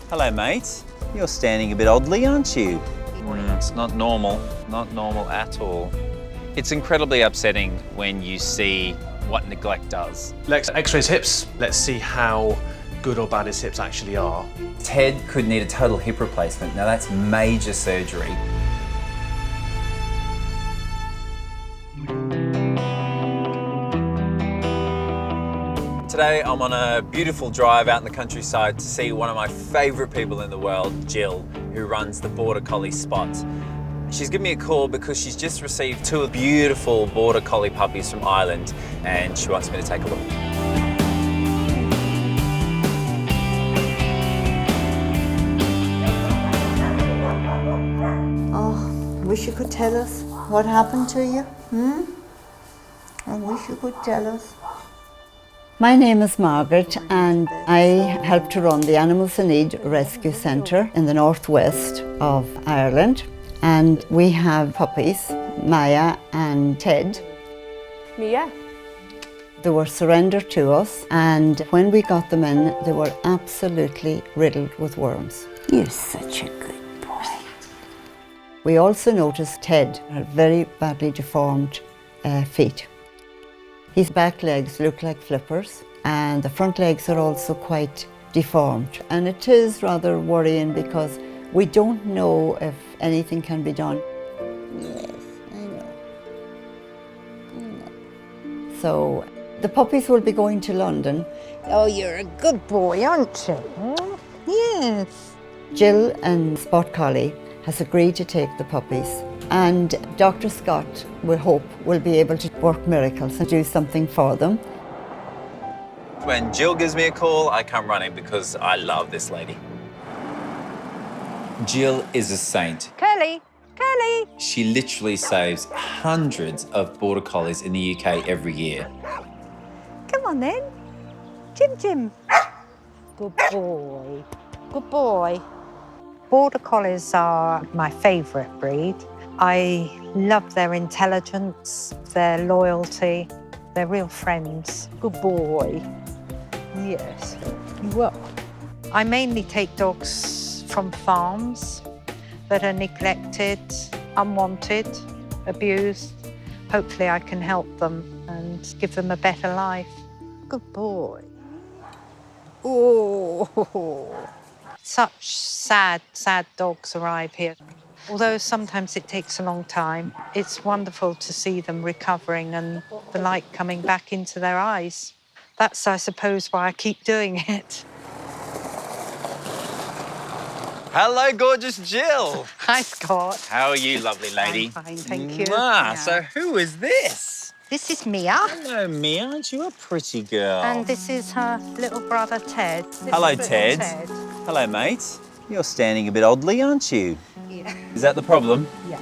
Hello, mate. You're standing a bit oddly, aren't you? It's not normal at all. It's incredibly upsetting when you see what neglect does. Let's x-ray his hips. Let's see how good or bad his hips actually are. Ted could need a total hip replacement. Now that's major surgery. Today I'm on a beautiful drive out in the countryside to see one of my favourite people in the world, Jill, who runs the Border Collie spot. She's given me a call because she's just received 2 beautiful Border Collie puppies from Ireland and she wants me to take a look. Oh, wish you could tell us what happened to you, I wish you could tell us. My name is Margaret and I help to run the Animals in Need Rescue Centre in the northwest of Ireland. And we have puppies, Maya and Ted. Mia. They were surrendered to us and when we got them in, they were absolutely riddled with worms. You're such a good boy. We also noticed Ted had very badly deformed feet. His back legs look like flippers and the front legs are also quite deformed. And it is rather worrying because we don't know if anything can be done. Yes, I know. So the puppies will be going to London. Oh, you're a good boy, aren't you? Yes. Jill and Spot Collie has agreed to take the puppies and Dr. Scott, we hope, will be able to work miracles and do something for them. When Jill gives me a call, I come running because I love this lady. Jill is a saint. Curly. She literally saves hundreds of Border Collies in the UK every year. Come on then. Jim. Good boy. Good boy. Border Collies are my favourite breed. I love their intelligence, their loyalty. They're real friends. Good boy. Yes, you are. I mainly take dogs from farms that are neglected, unwanted, abused. Hopefully I can help them and give them a better life. Good boy. Oh, such sad dogs arrive here. Although sometimes it takes a long time, it's wonderful to see them recovering and the light coming back into their eyes. That's, I suppose, why I keep doing it. Hello, gorgeous Jill. Hi, Scott. How are you, lovely lady? I'm fine, thank you. So who is this? This is Mia, Hello, Mia. Aren't you a pretty girl? and this is her little brother, Ted. This Hello, is little Ted. Hello, mate. You're standing a bit oddly, aren't you? Yeah. Is that the problem? Yeah.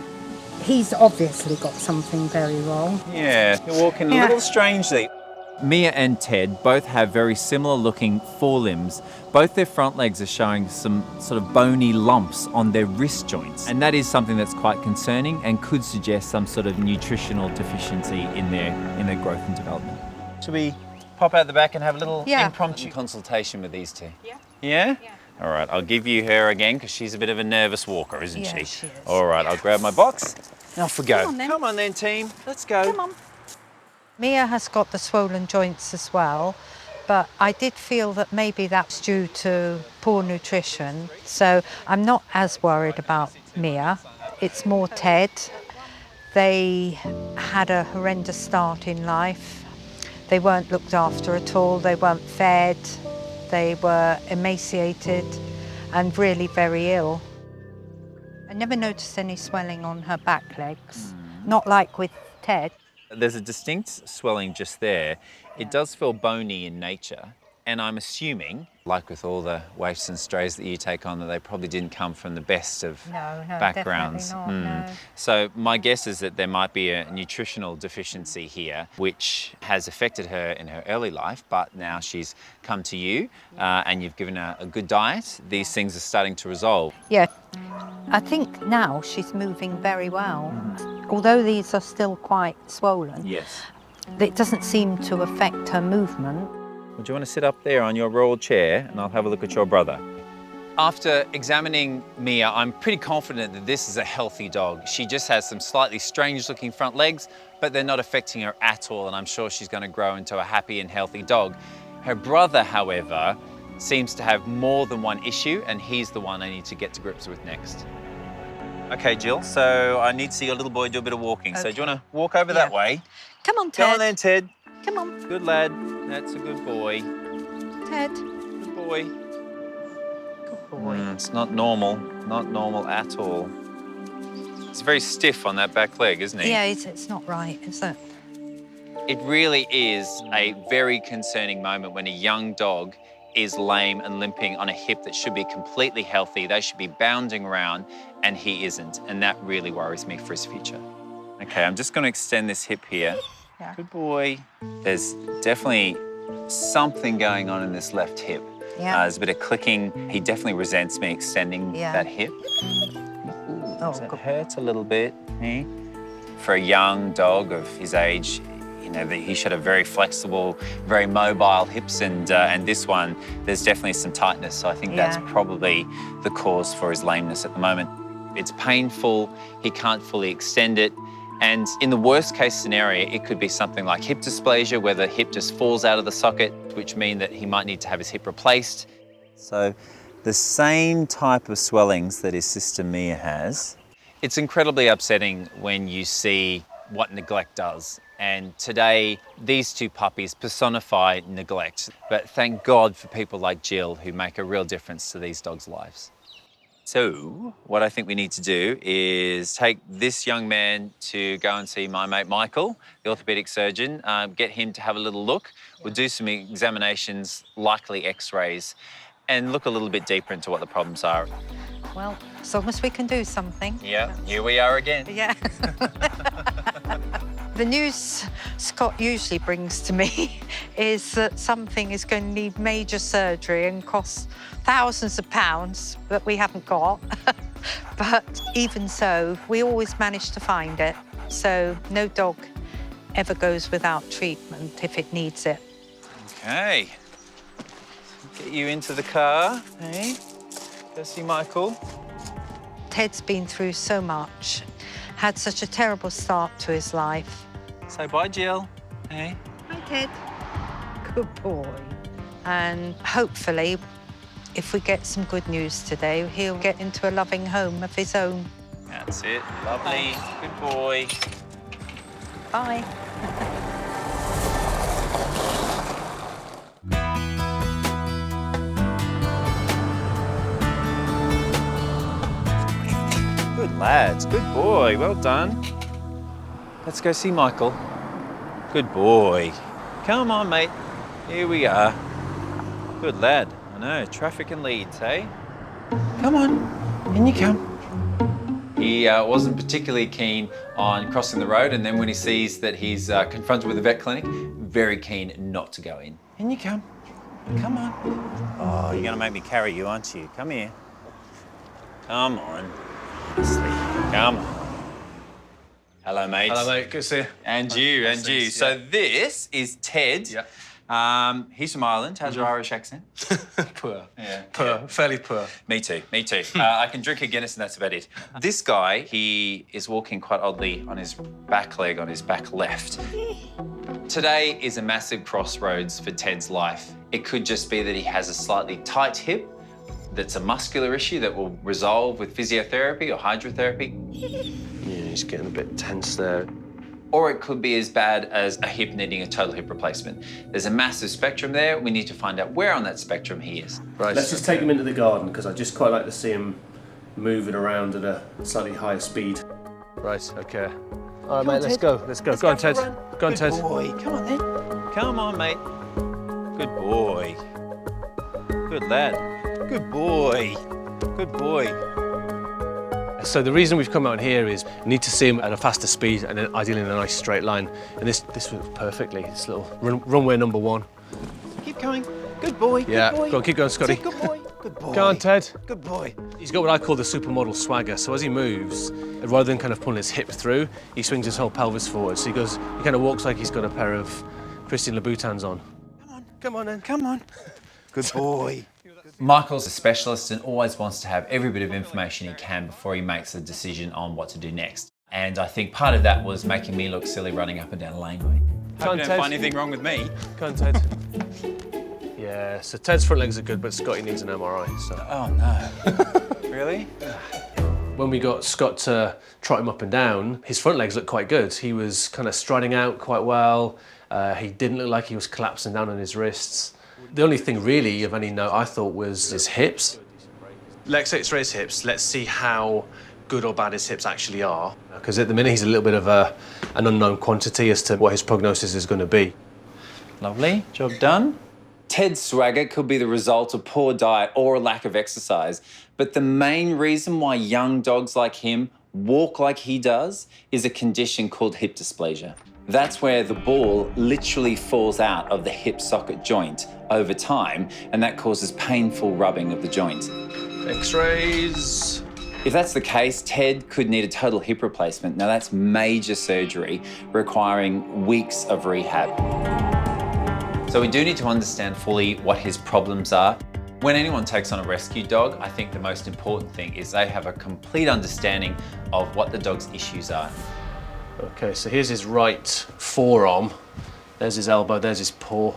He's obviously got something very wrong. Yeah, you're walking a Yeah. little strangely. Mia and Ted both have very similar looking forelimbs. Both their front legs are showing some sort of bony lumps on their wrist joints. And that is something that's quite concerning and could suggest some sort of nutritional deficiency in their growth and development. Should we pop out the back and have a little Yeah. impromptu consultation with these two? Yeah. Yeah? Yeah. All right, I'll give you her again because she's a bit of a nervous walker, isn't Yeah, she? she is. All right, I'll grab my box and off we go. Come on then. Team. Let's go. Come on. Mia has got the swollen joints as well, but I did feel that maybe that's due to poor nutrition. So I'm not as worried about Mia. It's more Ted. They had a horrendous start in life. They weren't looked after at all. They weren't fed. They were emaciated and really very ill. I never noticed any swelling on her back legs, not like with Ted. There's a distinct swelling just there. It does feel bony in nature, and I'm assuming, like with all the waifs and strays that you take on, that they probably didn't come from the best of backgrounds. Definitely not, no. So my guess is that there might be a nutritional deficiency here, which has affected her in her early life, but now she's come to you and you've given her a good diet. These things are starting to resolve. Yeah, I think now she's moving very well. Although these are still quite swollen, Yes. it doesn't seem to affect her movement. Would you want to sit up there on your royal chair and I'll have a look at your brother? After examining Mia, I'm pretty confident that this is a healthy dog. She just has some slightly strange looking front legs, but they're not affecting her at all, and I'm sure she's going to grow into a happy and healthy dog. Her brother, however, seems to have more than one issue, and he's the one I need to get to grips with next. Okay, Jill, so I need to see your little boy do a bit of walking. Okay. So do you want to walk over that way? Come on, Ted. Go on then, Ted. Come on, Good lad. That's a good boy. Ted. Good boy. Good boy. It's not normal. Not normal at all. He's very stiff on that back leg, isn't he? Yeah, it's not right, is it? It really is a very concerning moment when a young dog is lame and limping on a hip that should be completely healthy. They should be bounding around, and he isn't. And that really worries me for his future. Okay, I'm just going to extend this hip here. Yeah. Good boy. There's definitely something going on in this left hip. Yeah. There's a bit of clicking. He definitely resents me extending that hip. Does it hurt a little bit? Eh? For a young dog of his age, you know, he should have very flexible, very mobile hips, and this one, there's definitely some tightness. So I think that's probably the cause for his lameness at the moment. It's painful. He can't fully extend it. And in the worst case scenario, it could be something like hip dysplasia, where the hip just falls out of the socket, which means that he might need to have his hip replaced. So the same type of swellings that his sister Mia has. It's incredibly upsetting when you see what neglect does. And today, these two puppies personify neglect. But thank God for people like Jill who make a real difference to these dogs' lives. So what I think we need to do is take this young man to go and see my mate Michael, the orthopedic surgeon, get him to have a little look. We'll do some examinations, likely x-rays, and look a little bit deeper into what the problems are. Well, as long as we can do something. Yeah, here we are again. Yeah. The news Scott usually brings to me is that something is going to need major surgery and cost thousands of pounds that we haven't got. But even so, we always manage to find it. So no dog ever goes without treatment if it needs it. Okay. Get you into the car, hey? Go see Michael. Ted's been through so much, had such a terrible start to his life. Say bye, Jill. Hey. Hi, Ted. Good boy. And hopefully, if we get some good news today, he'll get into a loving home of his own. That's it. Lovely. Good boy. Bye. Good lads. Good boy. Well done. Let's go see Michael. Good boy. Come on, mate. Here we are. Good lad. I know, traffic and leads, eh? Come on, in you come. He wasn't particularly keen on crossing the road, and then when he sees that he's confronted with a vet clinic, very keen not to go in. In you come. Come on. Oh, you're gonna make me carry you, aren't you? Come here. Come on. Honestly, come on. Hello, mate. Hello, mate. Good to see you. And you, and you. So this is Ted. Yeah. He's from Ireland. How's your Irish accent? Poor. Yeah. Poor. Fairly poor. Me too, me too. I can drink a Guinness and that's about it. This guy, he is walking quite oddly on his back leg, on his back left. Today is a massive crossroads for Ted's life. It could just be that he has a slightly tight hip, that's a muscular issue that will resolve with physiotherapy or hydrotherapy. Yeah, he's getting a bit tense there. Or it could be as bad as a hip needing a total hip replacement. There's a massive spectrum there. We need to find out where on that spectrum he is. Right. Let's just take him into the garden, because I just quite like to see him moving around at a slightly higher speed. Right, okay. All right, mate, let's go. Let's go. Go on, Ted. Go on, Ted. Good boy. Come on, then. Come on, mate. Good boy. Good lad. Good boy. Good boy. So the reason we've come out here is we need to see him at a faster speed and then ideally in a nice straight line. And this works perfectly. This little runway number 1. Keep going. Good boy. Yeah, Good boy. go on, keep going, Scotty. Good boy. Good boy. Go on, Ted. Good boy. He's got what I call the supermodel swagger. So as he moves, rather than kind of pulling his hip through, he swings his whole pelvis forward. So he kind of walks like he's got a pair of Christian Louboutins on. Come on then. Come on. Good boy. Michael's a specialist and always wants to have every bit of information he can before he makes a decision on what to do next. And I think part of that was making me look silly running up and down a laneway. Hope you don't find anything wrong with me. Go on, Ted. Yeah, so Ted's front legs are good, but Scotty needs an MRI, so... Oh, no. Really? When we got Scott to trot him up and down, his front legs looked quite good. He was kind of striding out quite well. He didn't look like he was collapsing down on his wrists. The only thing really of any note I thought was his hips. Let's x-ray his hips. Let's see how good or bad his hips actually are. Because at the minute he's a little bit of an unknown quantity as to what his prognosis is going to be. Lovely, job done. Ted's swagger could be the result of poor diet or a lack of exercise, but the main reason why young dogs like him walk like he does is a condition called hip dysplasia. That's where the ball literally falls out of the hip socket joint over time, and that causes painful rubbing of the joint. X-rays. If that's the case, Ted could need a total hip replacement. Now that's major surgery requiring weeks of rehab. So we do need to understand fully what his problems are. When anyone takes on a rescue dog, I think the most important thing is they have a complete understanding of what the dog's issues are. Okay, so here's his right forearm. There's his elbow, there's his paw.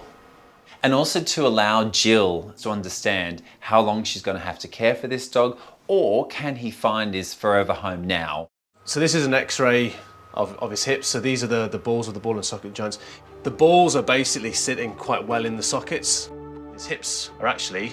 And also to allow Jill to understand how long she's going to have to care for this dog, or can he find his forever home now? So this is an X-ray of his hips. So these are the balls of the ball and socket joints. The balls are basically sitting quite well in the sockets. His hips are actually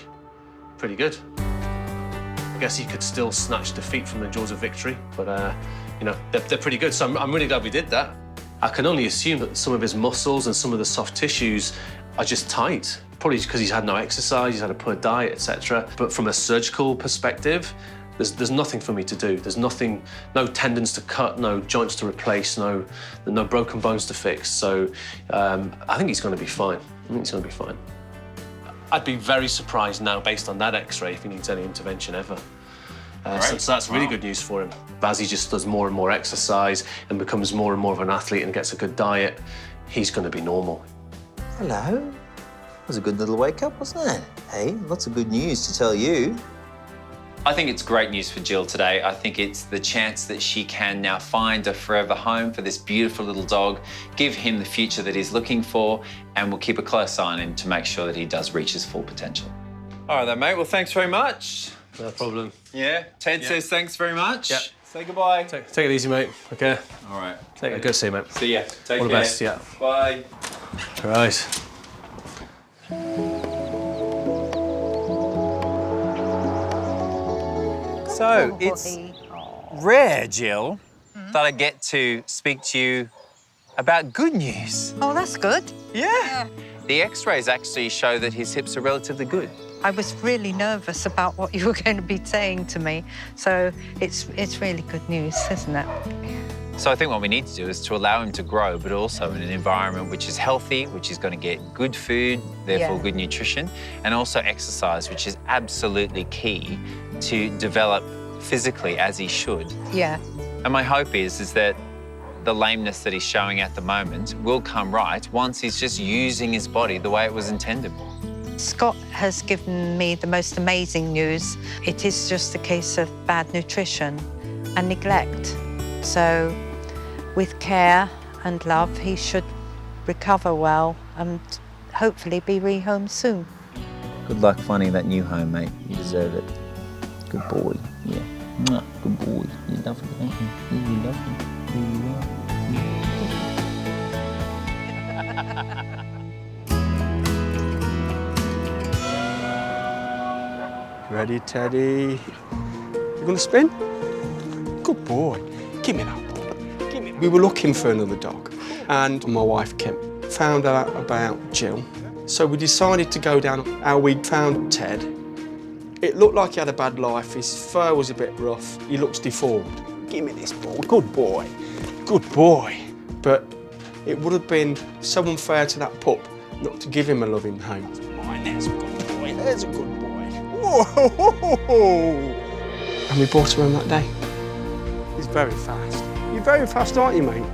pretty good. I guess he could still snatch defeat from the jaws of victory, but you know, they're pretty good. So I'm really glad we did that. I can only assume that some of his muscles and some of the soft tissues are just tight. Probably because he's had no exercise, he's had a poor diet, etc. But from a surgical perspective, there's nothing for me to do. There's nothing, no tendons to cut, no joints to replace, no broken bones to fix. So I think he's going to be fine. I think he's going to be fine. I'd be very surprised now, based on that X-ray, if he needs any intervention ever. So that's really good news for him. As he just does more and more exercise and becomes more and more of an athlete and gets a good diet, he's going to be normal. Hello. That was a good little wake up, wasn't it? Hey, lots of good news to tell you. I think it's great news for Jill today. I think it's the chance that she can now find a forever home for this beautiful little dog, give him the future that he's looking for, and we'll keep a close eye on him to make sure that he does reach his full potential. All right then, mate. Well, thanks very much. No problem. Yeah, Ted says thanks very much. Yeah. Say goodbye. Take it easy, mate. Okay. All right. Good to see you, mate. See ya. Take All care. the best, yeah. Bye. Right. So it's rare, Jill, that I get to speak to you about good news. Oh, that's good. Yeah. The X-rays actually show that his hips are relatively good. I was really nervous about what you were going to be saying to me. So it's really good news, isn't it? So I think what we need to do is to allow him to grow, but also in an environment which is healthy, which is going to get good food, therefore good nutrition, and also exercise, which is absolutely key to develop physically as he should. Yeah. And my hope is that the lameness that he's showing at the moment will come right once he's just using his body the way it was intended. Scott has given me the most amazing news. It is just a case of bad nutrition and neglect. So with care and love, he should recover well and hopefully be rehome soon. Good luck finding that new home, mate. You deserve it. Good boy. Yeah. Mwah. Good boy. You love it, don't you? You love it. Ready, Teddy? You gonna spin? Good boy. Give me that ball. Give me. We were looking for another dog, and my wife Kim found out about Jill. So we decided to go down how we'd found Ted. It looked like he had a bad life. His fur was a bit rough. He looks deformed. Give me this ball. Good boy. Good boy. But it would have been so unfair to that pup not to give him a loving home. There's a good boy. There's a good boy. Whoa! And we brought him home that day. He's very fast. You're very fast, aren't you, mate?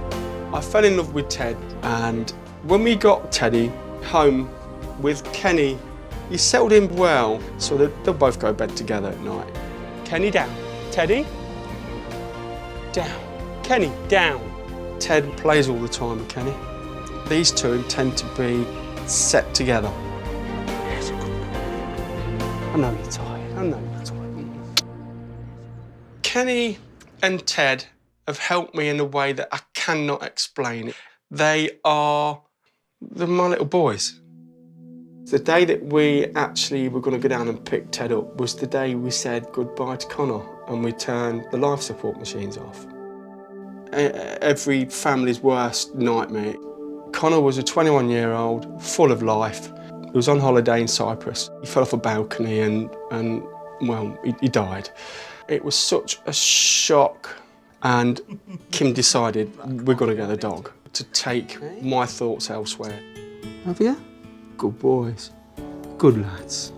I fell in love with Ted, and when we got Teddy home with Kenny He's settled in well, so they'll both go to bed together at night. Kenny, down. Teddy, down. Kenny, down. Ted plays all the time with Kenny. These two tend to be set together. Yes, good boy. I know you're tired. I know you're tired. Kenny and Ted have helped me in a way that I cannot explain. They're my little boys. The day that we actually were going to go down and pick Ted up was the day we said goodbye to Connor and we turned the life support machines off. Every family's worst nightmare. Connor was a 21-year-old, full of life. He was on holiday in Cyprus. He fell off a balcony and well, he died. It was such a shock, and Kim decided we're going to get a dog to take my thoughts elsewhere. Have you? Good boys, good lads.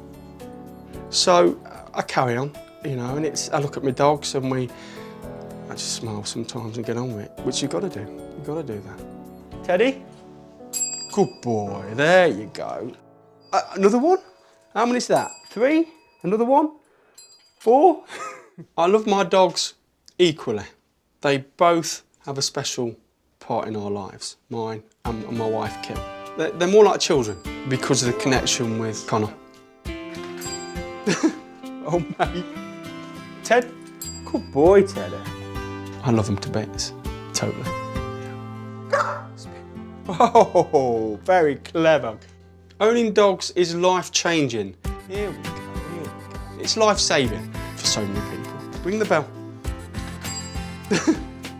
So I carry on, you know, and I look at my dogs and I just smile sometimes and get on with it, which you've got to do. You've got to do that. Teddy? Good boy, there you go. Another one? How many is that? 3? Another one? 4? I love my dogs equally. They both have a special part in our lives, mine and my wife, Kim. They're more like children because of the connection with Connor. Oh, mate. Ted? Good boy, Ted. I love them to bits, totally. Oh, very clever. Owning dogs is life-changing. Here we go, here we go. It's life-saving for so many people. Ring the bell.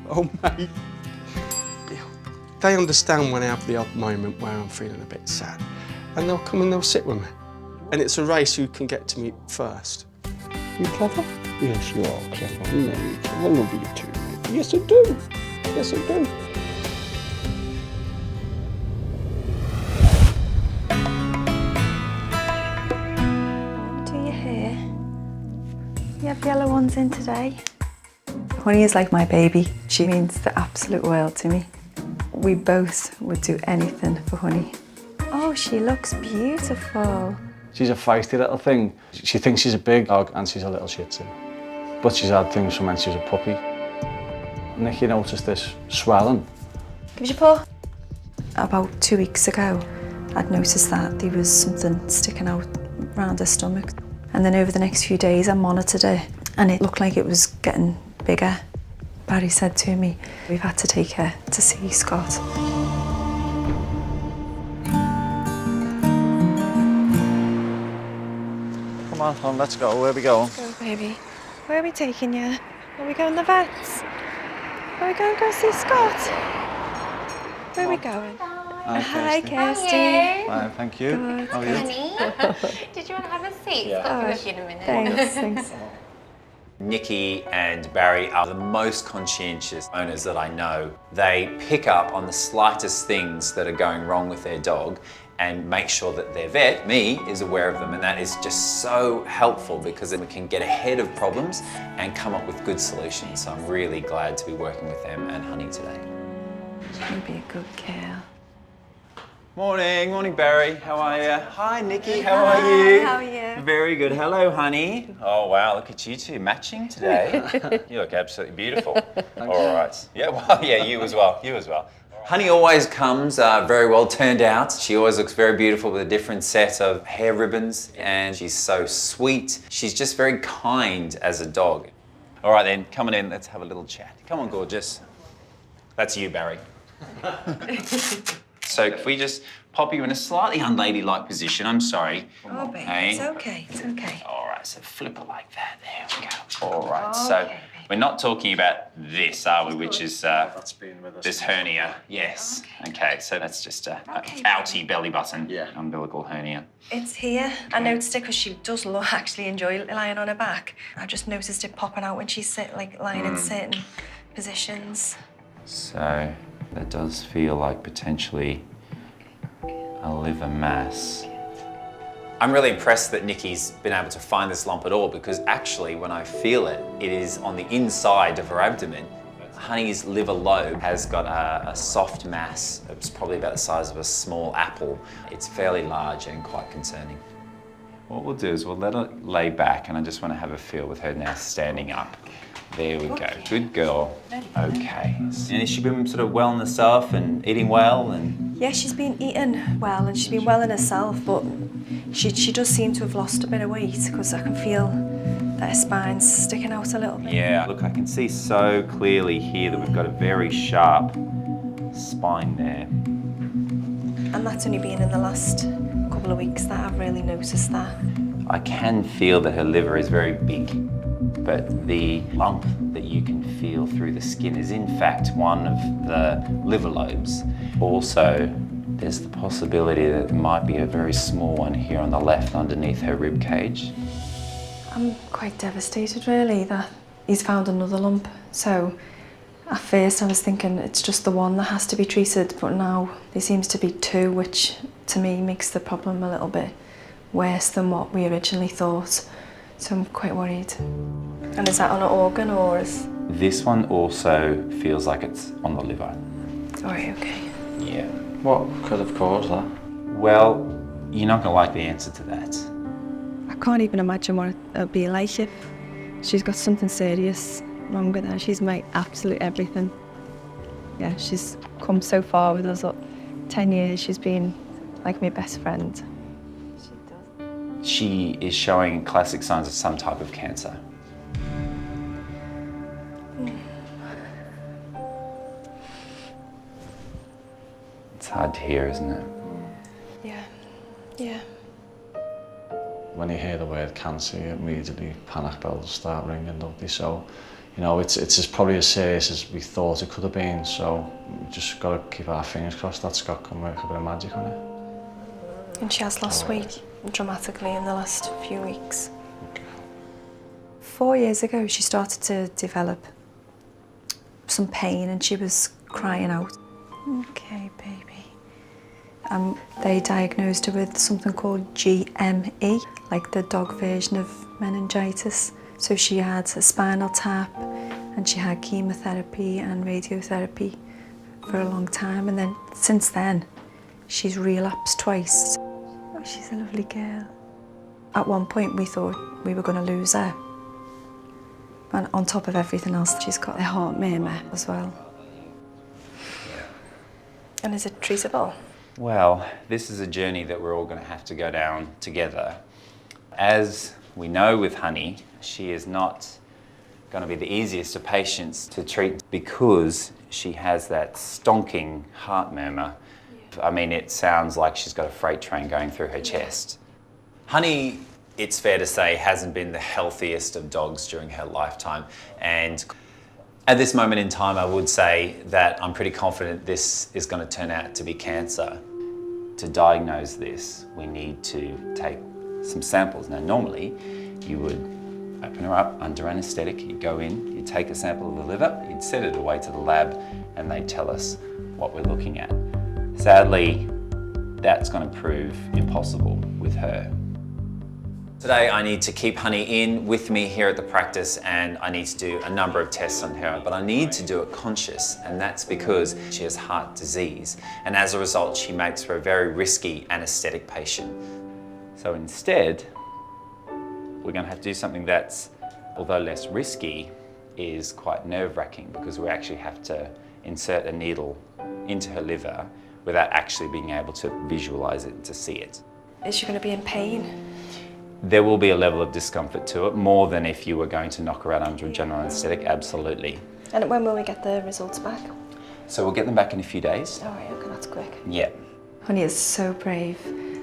Oh, mate. They understand when I have the odd moment where I'm feeling a bit sad, and they'll come and they'll sit with me. And it's a race who can get to me first. You clever? Yes, you are clever. I know you. I love you too. Yes, I do. Yes, I do. Do your hair. You have yellow ones in today. Honey is like my baby. She means the absolute world to me. We both would do anything for Honey. Oh, she looks beautiful. She's a feisty little thing. She thinks she's a big dog and she's a little shih tzu. But she's had things from when she was a puppy. Nicky noticed this swelling. Give us your paw. About 2 weeks ago, I'd noticed that there was something sticking out around her stomach. And then over the next few days, I monitored it and it looked like it was getting bigger. Barry said to me, we've had to take her to see Scott. Come on, hon, let's go. Where are we going? Let's go, baby. Where are we taking you? Are we going to the vets? Are we going to go see Scott? Where are we going? Hi, Kirsty. Fine, thank you. Good. How are you? Did you want to have a seat? Yeah. Scott, give you in a minute. Thanks. Nikki and Barry are the most conscientious owners that I know. They pick up on the slightest things that are going wrong with their dog and make sure that their vet, me, is aware of them, and that is just so helpful because then we can get ahead of problems and come up with good solutions. So I'm really glad to be working with them and Honey today. You'll be a good girl. Morning Barry, how are you? Hi Nikki, how are you? How are you? Very good, hello Honey. Oh wow, look at you two, matching today. You look absolutely beautiful. All right, yeah, well, yeah, you as well. Honey always comes very well turned out. She always looks very beautiful with a different set of hair ribbons and she's so sweet. She's just very kind as a dog. All right then, come on in, let's have a little chat. Come on, gorgeous. That's you, Barry. So if we just pop you in a slightly unladylike position, I'm sorry. Oh, baby, hey? it's okay, it's okay. All right, so flip it like that, there we go. All right, so we're not talking about this, are we, which is this hernia. Yes, okay, so that's just a outy belly button, umbilical hernia. It's here. I noticed it because she does actually enjoy lying on her back. I just noticed it popping out when she's lying in certain positions. So that does feel like potentially a liver mass. I'm really impressed that Nikki's been able to find this lump at all because actually when I feel it, it is on the inside of her abdomen. Honey's liver lobe has got a soft mass. It's probably about the size of a small apple. It's fairly large and quite concerning. What we'll do is we'll let her lay back, and I just want to have a feel with her now standing up. There we go. Good girl. Okay. And has she been sort of well in herself and eating well? And Yeah, she's been eating well and she's been well in herself, but she does seem to have lost a bit of weight because I can feel that her spine's sticking out a little bit. yeah, look, I can see so clearly here that we've got a very sharp spine there. And that's only been in the last couple of weeks that I've really noticed that. I can feel that her liver is very big, but the lump that you can feel through the skin is in fact one of the liver lobes. Also, there's the possibility that there might be a very small one here on the left underneath her rib cage. I'm quite devastated really that he's found another lump. So at first I was thinking it's just the one that has to be treated, but now there seems to be two, which to me makes the problem a little bit worse than what we originally thought. So I'm quite worried. And is that on an organ or is... This one also feels like it's on the liver. Oh, okay. Yeah. What could have caused that? Well, you're not gonna like the answer to that. I can't even imagine what it'd be like if she's got something serious wrong with her. She's my absolute everything. Yeah, she's come so far with us. 10 years, she's been like my best friend. She is showing classic signs of some type of cancer. It's hard to hear, isn't it? Yeah, yeah. When you hear the word cancer, immediately panic bells start ringing, don't they? So, you know, it's as probably as serious as we thought it could have been. So, we just got to keep our fingers crossed that Scott can work a bit of magic on it. And she has lost weight dramatically in the last few weeks. 4 years ago, she started to develop some pain and she was crying out. Okay, baby. They diagnosed her with something called GME, like the dog version of meningitis. So she had a spinal tap and she had chemotherapy and radiotherapy for a long time. And then since then, she's relapsed twice. Oh, she's a lovely girl. At one point, we thought we were going to lose her. And on top of everything else, she's got a heart murmur as well. And is it treatable? Well, this is a journey that we're all going to have to go down together. As we know with Honey, she is not going to be the easiest of patients to treat because she has that stonking heart murmur. I mean, it sounds like she's got a freight train going through her chest. Honey, it's fair to say, hasn't been the healthiest of dogs during her lifetime. And at this moment in time, I would say that I'm pretty confident this is going to turn out to be cancer. To diagnose this, we need to take some samples. Now, normally, you would open her up under anaesthetic, you'd go in, you'd take a sample of the liver, you'd send it away to the lab, and they'd tell us what we're looking at. Sadly, that's going to prove impossible with her. Today I need to keep Honey in with me here at the practice and I need to do a number of tests on her, but I need to do it conscious, and that's because she has heart disease, and as a result she makes for a very risky anaesthetic patient. So instead, we're going to have to do something that's, although less risky, is quite nerve-wracking because we actually have to insert a needle into her liver without actually being able to visualise it and to see it. Is she going to be in pain? There will be a level of discomfort to it, more than if you were going to knock her out under a general anaesthetic, absolutely. And when will we get the results back? So we'll get them back in a few days. All right, okay, that's quick. Yeah. Honey is so brave,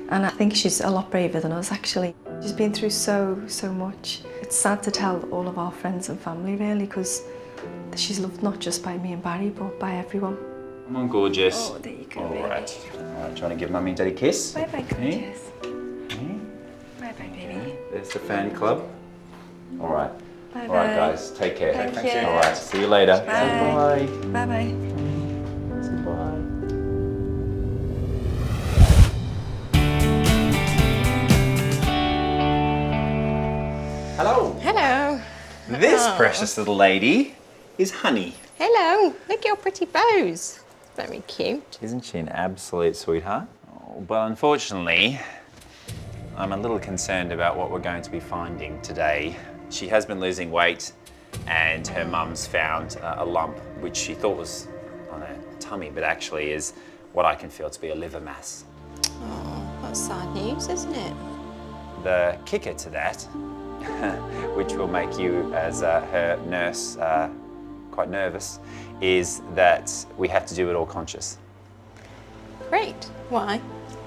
and I think she's a lot braver than us actually. She's been through so much. It's sad to tell all of our friends and family really, because she's loved not just by me and Barry, but by everyone. Come on, gorgeous. Oh, there you go, All baby. right. All right, do you want to give Mummy and Daddy a kiss? Bye-bye, gorgeous. Bye-bye, baby. There's the fan club. All right. Bye-bye. All right, guys, take care. Thank Thanks. you. All right, see you later. Bye. Say bye. Bye-bye. Say bye. Hello. Hello. This Oh. precious little lady is Honey. Hello. Look at your pretty bows. Very cute. Isn't she an absolute sweetheart? Oh, but unfortunately, I'm a little concerned about what we're going to be finding today. She has been losing weight and her mum's found a lump which she thought was on her tummy, but actually is what I can feel to be a liver mass. Oh, that's sad news, isn't it? The kicker to that, which will make you as her nurse quite nervous, is that we have to do it all conscious. Great. Why?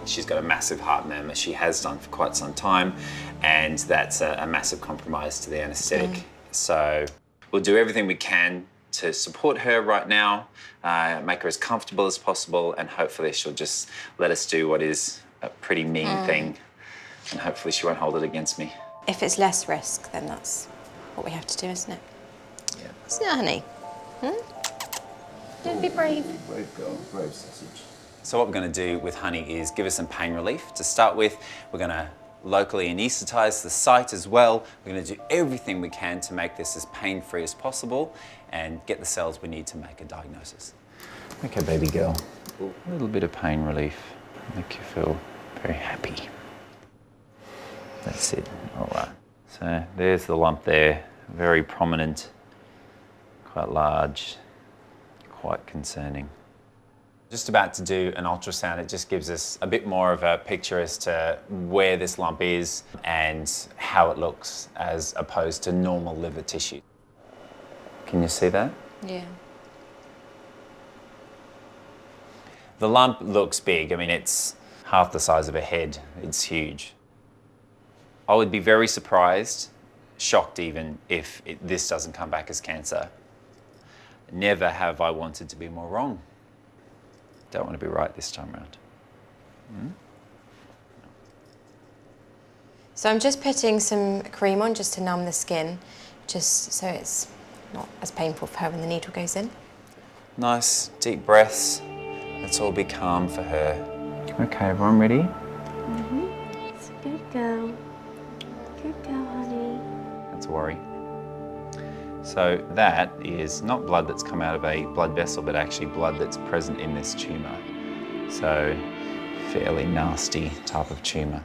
She's got a massive heart murmur. She has done for quite some time, and that's a massive compromise to the anaesthetic. So we'll do everything we can to support her right now, make her as comfortable as possible, and hopefully she'll just let us do what is a pretty mean thing, and hopefully she won't hold it against me. If it's less risk, then that's what we have to do, isn't it? Yeah. Isn't it, honey? Don't be brave. Brave girl, brave sausage. So what we're going to do with Honey is give her some pain relief. To start with, we're going to locally anaesthetise the site as well. We're going to do everything we can to make this as pain-free as possible and get the cells we need to make a diagnosis. Okay, baby girl. A little bit of pain relief. Make you feel very happy. That's it. All right. So there's the lump there. Very prominent, quite large, quite concerning. Just about to do an ultrasound. It just gives us a bit more of a picture as to where this lump is and how it looks as opposed to normal liver tissue. Can you see that? Yeah. The lump looks big. I mean, it's half the size of a head. It's huge. I would be very surprised, shocked even, if this doesn't come back as cancer. Never have I wanted to be more wrong. Don't want to be right this time around. So I'm just putting some cream on just to numb the skin, just so it's not as painful for her when the needle goes in. Nice, deep breaths. Let's all be calm for her. Okay, everyone ready? It's a good girl. Good girl, honey. That's a worry. So that is not blood that's come out of a blood vessel, but actually blood that's present in this tumour. So fairly nasty type of tumour.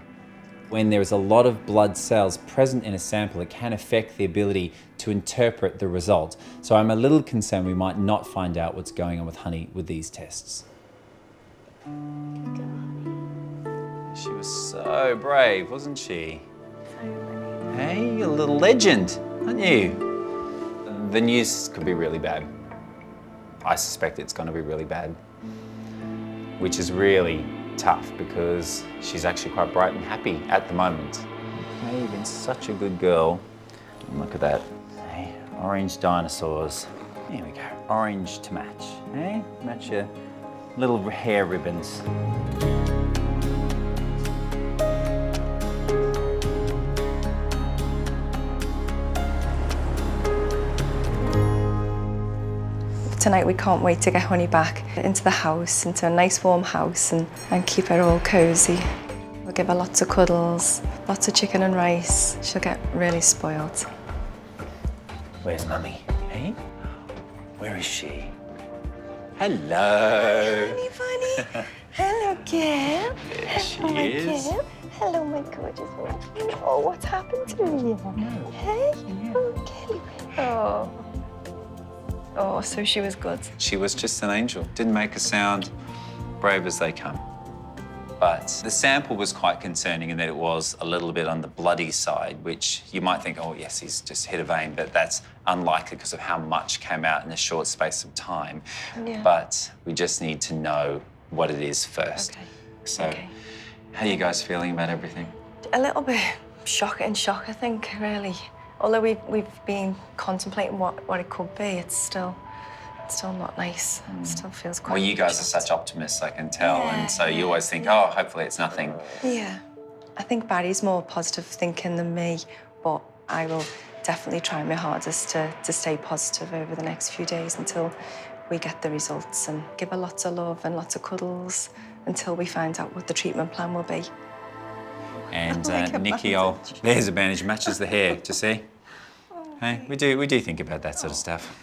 When there is a lot of blood cells present in a sample, it can affect the ability to interpret the result. So I'm a little concerned we might not find out what's going on with Honey with these tests. She was so brave, wasn't she? Hey, you're a little legend, aren't you? The news could be really bad. I suspect it's going to be really bad, which is really tough because she's actually quite bright and happy at the moment. Okay, you've been such a good girl. Look at that. Hey, orange dinosaurs. Here we go. Orange to match. Hey, match your little hair ribbons. Tonight we can't wait to get Honey back into the house, into a nice warm house and keep her all cosy. We'll give her lots of cuddles, lots of chicken and rice. She'll get really spoiled. Where's Mummy? Hey? Where is she? Hello. Honey bunny. Hello, girl. There she Hello, my is. girl. Hello, my gorgeous one. Oh, what's happened to you? No. Hey? Oh, Kelly. Oh. Oh, so she was good. She was just an angel. Didn't make a sound. Brave as they come. But the sample was quite concerning in that it was a little bit on the bloody side, which you might think, oh yes, he's just hit a vein, but that's unlikely because of how much came out in a short space of time. Yeah. But we just need to know what it is first. Okay. So, Okay. how are you guys feeling about everything? A little bit shock, I think, really. Although we've been contemplating what it could be, it's still not nice. It still feels quite... Well, you guys are such optimists, I can tell, and so you always think, oh, hopefully it's nothing. Yeah. I think Barry's more positive thinking than me, but I will definitely try my hardest to stay positive over the next few days until we get the results and give her lots of love and lots of cuddles until we find out what the treatment plan will be. And Nikki, there's a bandage, matches the hair, do you see? Hey, we do think about that sort of stuff.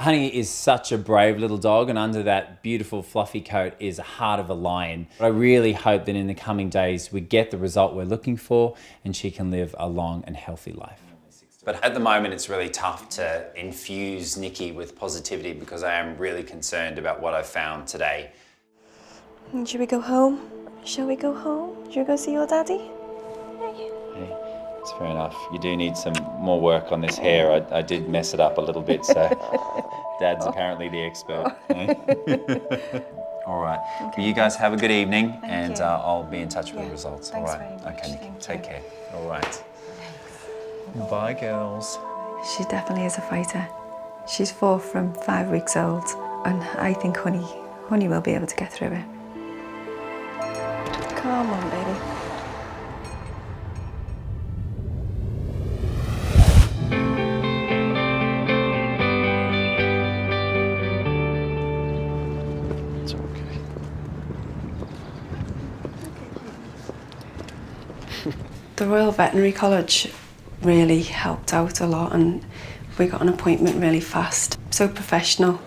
Honey is such a brave little dog, and under that beautiful fluffy coat is a heart of a lion. I really hope that in the coming days we get the result we're looking for and she can live a long and healthy life. But at the moment it's really tough to infuse Nikki with positivity because I am really concerned about what I've found today. Should we go home? Shall we go home? Should we go see your daddy? Hey, it's fair enough. You do need some more work on this hair. I did mess it up a little bit, so Dad's apparently the expert. All right. Okay. Well, you guys have a good evening, and I'll be in touch with the results. Thanks all right. very much. Okay, Nikki. Thank Take you. care. All right. Bye, girls. She definitely is a fighter. She's 4 from 5 weeks old, and I think Honey will be able to get through it. Come on, baby. It's okay. The Royal Veterinary College really helped out a lot, and we got an appointment really fast. So professional.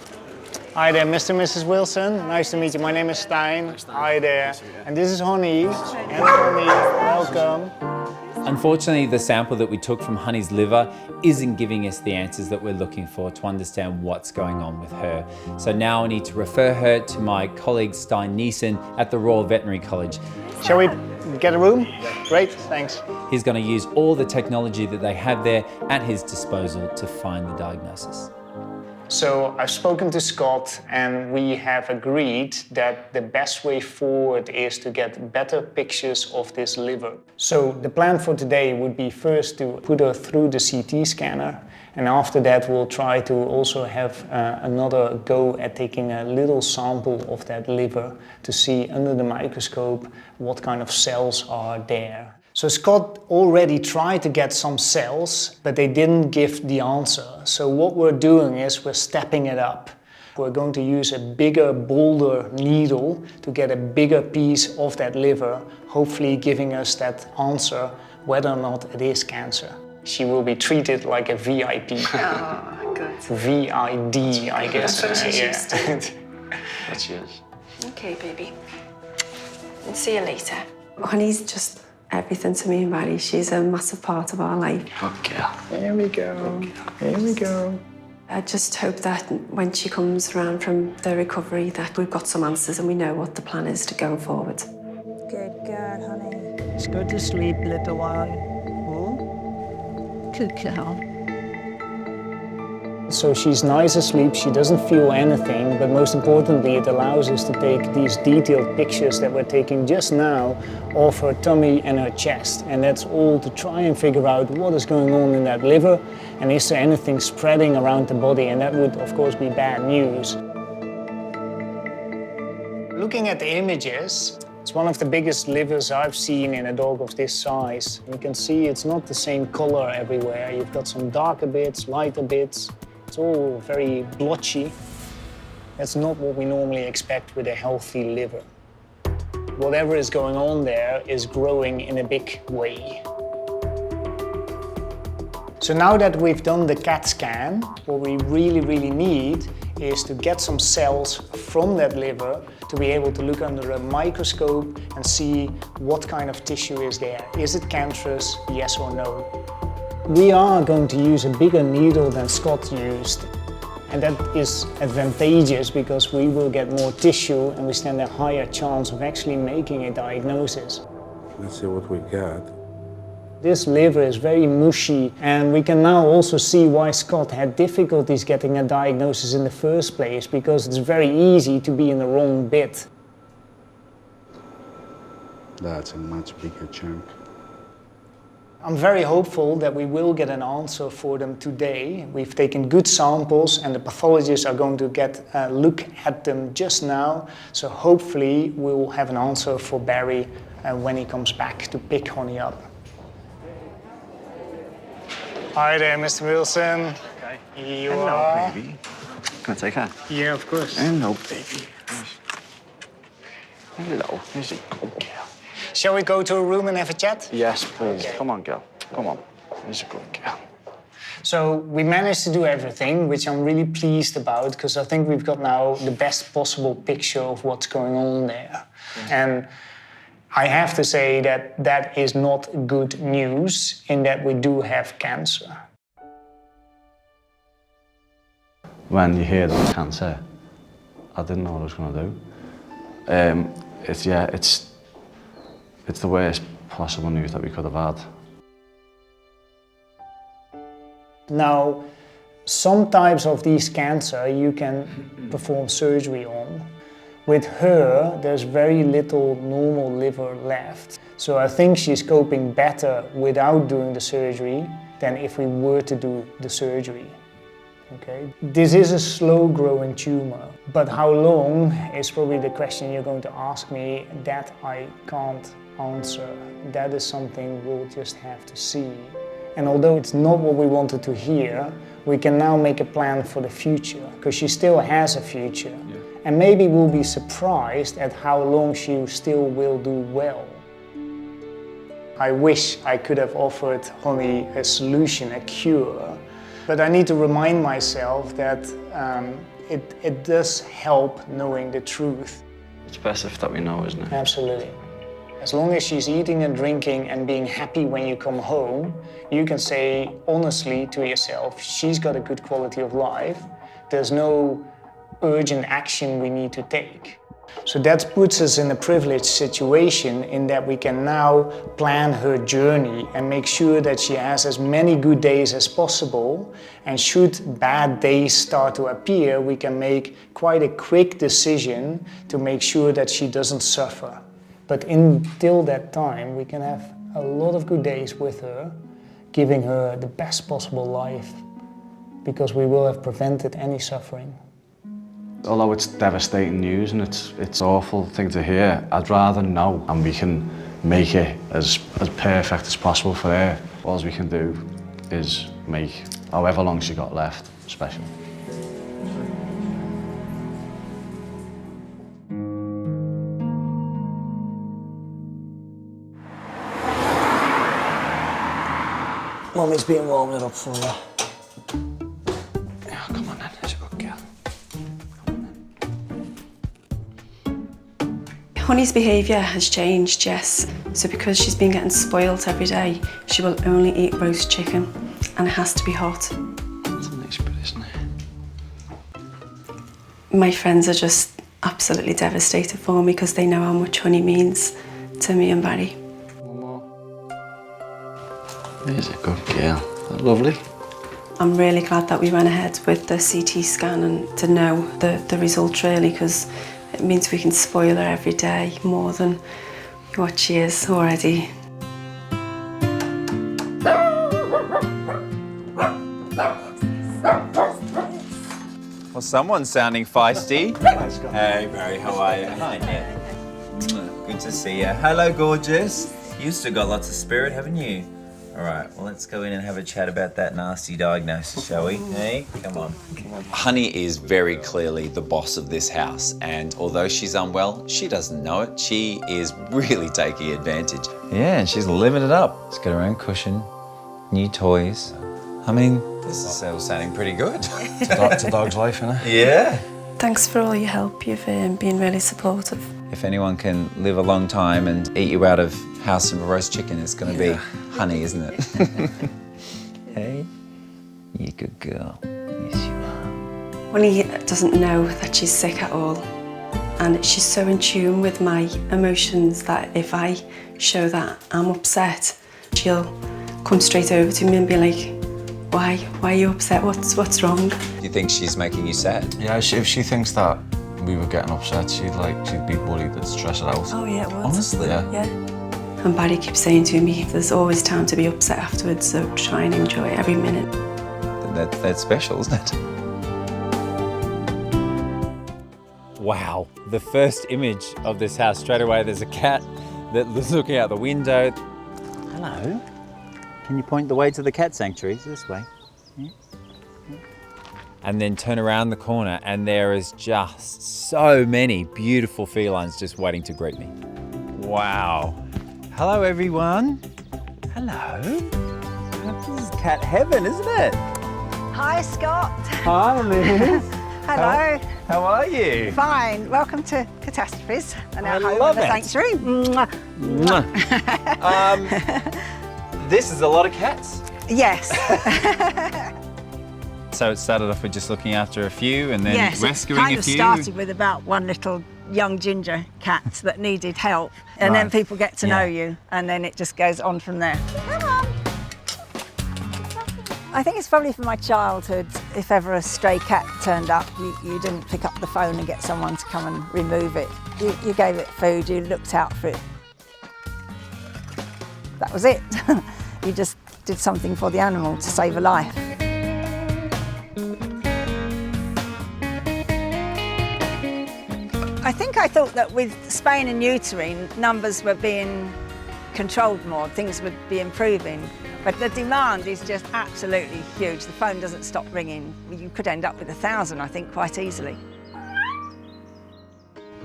Hi there, Mr. and Mrs. Wilson. Nice to meet you. My name is Stijn. Hi there. And this is Honey. And Honey, welcome. Unfortunately, the sample that we took from Honey's liver isn't giving us the answers that we're looking for to understand what's going on with her. So now I need to refer her to my colleague Stijn Niesen at the Royal Veterinary College. Shall we get a room? Great, thanks. He's going to use all the technology that they have there at his disposal to find the diagnosis. So I've spoken to Scott, and we have agreed that the best way forward is to get better pictures of this liver. So the plan for today would be first to put her through the CT scanner, and after that we'll try to also have another go at taking a little sample of that liver to see under the microscope what kind of cells are there. So Scott already tried to get some cells, but they didn't give the answer. So what we're doing is we're stepping it up. We're going to use a bigger, bolder needle to get a bigger piece of that liver, hopefully giving us that answer whether or not it is cancer. She will be treated like a VIP. Oh, good. VID, I guess. That's what she's used to. That's yours. Okay, baby. And see you later. Honey's just everything to me and Barry. She's a massive part of our life. Okay. Here we go. Here we go. I just hope that when she comes around from the recovery that we've got some answers and we know what the plan is to go forward. Good girl, honey. Just go to sleep a little while. Good girl. So she's nice asleep, she doesn't feel anything, but most importantly it allows us to take these detailed pictures that we're taking just now of her tummy and her chest. And that's all to try and figure out what is going on in that liver and is there anything spreading around the body, and that would of course be bad news. Looking at the images, it's one of the biggest livers I've seen in a dog of this size. You can see it's not the same color everywhere. You've got some darker bits, lighter bits. It's all very blotchy. That's not what we normally expect with a healthy liver. Whatever is going on there is growing in a big way. So now that we've done the CAT scan, what we really need is to get some cells from that liver to be able to look under a microscope and see what kind of tissue is there. Is it cancerous, yes or no? We are going to use a bigger needle than Scott used. And that is advantageous because we will get more tissue and we stand a higher chance of actually making a diagnosis. Let's see what we got. This liver is very mushy, and we can now also see why Scott had difficulties getting a diagnosis in the first place, because it's very easy to be in the wrong bit. That's a much bigger chunk. I'm very hopeful that we will get an answer for them today. We've taken good samples and the pathologists are going to get a look at them just now. So hopefully we'll have an answer for Barry when he comes back to pick Honey up. Hi there, Mr. Wilson. Okay. Here you are. Baby. Can I take her? Yeah, of course. Hello, baby. Hello. Here's a good girl. Shall we go to a room and have a chat? Yes, please. Okay. Come on, girl. Come on. Here's a good girl. So we managed to do everything, which I'm really pleased about, because I think we've got now the best possible picture of what's going on there. And I have to say that that is not good news in that we do have cancer. When you hear there's cancer, I didn't know what I was going to do. It's the worst possible news that we could have had. Now, some types of these cancer you can perform surgery on. With her, there's very little normal liver left. So I think she's coping better without doing the surgery than if we were to do the surgery. Okay. This is a slow-growing tumor, but how long is probably the question you're going to ask me. That I can't answer. That is something we'll just have to see. And although it's not what we wanted to hear, we can now make a plan for the future, because she still has a future. Yeah. And maybe we'll be surprised at how long she still will do well. I wish I could have offered Honey a solution, a cure. But I need to remind myself that it does help knowing the truth. It's best if that we know, isn't it? Absolutely. As long as she's eating and drinking and being happy when you come home, you can say honestly to yourself, she's got a good quality of life. There's no urgent action we need to take. So that puts us in a privileged situation in that we can now plan her journey and make sure that she has as many good days as possible. And should bad days start to appear, we can make quite a quick decision to make sure that she doesn't suffer. But until that time, we can have a lot of good days with her, giving her the best possible life, because we will have prevented any suffering. Although it's devastating news and it's an awful thing to hear, I'd rather know and we can make it as perfect as possible for her. All we can do is make however long she got left special. Mommy's being warmed up for you. Yeah, come on then, it's a good girl. Honey's behaviour has changed, yes. So because she's been getting spoilt every day, she will only eat roast chicken, and it has to be hot. That's a nice bit, isn't it? My friends are just absolutely devastated for me because they know how much Honey means to me and Barry. There's a good girl. Lovely. I'm really glad that we went ahead with the CT scan and to know the result really, because it means we can spoil her every day more than what she is already. Well, someone's sounding feisty. Hey, Barry, how are you? Hi, Nick. Good to see you. Hello, gorgeous. You've still got lots of spirit, haven't you? All right, well, let's go in and have a chat about that nasty diagnosis, shall we? Hey, come on. Honey is very clearly the boss of this house, and although she's unwell, she doesn't know it. She is really taking advantage. Yeah, and she's living it up. She's got her own cushion, new toys. I mean, this is all sounding pretty good. It's a dog's life, isn't it? Yeah. Thanks for all your help. You've been really supportive. if anyone can live a long time and eat you out of house and roast chicken, it's going to be Honey, isn't it? Hey, you good girl. Yes, you are. Honey doesn't know that she's sick at all. And she's so in tune with my emotions that if I show that I'm upset, she'll come straight over to me and be like, why are you upset? What's wrong? Do you think she's making you sad? Yeah, if she thinks that we were getting upset, she'd be worried that stress it out. Oh yeah, it would. Honestly? Yeah. And Barry keeps saying to me, there's always time to be upset afterwards, so try and enjoy every minute. That's special, isn't it? Wow, the first image of this house, straight away there's a cat that's looking out the window. Hello. Can you point the way to the cat sanctuary? This way. Yeah. And then turn around the corner and there is just so many beautiful felines just waiting to greet me. Wow. Hello everyone. Hello. This is cat heaven, isn't it? Hi, Scott. Hi, Liz. Hello. How are you? Fine. Welcome to Catastrophes and our I home love in the it. sanctuary. This is a lot of cats. Yes. So it started off with just looking after a few and then Yes, rescuing it kind a of few. started with about one little young ginger cat that needed help, and then Right. people get to know Yeah. you, and then it just goes on from there. Come on. I think it's probably from my childhood. If ever a stray cat turned up, you didn't pick up the phone and get someone to come and remove it. You gave it food, you looked out for it. That was it. You just did something for the animal to save a life. I think I thought that with spaying and neutering, numbers were being controlled more, things would be improving. But the demand is just absolutely huge. The phone doesn't stop ringing. You could end up with 1,000, I think, quite easily.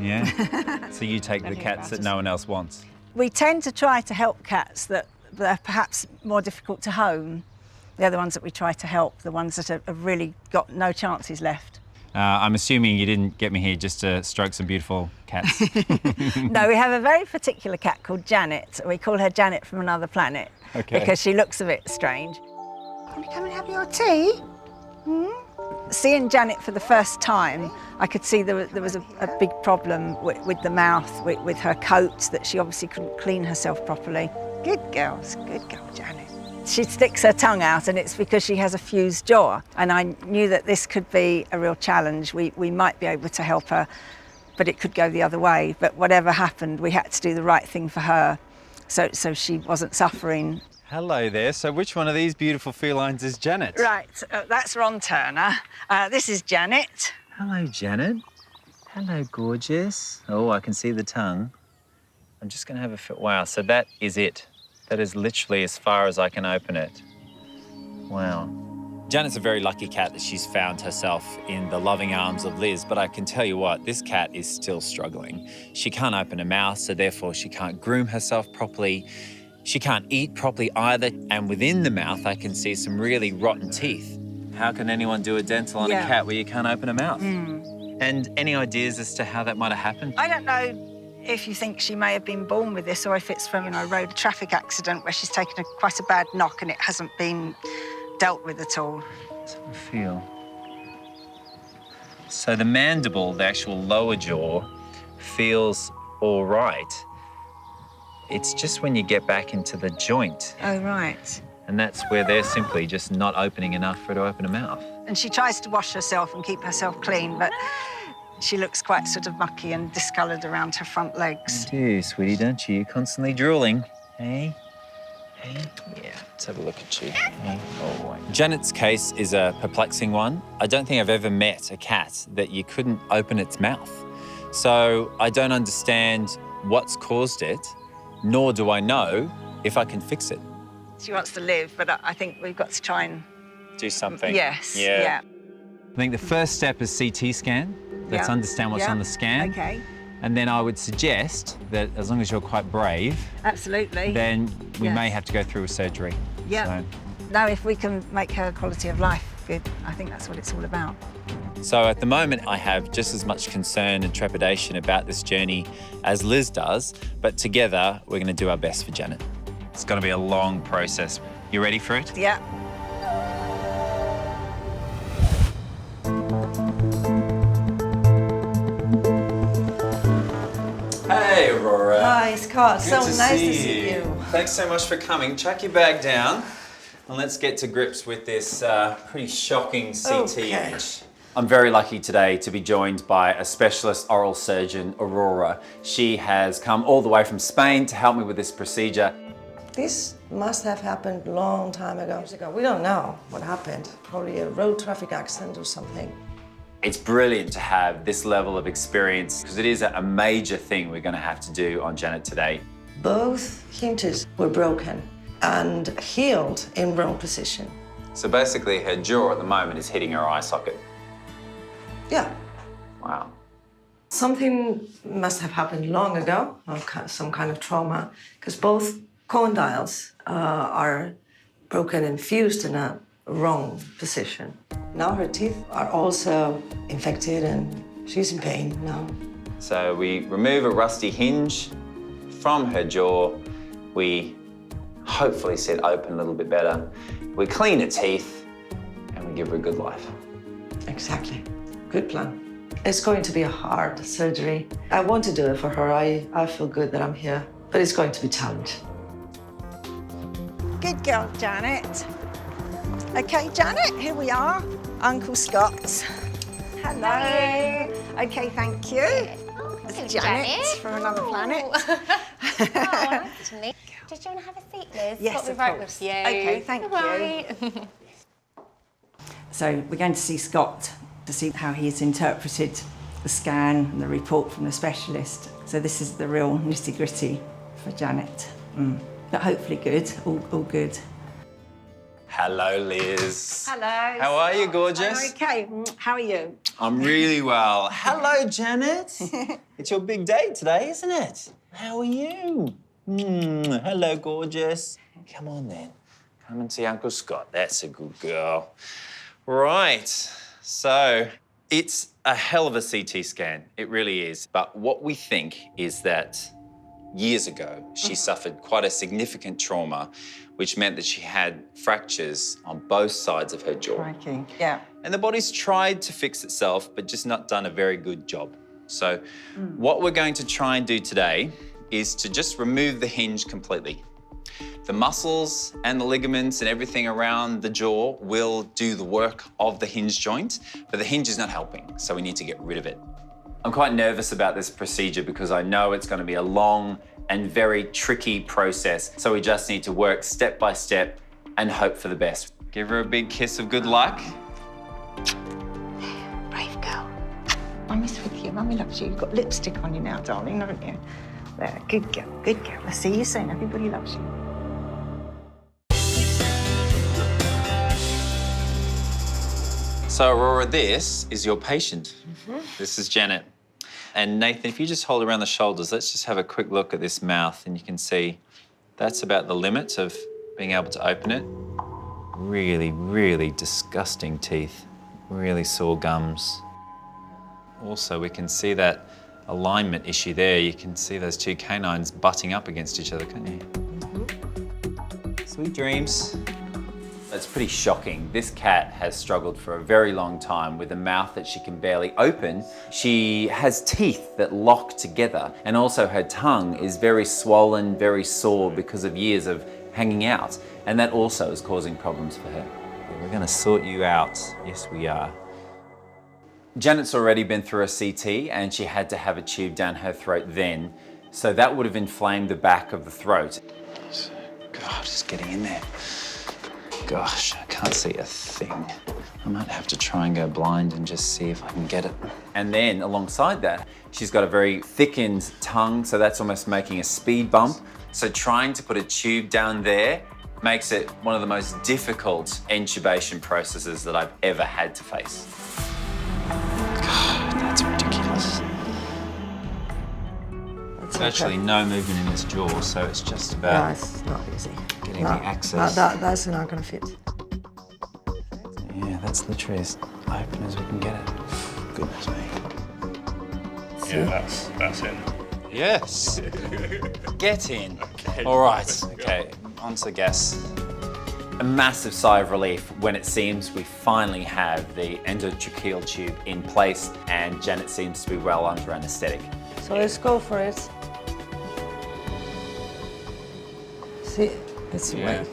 Yeah. So you take the cats that no one else wants. We tend to try to help cats that are perhaps more difficult to home. They're the ones that we try to help, the ones that have really got no chances left. I'm assuming you didn't get me here just to stroke some beautiful cats. No, we have a very particular cat called Janet. We call her Janet from another planet. Okay. Because she looks a bit strange. Can you come and have your tea? Seeing Janet for the first time, I could see there was a big problem with the mouth, with her coat, that she obviously couldn't clean herself properly. Good girl, Janet. She sticks her tongue out, and it's because she has a fused jaw. And I knew that this could be a real challenge. We might be able to help her, but it could go the other way. But whatever happened, we had to do the right thing for her, so she wasn't suffering. Hello there. So which one of these beautiful felines is Janet? Right, that's Ron Turner. This is Janet. Hello, Janet. Hello, gorgeous. Oh, I can see the tongue. I'm just going to have a fit. Wow, so that is it. That is literally as far as I can open it. Wow. Janet's a very lucky cat that she's found herself in the loving arms of Liz, but I can tell you what, this cat is still struggling. She can't open her mouth, so therefore she can't groom herself properly. She can't eat properly either, and within the mouth I can see some really rotten teeth. How can anyone do a dental on a cat where you can't open a mouth? And any ideas as to how that might have happened? I don't know if you think she may have been born with this or if it's from a road traffic accident where she's taken quite a bad knock and it hasn't been dealt with at all. Let's have a feel. So the mandible, the actual lower jaw, feels all right. It's just when you get back into the joint. Oh, right. And that's where they're simply just not opening enough for her to open a mouth. And she tries to wash herself and keep herself clean, but she looks quite sort of mucky and discoloured around her front legs. You do, sweetie, don't you? You're constantly drooling. Hey? Hey? Yeah, let's have a look at you. Hey? Oh, wait. Janet's case is a perplexing one. I don't think I've ever met a cat that you couldn't open its mouth. So I don't understand what's caused it, nor do I know if I can fix it. She wants to live, but I think we've got to try and... Do something. Yes, yeah. I think the first step is CT scan. Let's understand what's on the scan. Okay. And then I would suggest that as long as you're quite brave, Absolutely. then we may have to go through a surgery. Yeah. So. Now, if we can make her quality of life good, I think that's what it's all about. So at the moment, I have just as much concern and trepidation about this journey as Liz does, but together, we're going to do our best for Janet. It's going to be a long process. You ready for it? Yeah. Hey, Aurora. Hi, Scott. Good So to nice see to see you. Thanks so much for coming. Chuck your bag down and let's get to grips with this pretty shocking CT image. I'm very lucky today to be joined by a specialist oral surgeon, Aurora. She has come all the way from Spain to help me with this procedure. This must have happened a long time ago. We don't know what happened. Probably a road traffic accident or something. It's brilliant to have this level of experience because it is a major thing we're going to have to do on Janet today. Both hinges were broken and healed in wrong position. So basically her jaw at the moment is hitting her eye socket. Yeah. Wow. Something must have happened long ago, or some kind of trauma, because both condyles are broken and fused in a wrong position. Now her teeth are also infected and she's in pain now. So we remove a rusty hinge from her jaw. We hopefully see it open a little bit better. We clean her teeth and we give her a good life. Exactly. Good plan. It's going to be a hard surgery. I want to do it for her. I feel good that I'm here, but it's going to be a challenge. Good girl, Janet. Okay, Janet, here we are. Uncle Scott. Hello. Okay, thank you. It's Janet from another planet. Oh, nice to meet you. Did you want to have a seat, Liz? Yes, Got me of right course. with you. Okay, thank you. Right. So we're going to see Scott to see how he's interpreted the scan and the report from the specialist. So this is the real nitty-gritty for Janet. But hopefully good, all good. Hello, Liz. Hello. How are you, gorgeous? I'm okay. How are you? I'm really well. Hello, Janet. It's your big day today, isn't it? How are you? Hello, gorgeous. Come on, then. Come and see Uncle Scott. That's a good girl. Right. So it's a hell of a CT scan. It really is. But what we think is that years ago, she suffered quite a significant trauma, which meant that she had fractures on both sides of her jaw. Crikey. Yeah. And the body's tried to fix itself, but just not done a very good job. So what we're going to try and do today is to just remove the hinge completely. The muscles and the ligaments and everything around the jaw will do the work of the hinge joint, but the hinge is not helping, so we need to get rid of it. I'm quite nervous about this procedure because I know it's going to be a long and very tricky process, so we just need to work step by step and hope for the best. Give her a big kiss of good luck. Brave girl. Mummy's with you. Mummy loves you. You've got lipstick on you now, darling, haven't you? There, good girl, good girl. I'll see you soon. Everybody loves you. So, Aurora, this is your patient. This is Janet. And Nathan, if you just hold around the shoulders, let's just have a quick look at this mouth, and you can see that's about the limit of being able to open it. Really, really disgusting teeth. Really sore gums. Also, we can see that alignment issue there. You can see those two canines butting up against each other, can't you? Sweet dreams. It's pretty shocking. This cat has struggled for a very long time with a mouth that she can barely open. She has teeth that lock together, and also her tongue is very swollen, very sore because of years of hanging out, and that also is causing problems for her. We're going to sort you out. Yes, we are. Janet's already been through a CT, and she had to have a tube down her throat then, so that would have inflamed the back of the throat. God, just getting in there. Gosh, I can't see a thing. I might have to try and go blind and just see if I can get it. And then alongside that, she's got a very thickened tongue, so that's almost making a speed bump. So trying to put a tube down there makes it one of the most difficult intubation processes that I've ever had to face. God, that's ridiculous. There's actually no movement in this jaw, so it's just about... No, it's not easy. Getting the access. That's not going to fit. Yeah, that's literally as open as we can get it. Goodness me. Yeah, that's in. Yes. Get in. Okay. All right. Okay, onto the gas. A massive sigh of relief when it seems we finally have the endotracheal tube in place, and Janet seems to be well under anaesthetic. So let's go for it. See, it's awake.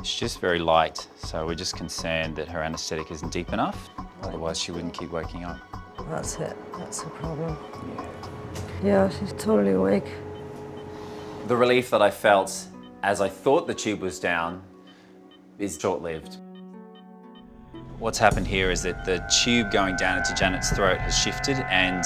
She's just very light, so we're just concerned that her anaesthetic isn't deep enough. Otherwise, she wouldn't keep waking up. That's it. That's the problem. Yeah, she's totally awake. The relief that I felt as I thought the tube was down is short-lived. What's happened here is that the tube going down into Janet's throat has shifted, and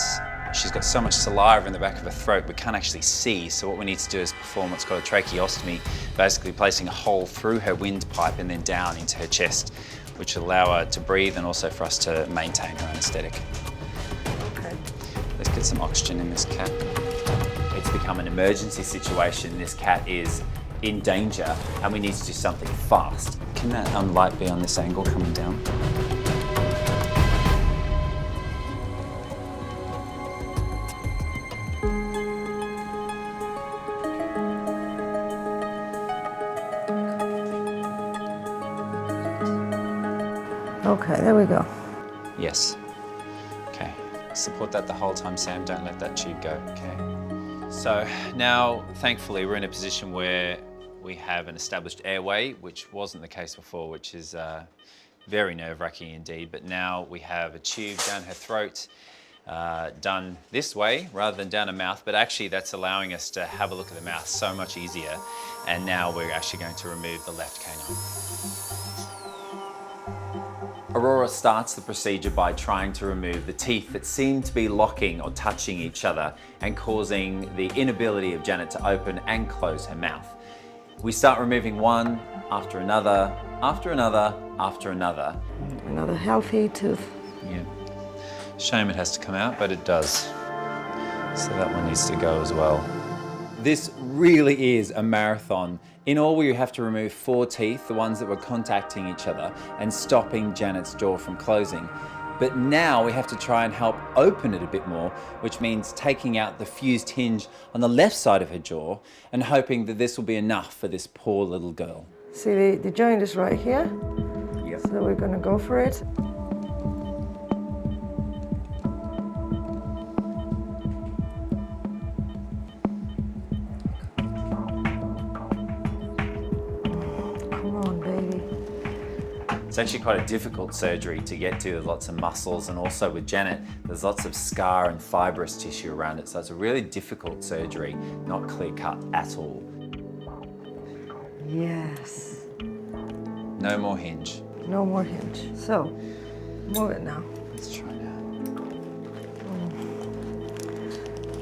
she's got so much saliva in the back of her throat we can't actually see. So what we need to do is perform what's called a tracheostomy, basically placing a hole through her windpipe and then down into her chest, which will allow her to breathe and also for us to maintain her anaesthetic. Okay. Let's get some oxygen in this cat. It's become an emergency situation. This cat is in danger and we need to do something fast. Can that light be on this angle coming down? Okay, there we go. Yes. Okay. Support that the whole time, Sam. Don't let that tube go. Okay. So now, thankfully, we're in a position where we have an established airway, which wasn't the case before, which is very nerve-wracking indeed. But now we have a tube down her throat, done this way rather than down her mouth. But actually, that's allowing us to have a look at the mouth so much easier. And now we're actually going to remove the left canine. Aurora starts the procedure by trying to remove the teeth that seem to be locking or touching each other and causing the inability of Janet to open and close her mouth. We start removing one after another, after another, after another. Another healthy tooth. Yeah. Shame it has to come out, but it does. So that one needs to go as well. This really is a marathon. In all, we have to remove 4 teeth, the ones that were contacting each other and stopping Janet's jaw from closing. But now we have to try and help open it a bit more, which means taking out the fused hinge on the left side of her jaw and hoping that this will be enough for this poor little girl. See, the joint is right here. Yep. So we're gonna go for it. It's actually quite a difficult surgery to get to. There's lots of muscles, and also with Janet, there's lots of scar and fibrous tissue around it. So it's a really difficult surgery, not clear cut at all. Yes. No more hinge. No more hinge. So, move it now. Let's try now.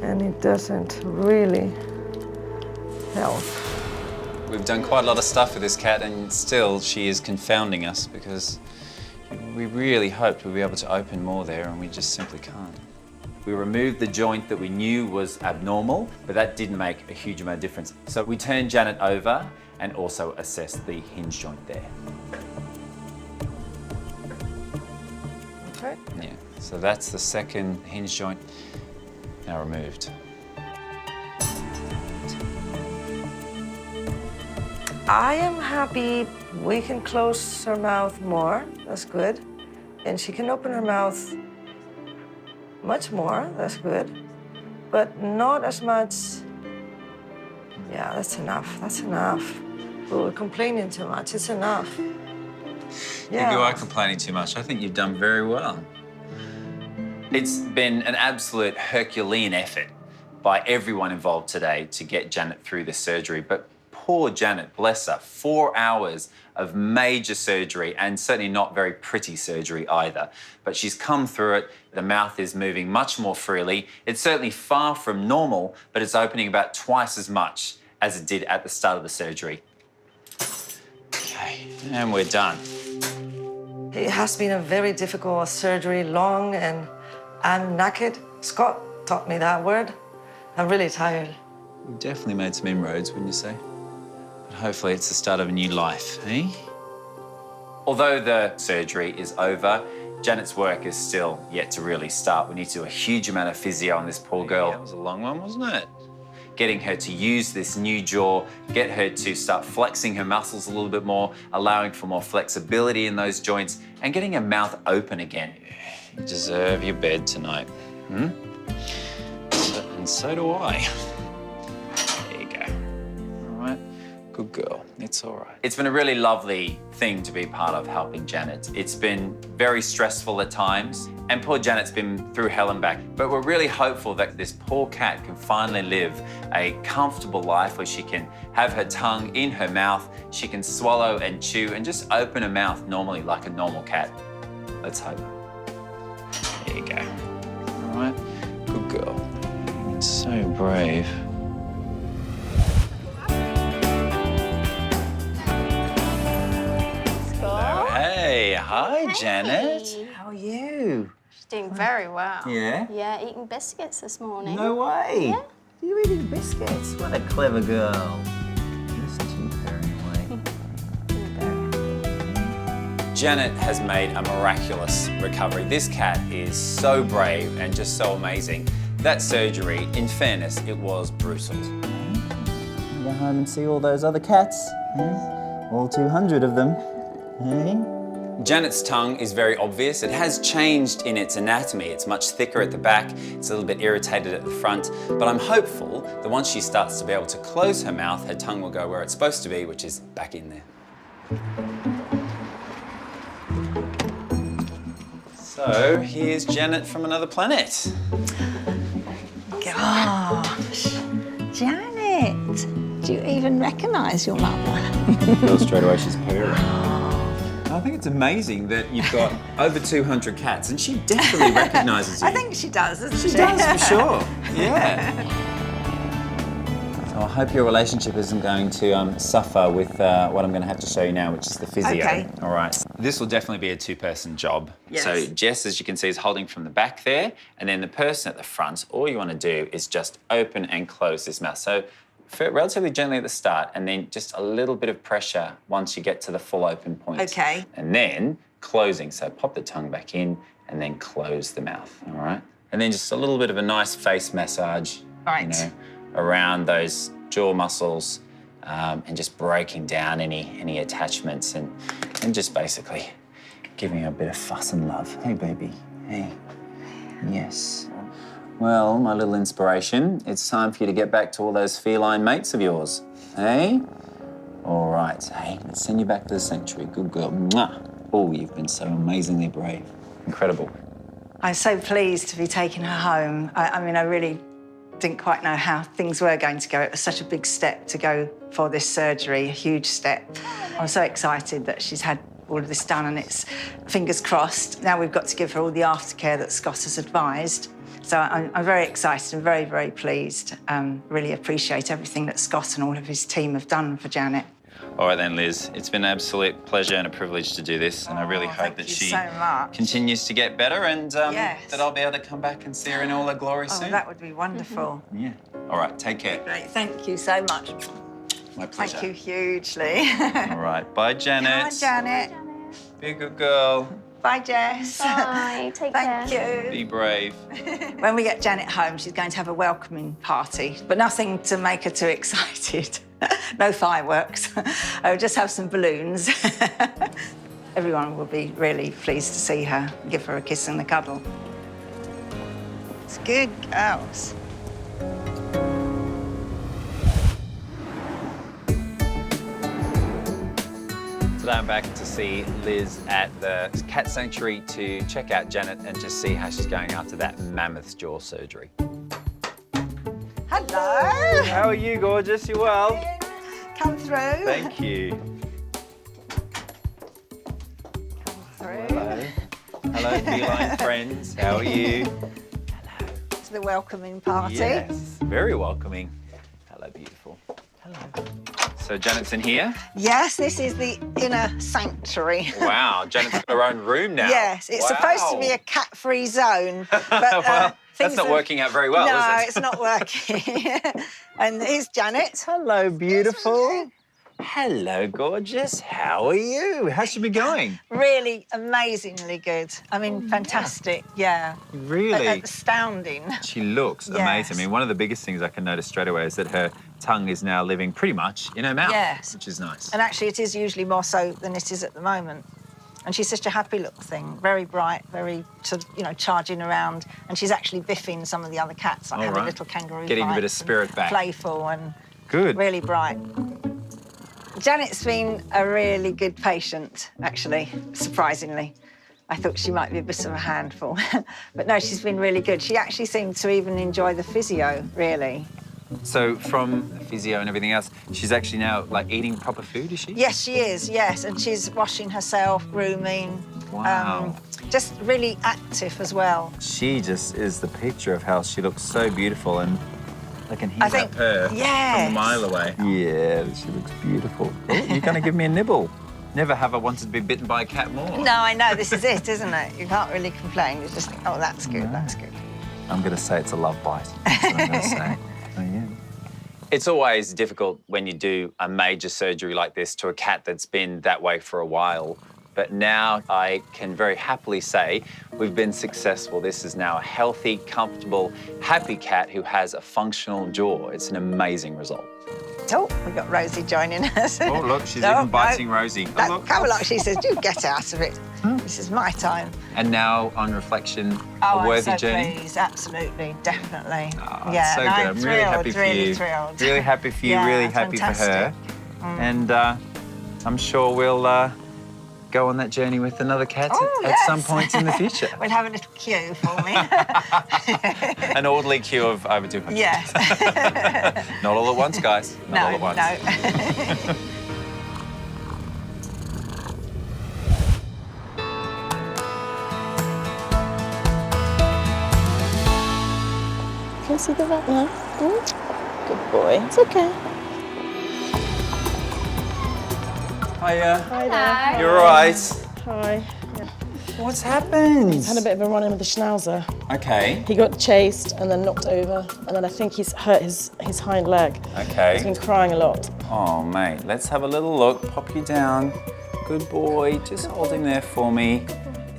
And it doesn't really help. We've done quite a lot of stuff with this cat, and still she is confounding us because we really hoped we'd be able to open more there, and we just simply can't. We removed the joint that we knew was abnormal, but that didn't make a huge amount of difference. So we turned Janet over and also assessed the hinge joint there. Okay. Yeah, so that's the second hinge joint now removed. I am happy we can close her mouth more, that's good. And she can open her mouth much more, that's good. But not as much, yeah, that's enough. But we're complaining too much, it's enough. Yeah. You are complaining too much. I think you've done very well. It's been an absolute Herculean effort by everyone involved today to get Janet through this surgery, but poor Janet, bless her, 4 hours of major surgery, and certainly not very pretty surgery either. But she's come through it. The mouth is moving much more freely. It's certainly far from normal, but it's opening about twice as much as it did at the start of the surgery. Okay, and we're done. It has been a very difficult surgery, long, and I'm knackered. Scott taught me that word. I'm really tired. We've definitely made some inroads, wouldn't you say? But hopefully it's the start of a new life, eh? Although the surgery is over, Janet's work is still yet to really start. We need to do a huge amount of physio on this poor girl. That was a long one, wasn't it? Getting her to use this new jaw, get her to start flexing her muscles a little bit more, allowing for more flexibility in those joints, and getting her mouth open again. You deserve your bed tonight, hmm? And so do I. There you go. All right, good girl, it's all right. It's been a really lovely thing to be part of helping Janet. It's been very stressful at times, and poor Janet's been through hell and back, but we're really hopeful that this poor cat can finally live a comfortable life where she can have her tongue in her mouth, she can swallow and chew and just open her mouth normally like a normal cat. Let's hope. There you go. All right, good girl. It's so brave. Hello. Hey, hi, Janet. How are you? She's doing very well. Yeah? Yeah, eating biscuits this morning. No way. Yeah. You're eating biscuits. What a clever girl. Listen to you purring away. Janet has made a miraculous recovery. This cat is so brave and just so amazing. That surgery, in fairness, it was brutal. Go home and see all those other cats. All 200 of them. Janet's tongue is very obvious. It has changed in its anatomy. It's much thicker at the back. It's a little bit irritated at the front. But I'm hopeful that once she starts to be able to close her mouth, her tongue will go where it's supposed to be, which is back in there. So here's Janet from another planet. Gosh, Janet, do you even recognise your mother? Feel straight away she's purring. I think it's amazing that you've got over 200 cats, and she definitely recognises you. I think she does, doesn't she? She does, for sure. Yeah. So I hope your relationship isn't going to suffer with what I'm going to have to show you now, which is the physio. Okay. All right. This will definitely be a two-person job. Yes. So Jess, as you can see, is holding from the back there, and then the person at the front, all you want to do is just open and close this mouth. So relatively gently at the start, and then just a little bit of pressure once you get to the full open point. Okay. And then closing. So pop the tongue back in and then close the mouth, all right? And then just a little bit of a nice face massage, Right. you know, around those jaw muscles, and just breaking down any attachments and just basically giving her a bit of fuss and love. Hey, baby. Hey. Yes. Well, my little inspiration, it's time for you to get back to all those feline mates of yours. Hey? All right. Hey, let's send you back to the sanctuary. Good girl. Mwah. Oh, you've been so amazingly brave. Incredible. I'm so pleased to be taking her home. I mean, I really didn't quite know how things were going to go. It was such a big step to go for this surgery, a huge step. I'm so excited that she's had all of this done, and it's fingers crossed. Now we've got to give her all the aftercare that Scott has advised. So I'm very excited and very, very pleased. Really appreciate everything that Scott and all of his team have done for Janet. All right then, Liz. It's been an absolute pleasure and a privilege to do this, and I really hope that she so much. continues to get better, and Yes. that I'll be able to come back and see her in all her glory Oh, soon. that would be wonderful. Yeah. All right, take care. Great, thank you so much. My pleasure. Thank you hugely. All right, bye, Janet. Come on, Janet. Be a good girl. Bye, Jess. Bye, take Thank you. Be brave. When we get Janet home, she's going to have a welcoming party, but nothing to make her too excited. No fireworks. I'll just have some balloons. Everyone will be really pleased to see her, give her a kiss and a cuddle. It's good girls. Today I'm back to see Liz at the cat sanctuary to check out Janet and just see how she's going after that mammoth jaw surgery. Hello. How are you, gorgeous? You well? Come through. Thank you. Hello. Hello, feline friends. How are you? To the welcoming party. Yes, very welcoming. Hello, beautiful. Hello. So Janet's in here? Yes, this is the inner sanctuary. Wow, Janet's got her own room now. Yes, it's supposed to be a cat-free zone, but well, that's things not have- working out very well, no, is it? it's not working. And here's Janet. Hello, beautiful. Hello, gorgeous. How are you? How's she been going? Really amazingly good. I mean, fantastic. Yeah. Really? Astounding. She looks Yes. amazing. I mean, one of the biggest things I can notice straight away is that her tongue is now living pretty much in her mouth, Yes. which is nice. And actually, it is usually more so than it is at the moment. And she's such a happy little thing, very bright, very, charging around. And she's actually biffing some of the other cats, like All having right. little kangaroo Getting a bit of fights spirit and back. Playful and Good. really bright. Janet's been a really good patient, actually, surprisingly. I thought she might be a bit of a handful. But no, she's been really good. She actually seemed to even enjoy the physio, really. So from the physio and everything else, she's actually now, like, eating proper food, is she? Yes, she is, yes. And she's washing herself, grooming. Wow. Just really active as well. She just is the picture of how she looks so beautiful, and I can hear I think- that purr from yes. a mile away. Yeah, she looks beautiful. Oh, you're going to give me a nibble. Never have I wanted to be bitten by a cat more. No, I know, this is it, isn't it? You can't really complain. You just think, oh, that's good, that's good. I'm going to say it's a love bite. That's what I'm going to say. Oh, yeah. It's always difficult when you do a major surgery like this to a cat that's been that way for a while. But now I can very happily say we've been successful. This is now a healthy, comfortable, happy cat who has a functional jaw. It's an amazing result. Oh, we've got Rosie joining us. Oh, look, she's even biting Rosie. No, Oh, look. come along, she says, you get out of it. This is my time. And now, on reflection, Oh, a worthy I'm so journey. pleased, absolutely, definitely. Oh, yeah, so and good. I'm I'm thrilled, really happy for really you. thrilled. Really happy for you, Yeah, really happy for her. fantastic. And I'm sure we'll go on that journey with another cat at some point in the future. We'll have a little queue for me. An orderly queue of over 200. Yes. Not all at once, guys. Not all at once. No. Can you see the vet now? Good boy. It's okay. Hiya. Hi there. You're all right. Hi. What's happened? He's had a bit of a run-in with the schnauzer. Okay. He got chased and then knocked over, and then I think he's hurt his hind leg. Okay. He's been crying a lot. Oh, mate, let's have a little look. Pop you down. Good boy. Just hold him there for me.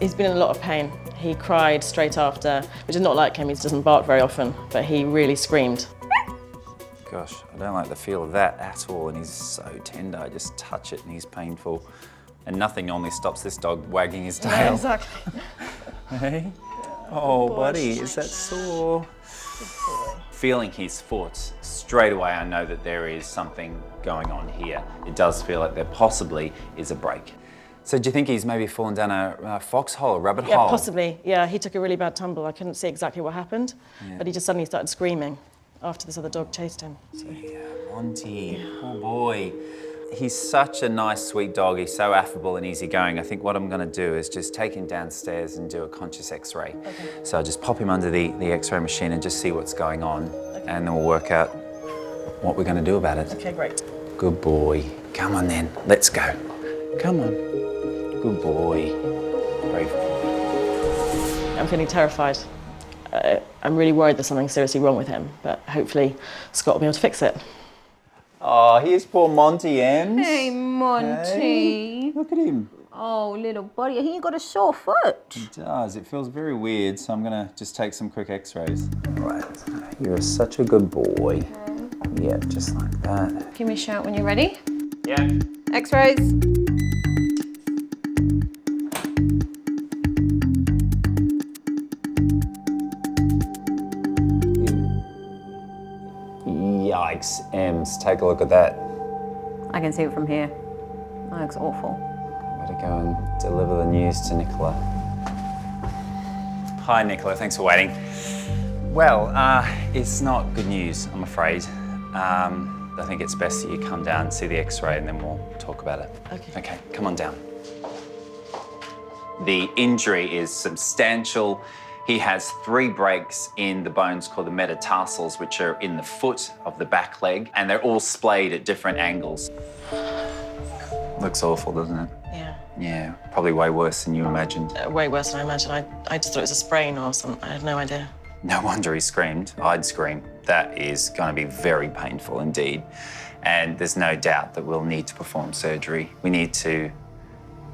He's been in a lot of pain. He cried straight after, which is not like him. He doesn't bark very often, but he really screamed. Gosh, I don't like the feel of that at all, and he's so tender. I just touch it and he's painful. And nothing normally stops this dog wagging his tail. Yeah, exactly. Hey? Oh, buddy, is that sore? Feeling his foot, straight away I know that there is something going on here. It does feel like there possibly is a break. So do you think he's maybe fallen down a foxhole, a rabbit hole? Yeah, possibly. Yeah, he took a really bad tumble. I couldn't see exactly what happened, but he just suddenly started screaming after this other dog chased him. So. Yeah, Monty, poor boy. He's such a nice, sweet dog. He's so affable and easygoing. I think what I'm going to do is just take him downstairs and do a conscious X-ray. Okay. So I'll just pop him under the X-ray machine and just see what's going on, and then we'll work out what we're going to do about it. Okay, great. Good boy. Come on then, let's go. Come on. Good boy. Brave boy. I'm feeling terrified. I'm really worried there's something seriously wrong with him, but hopefully Scott will be able to fix it. Oh, here's poor Monty, Ems. Hey, Monty. Hey, look at him. Oh, little buddy, he got a sore foot. He does. It feels very weird, so I'm going to just take some quick X-rays. Right. You're such a good boy. Yeah, just like that. Give me a shout when you're ready. Yeah. X-rays. Yikes, Ems, take a look at that. I can see it from here. That looks awful. Better go and deliver the news to Nicola. Hi, Nicola, thanks for waiting. Well, it's not good news, I'm afraid. I think it's best that you come down and see the X-ray and then we'll talk about it. Okay. Okay, come on down. The injury is substantial. He has 3 breaks in the bones called the metatarsals, which are in the foot of the back leg, and they're all splayed at different angles. Looks awful, doesn't it? Yeah. Yeah, probably way worse than you imagined. Way worse than I imagined. I just thought it was a sprain or something. I had no idea. No wonder he screamed. I'd scream. That is going to be very painful indeed. And there's no doubt that we'll need to perform surgery. We need to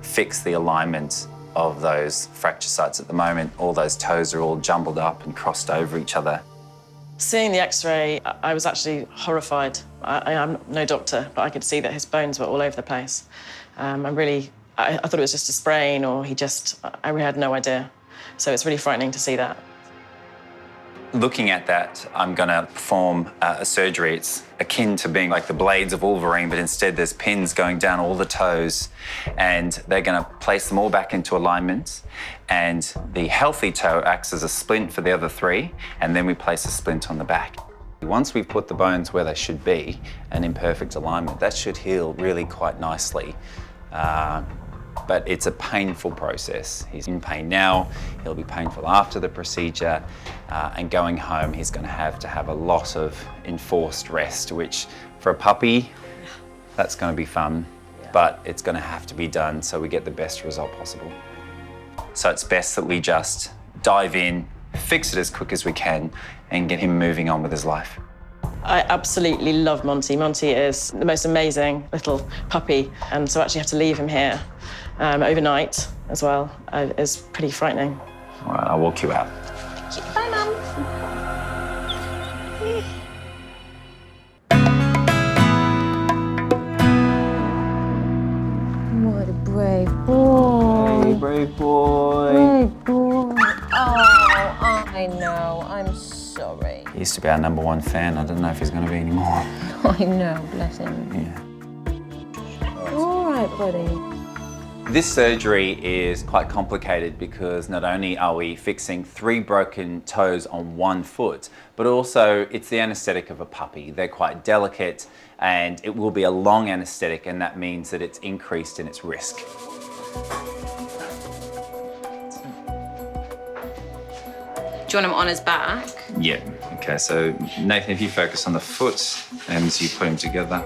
fix the alignment of those fracture sites at the moment. All those toes are all jumbled up and crossed over each other. Seeing the X-ray, I was actually horrified. I am no doctor, but I could see that his bones were all over the place. I thought it was just a sprain or I really had no idea. So it's really frightening to see that. Looking at that, I'm going to perform a surgery. It's akin to being like the blades of Wolverine, but instead there's pins going down all the toes, and they're going to place them all back into alignment, and the healthy toe acts as a splint for the other 3, and then we place a splint on the back. Once we've put the bones where they should be and in perfect alignment, that should heal really quite nicely. But it's a painful process. He's in pain now, he'll be painful after the procedure, and going home he's going to have a lot of enforced rest, which for a puppy, that's going to be fun, but it's going to have to be done so we get the best result possible. So it's best that we just dive in, fix it as quick as we can, and get him moving on with his life. I absolutely love Monty. Monty is the most amazing little puppy, and so actually have to leave him here overnight as well is pretty frightening. All right, I'll walk you out. Bye, Mum. What a brave boy. Hey, brave boy. Brave boy. Oh, I know. I'm sorry. He used to be our #1 fan. I don't know if he's going to be anymore. I know, bless him. Yeah. All right, buddy. This surgery is quite complicated because not only are we fixing 3 broken toes on 1 foot, but also it's the anaesthetic of a puppy. They're quite delicate and it will be a long anaesthetic, and that means that it's increased in its risk. Do you want him on his back? Yeah, okay, so Nathan, if you focus on the foot and you put him together.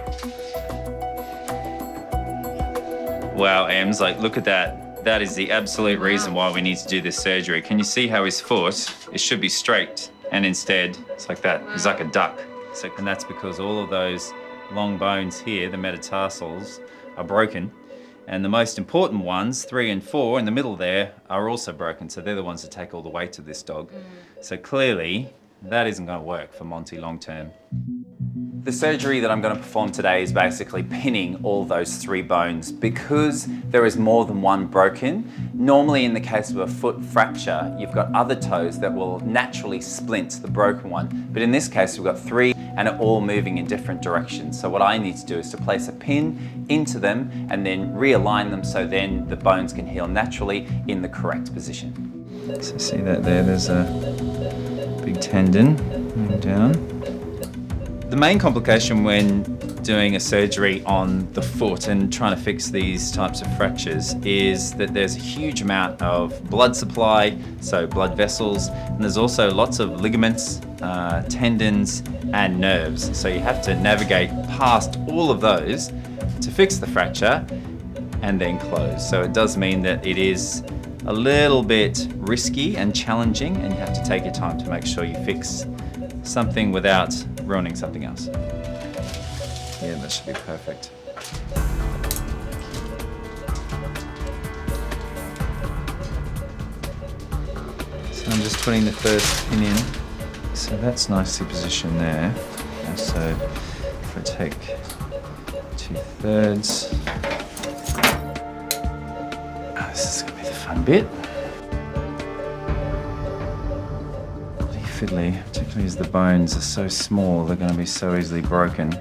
Wow, Ems, like, look at that. That is the absolute reason why we need to do this surgery. Can you see how his foot, it should be straight, and instead it's like that. He's like a duck. So, and that's because all of those long bones here, the metatarsals, are broken. And the most important ones, 3 and 4 in the middle there, are also broken. So they're the ones that take all the weight of this dog. So clearly, that isn't going to work for Monty long term. The surgery that I'm going to perform today is basically pinning all those 3 bones. Because there is more than 1 broken, normally in the case of a foot fracture, you've got other toes that will naturally splint the broken one. But in this case, we've got 3 and are all moving in different directions. So what I need to do is to place a pin into them and then realign them so then the bones can heal naturally in the correct position. So see that there, there's a big tendon down. The main complication when doing a surgery on the foot and trying to fix these types of fractures is that there's a huge amount of blood supply, so blood vessels, and there's also lots of ligaments, tendons, and nerves. So you have to navigate past all of those to fix the fracture and then close. So it does mean that it is a little bit risky and challenging, and you have to take your time to make sure you fix something without ruining something else. Yeah, that should be perfect. So I'm just putting the first pin in. So that's nicely positioned there. And so if I take 2/3. Oh, this is gonna be the fun bit. Fiddly, particularly as the bones are so small, they're going to be so easily broken.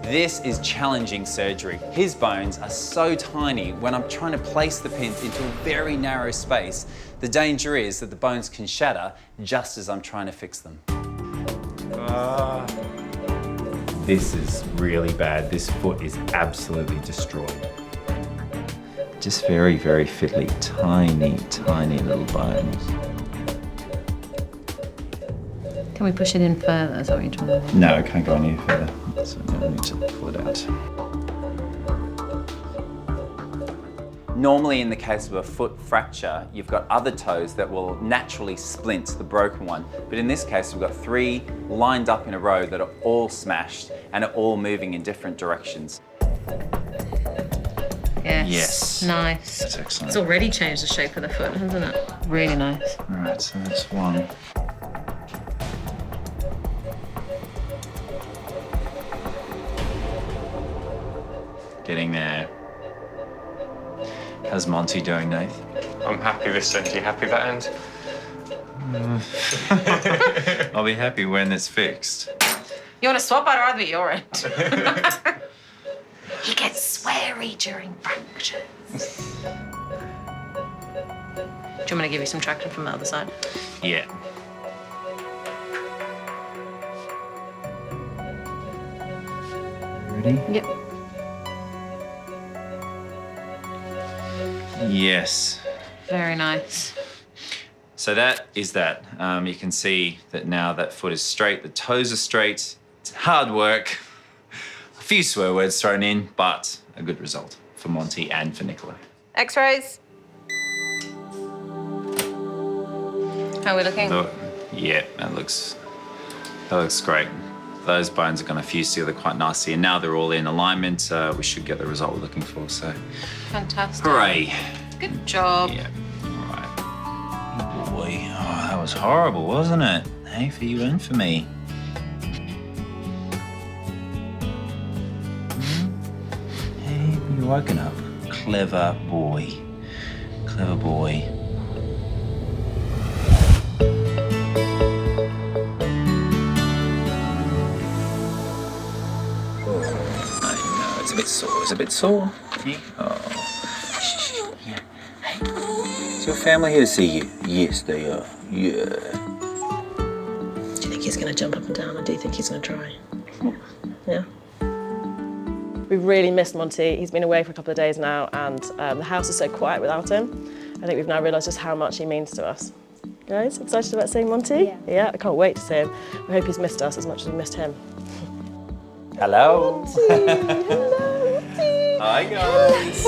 This is challenging surgery. His bones are so tiny. When I'm trying to place the pins into a very narrow space, the danger is that the bones can shatter just as I'm trying to fix them. This is really bad. This foot is absolutely destroyed. Just very, very fiddly, tiny, tiny little bones. Can we push it in further? Is that what you're trying to do? No, it can't go any further. So I need to pull it out. Normally in the case of a foot fracture, you've got other toes that will naturally splint the broken one. But in this case, we've got 3 lined up in a row that are all smashed and are all moving in different directions. Yes. Yes. Nice. That's excellent. It's already changed the shape of the foot, hasn't it? Really nice. All right, so that's 1. Getting there. How's Monty doing, Nath? I'm happy this end. You happy that end? I'll be happy when it's fixed. You want to swap? I'd rather be your end. He gets sweary during fractures. Do you want me to give you some traction from the other side? Yeah. Ready? Yep. Yes. Very nice. So that is that. You can see that now that foot is straight, the toes are straight. It's hard work. A few swear words thrown in, but a good result for Monty and for Nicola. X-rays. How are we looking? Yeah, that looks great. Those bones are going to fuse together quite nicely, and now they're all in alignment. We should get the result we're looking for, so. Fantastic. Hooray. Good job. Yeah, all right. Boy, oh, that was horrible, wasn't it? Hey, for you and for me. Hey, you're woken up. Clever boy. Clever boy. It's a bit sore. It's a bit sore. Yeah. Oh. Shh. Yeah. Hey. Is your family here to see you? Yes, they are. Yeah. Do you think he's going to jump up and down, or do you think he's going to try? Yeah. We've really missed Monty. He's been away for a couple of days now, and the house is so quiet without him. I think we've now realised just how much he means to us. Guys, excited about seeing Monty? Yeah. I can't wait to see him. We hope he's missed us as much as we missed him. Hello. Hello, Monty. Hi, guys.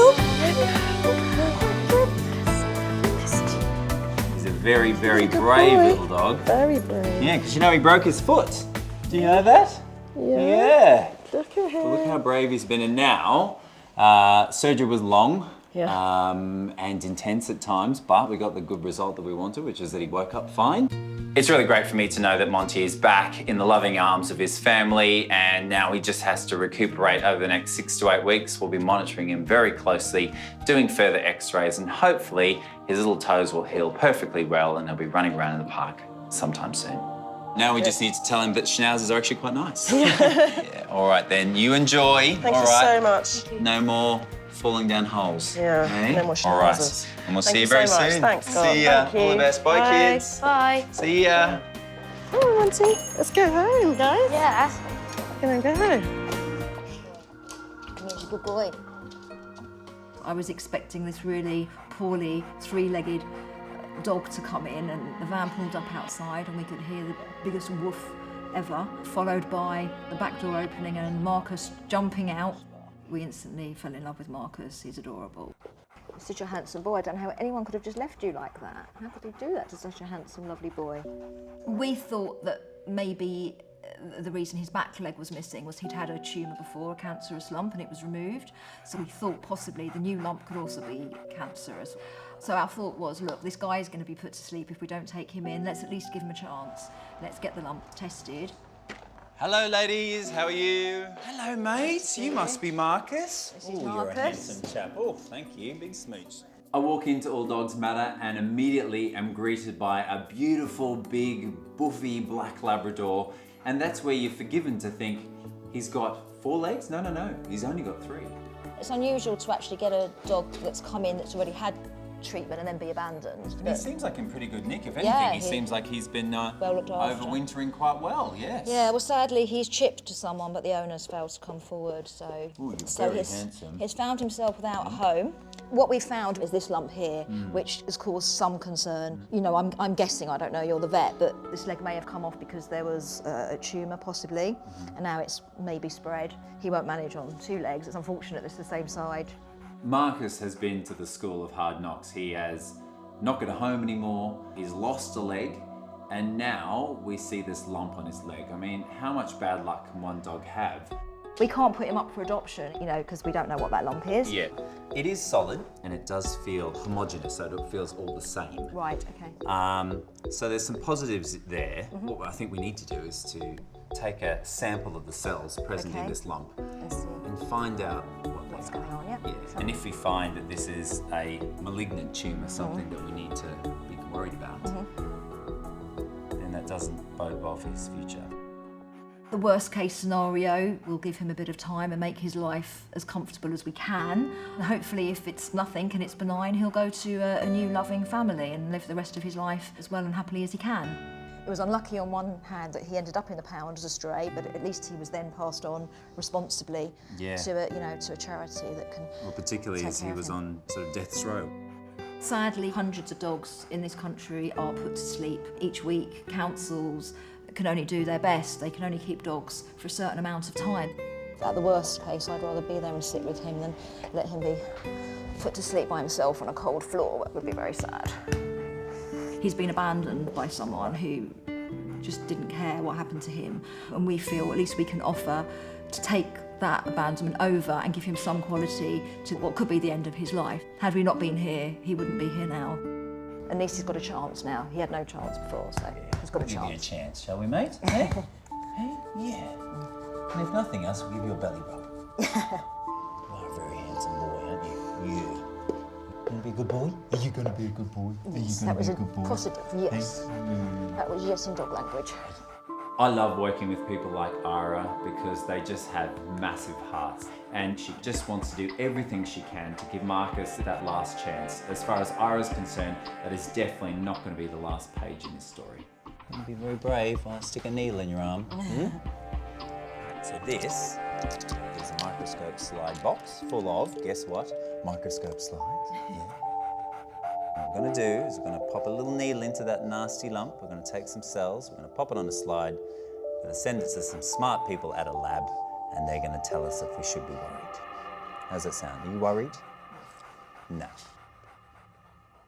He's a very, very brave little dog. Very brave. Yeah, because you know he broke his foot. Do you know that? Yeah. Look at him. Well, look how brave he's been. And now, surgery was long and intense at times, but we got the good result that we wanted, which is that he woke up fine. It's really great for me to know that Monty is back in the loving arms of his family, and now he just has to recuperate over the next 6 to 8 weeks. We'll be monitoring him very closely, doing further x-rays, and hopefully his little toes will heal perfectly well and he'll be running around in the park sometime soon. Now we just need to tell him that schnauzers are actually quite nice. Yeah, all right then, you enjoy. Thank all you right. so much. No more falling down holes. Yeah, okay? no more All right, schnauzers. and we'll Thank see you you very so much. soon. Thanks, God. See ya. Thank All the you. best. Bye, Bye. kids. Bye. See ya. Come on, Monty. Let's go home, guys. Yes. We're gonna go home. He's a good boy. I was expecting this really poorly three-legged dog to come in, and the van pulled up outside and we could hear the biggest woof ever, followed by the back door opening and Marcus jumping out. We instantly fell in love with Marcus. He's adorable. Such a handsome boy. I don't know how anyone could have just left you like that. How could he do that to such a handsome, lovely boy? We thought that maybe the reason his back leg was missing was he'd had a tumour before, a cancerous lump, and it was removed. So we thought possibly the new lump could also be cancerous. So our thought was, look, this guy is going to be put to sleep if we don't take him in. Let's at least give him a chance. Let's get the lump tested. Hello, ladies. How are you? Hello, mate. You must be Marcus. This is You're a Marcus. handsome chap. Oh, thank you. Big smooch. I walk into All Dogs Matter and immediately am greeted by a beautiful, big, buffy black Labrador. And that's where you're forgiven to think he's got 4 legs? No. He's only got 3. It's unusual to actually get a dog that's come in that's already had treatment and then be abandoned. He seems like in pretty good nick. If anything, Yeah, he seems like he's been well looked after. overwintering quite well, yes. Yeah, well, sadly, he's chipped to someone, but the owner's failed to come forward, so... Ooh, you're so very handsome. he's found himself without a home. What we found is this lump here, Mm. which has caused some concern. You know, I'm guessing, I don't know, you're the vet, but this leg may have come off because there was a tumour, possibly, and now it's maybe spread. He won't manage on 2 legs. It's unfortunate it's the same side. Marcus has been to the school of hard knocks. He has not got a home anymore. He's lost a leg, and now we see this lump on his leg. I mean, how much bad luck can one dog have? We can't put him up for adoption, you know, because we don't know what that lump is. Yeah. It is solid, and it does feel homogenous, so it feels all the same. Right, okay. So there's some positives there. What I think we need to do is to take a sample of the cells present in this lump and find out what's going on, yeah. And if we find that this is a malignant tumour, something that we need to be worried about, then that doesn't bode well for his future. The worst case scenario, we'll give him a bit of time and make his life as comfortable as we can. And hopefully if it's nothing and it's benign, he'll go to a new loving family and live the rest of his life as well and happily as he can. It was unlucky on one hand that he ended up in the pound as a stray, but at least he was then passed on responsibly to a charity that can. Well, particularly as he was on sort of death's row. Sadly, hundreds of dogs in this country are put to sleep each week. Councils can only do their best. They can only keep dogs for a certain amount of time. At the worst case, I'd rather be there and sit with him than let him be put to sleep by himself on a cold floor. That would be very sad. He's been abandoned by someone who just didn't care what happened to him. And we feel at least we can offer to take that abandonment over and give him some quality to what could be the end of his life. Had we not been here, he wouldn't be here now. At least he's got a chance now. He had no chance before, so he's got a chance. Give you a chance, shall we, mate? Hey? Hey? Yeah. And if nothing else, we'll give you a belly rub. You are a very handsome boy, aren't you? Yeah. Gonna be a good boy? Are you gonna be a good boy? Yes, that was a positive, yes. That was yes in dog language. I love working with people like Ara because they just have massive hearts, and she just wants to do everything she can to give Marcus that last chance. As far as Ara's concerned, that is definitely not going to be the last page in this story. You'll be very brave. I'll stick a needle in your arm. So this is a microscope slide box full of, guess what? Microscope slides. Yeah. What we're going to do is we're going to pop a little needle into that nasty lump. We're going to take some cells, we're going to pop it on a slide, we're going to send it to some smart people at a lab, and they're going to tell us if we should be worried. How's that sound? Are you worried? No.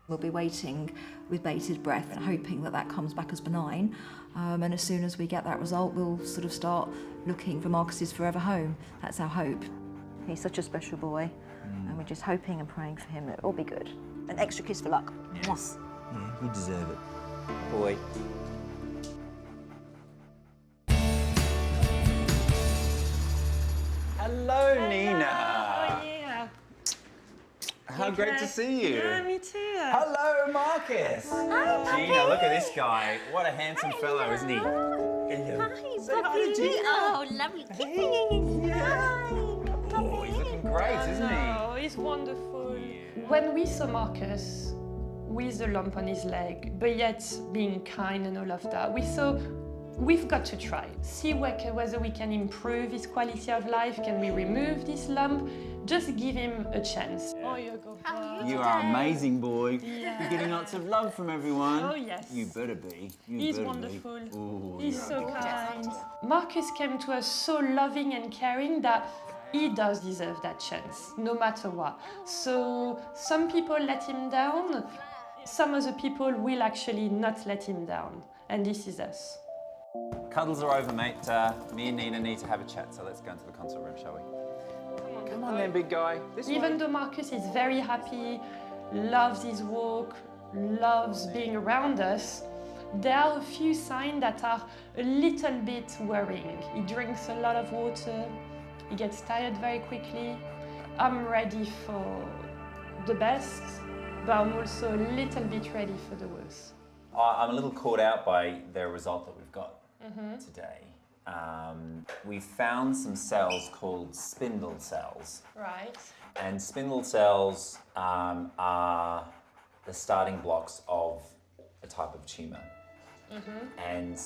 We'll be waiting with bated breath and hoping that that comes back as benign. And as soon as we get that result, we'll sort of start looking for Marcus's forever home. That's our hope. He's such a special boy, and we're just hoping and praying for him that it'll all be good. An extra kiss for luck. Yes. Yeah, you deserve it. Boy. Hello, Nina. Oh, yeah. How great to see you. Yeah, me too. Hello, Marcus. Hi, Gina, look at this guy. What a handsome fellow, isn't he? Hi, Say hi to Gina. Oh, lovely. Hi. Oh, he's looking great, isn't he? Oh, he's wonderful. When we saw Marcus with the lump on his leg, but yet being kind and all of that, we thought, we've got to try. See whether we can improve his quality of life. Can we remove this lump? Just give him a chance. Oh, you're a good boy. You are amazing, boy. Yeah. You're getting lots of love from everyone. Oh, yes. You better be. He's wonderful. Ooh, He's yeah. so kind. Marcus came to us so loving and caring that he does deserve that chance, no matter what. So some people let him down, some other people will actually not let him down. And this is us. Cuddles are over, mate. Me and Nina need to have a chat, so let's go into the consult room, shall we? Come on then, big guy. This Even way. though Marcus is very happy, loves his walk, loves being around us, there are a few signs that are a little bit worrying. He drinks a lot of water, he gets tired very quickly. I'm ready for the best, but I'm also a little bit ready for the worst. I'm a little caught out by the result that we've got today. We found some cells called spindle cells. Right. And spindle cells are the starting blocks of a type of tumour. And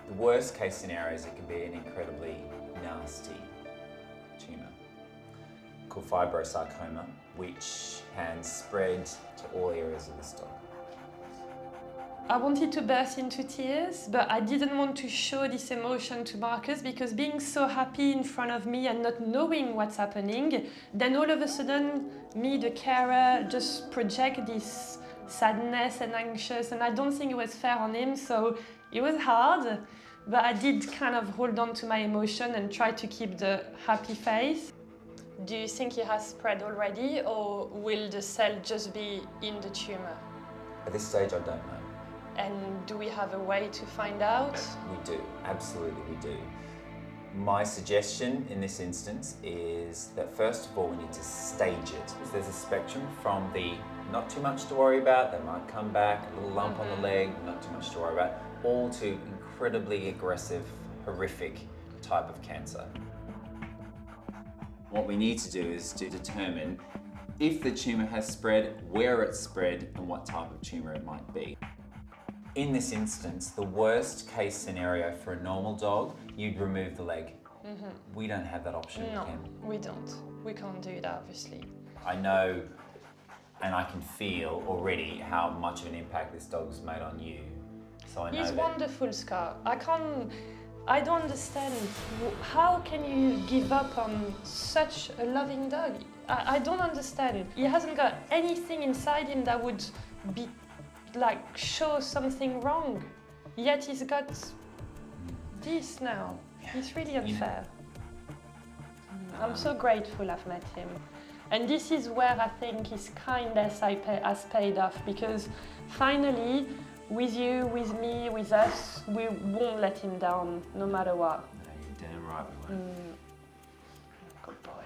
the worst case scenario is it can be an incredibly nasty tumour called fibrosarcoma, which can spread to all areas of the stomach. I wanted to burst into tears, but I didn't want to show this emotion to Marcus because being so happy in front of me and not knowing what's happening, then all of a sudden, me, the carer, just project this sadness and anxious, and I don't think it was fair on him, so it was hard, but I did kind of hold on to my emotion and try to keep the happy face. Do you think it has spread already, or will the cell just be in the tumour? At this stage, I don't know. And do we have a way to find out? We do, absolutely we do. My suggestion in this instance is that first of all we need to stage it. There's a spectrum from the not too much to worry about, they might come back, a little lump on the leg, not too much to worry about, all to incredibly aggressive, horrific type of cancer. What we need to do is to determine if the tumour has spread, where it's spread, and what type of tumour it might be. In this instance, the worst case scenario for a normal dog, you'd remove the leg. We don't have that option, No, Ken. we don't. We can't do that, obviously. I know and I can feel already how much of an impact this dog's made on you. So I know He's that wonderful, Scott. I don't understand. How can you give up on such a loving dog? I don't understand. He hasn't got anything inside him that would be like show something wrong. Yet he's got this now. It's really unfair. I'm so grateful I've met him. And this is where I think his kindness has paid off, because finally, with you, with me, with us, we won't let him down, no matter what. You're damn right we won't. Good boy.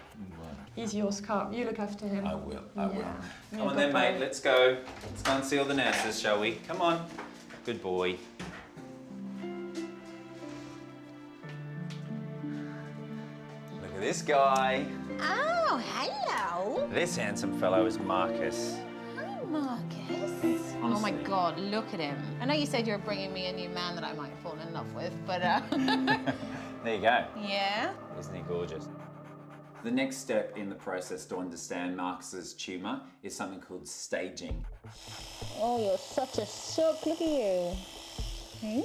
He's your scarf. You look after him. I will, I will. Yeah. Come on then, mate, let's go. Let's go and see all the nurses, shall we? Come on. Good boy. Look at this guy. Oh, hello. This handsome fellow is Marcus. Hi, Marcus. Oh my God, look at him. I know you said you were bringing me a new man that I might fall in love with, but There you go. yeah. Isn't he gorgeous? The next step in the process to understand Marcus's tumour is something called staging. Oh, you're such a sook. Look at you. Hmm?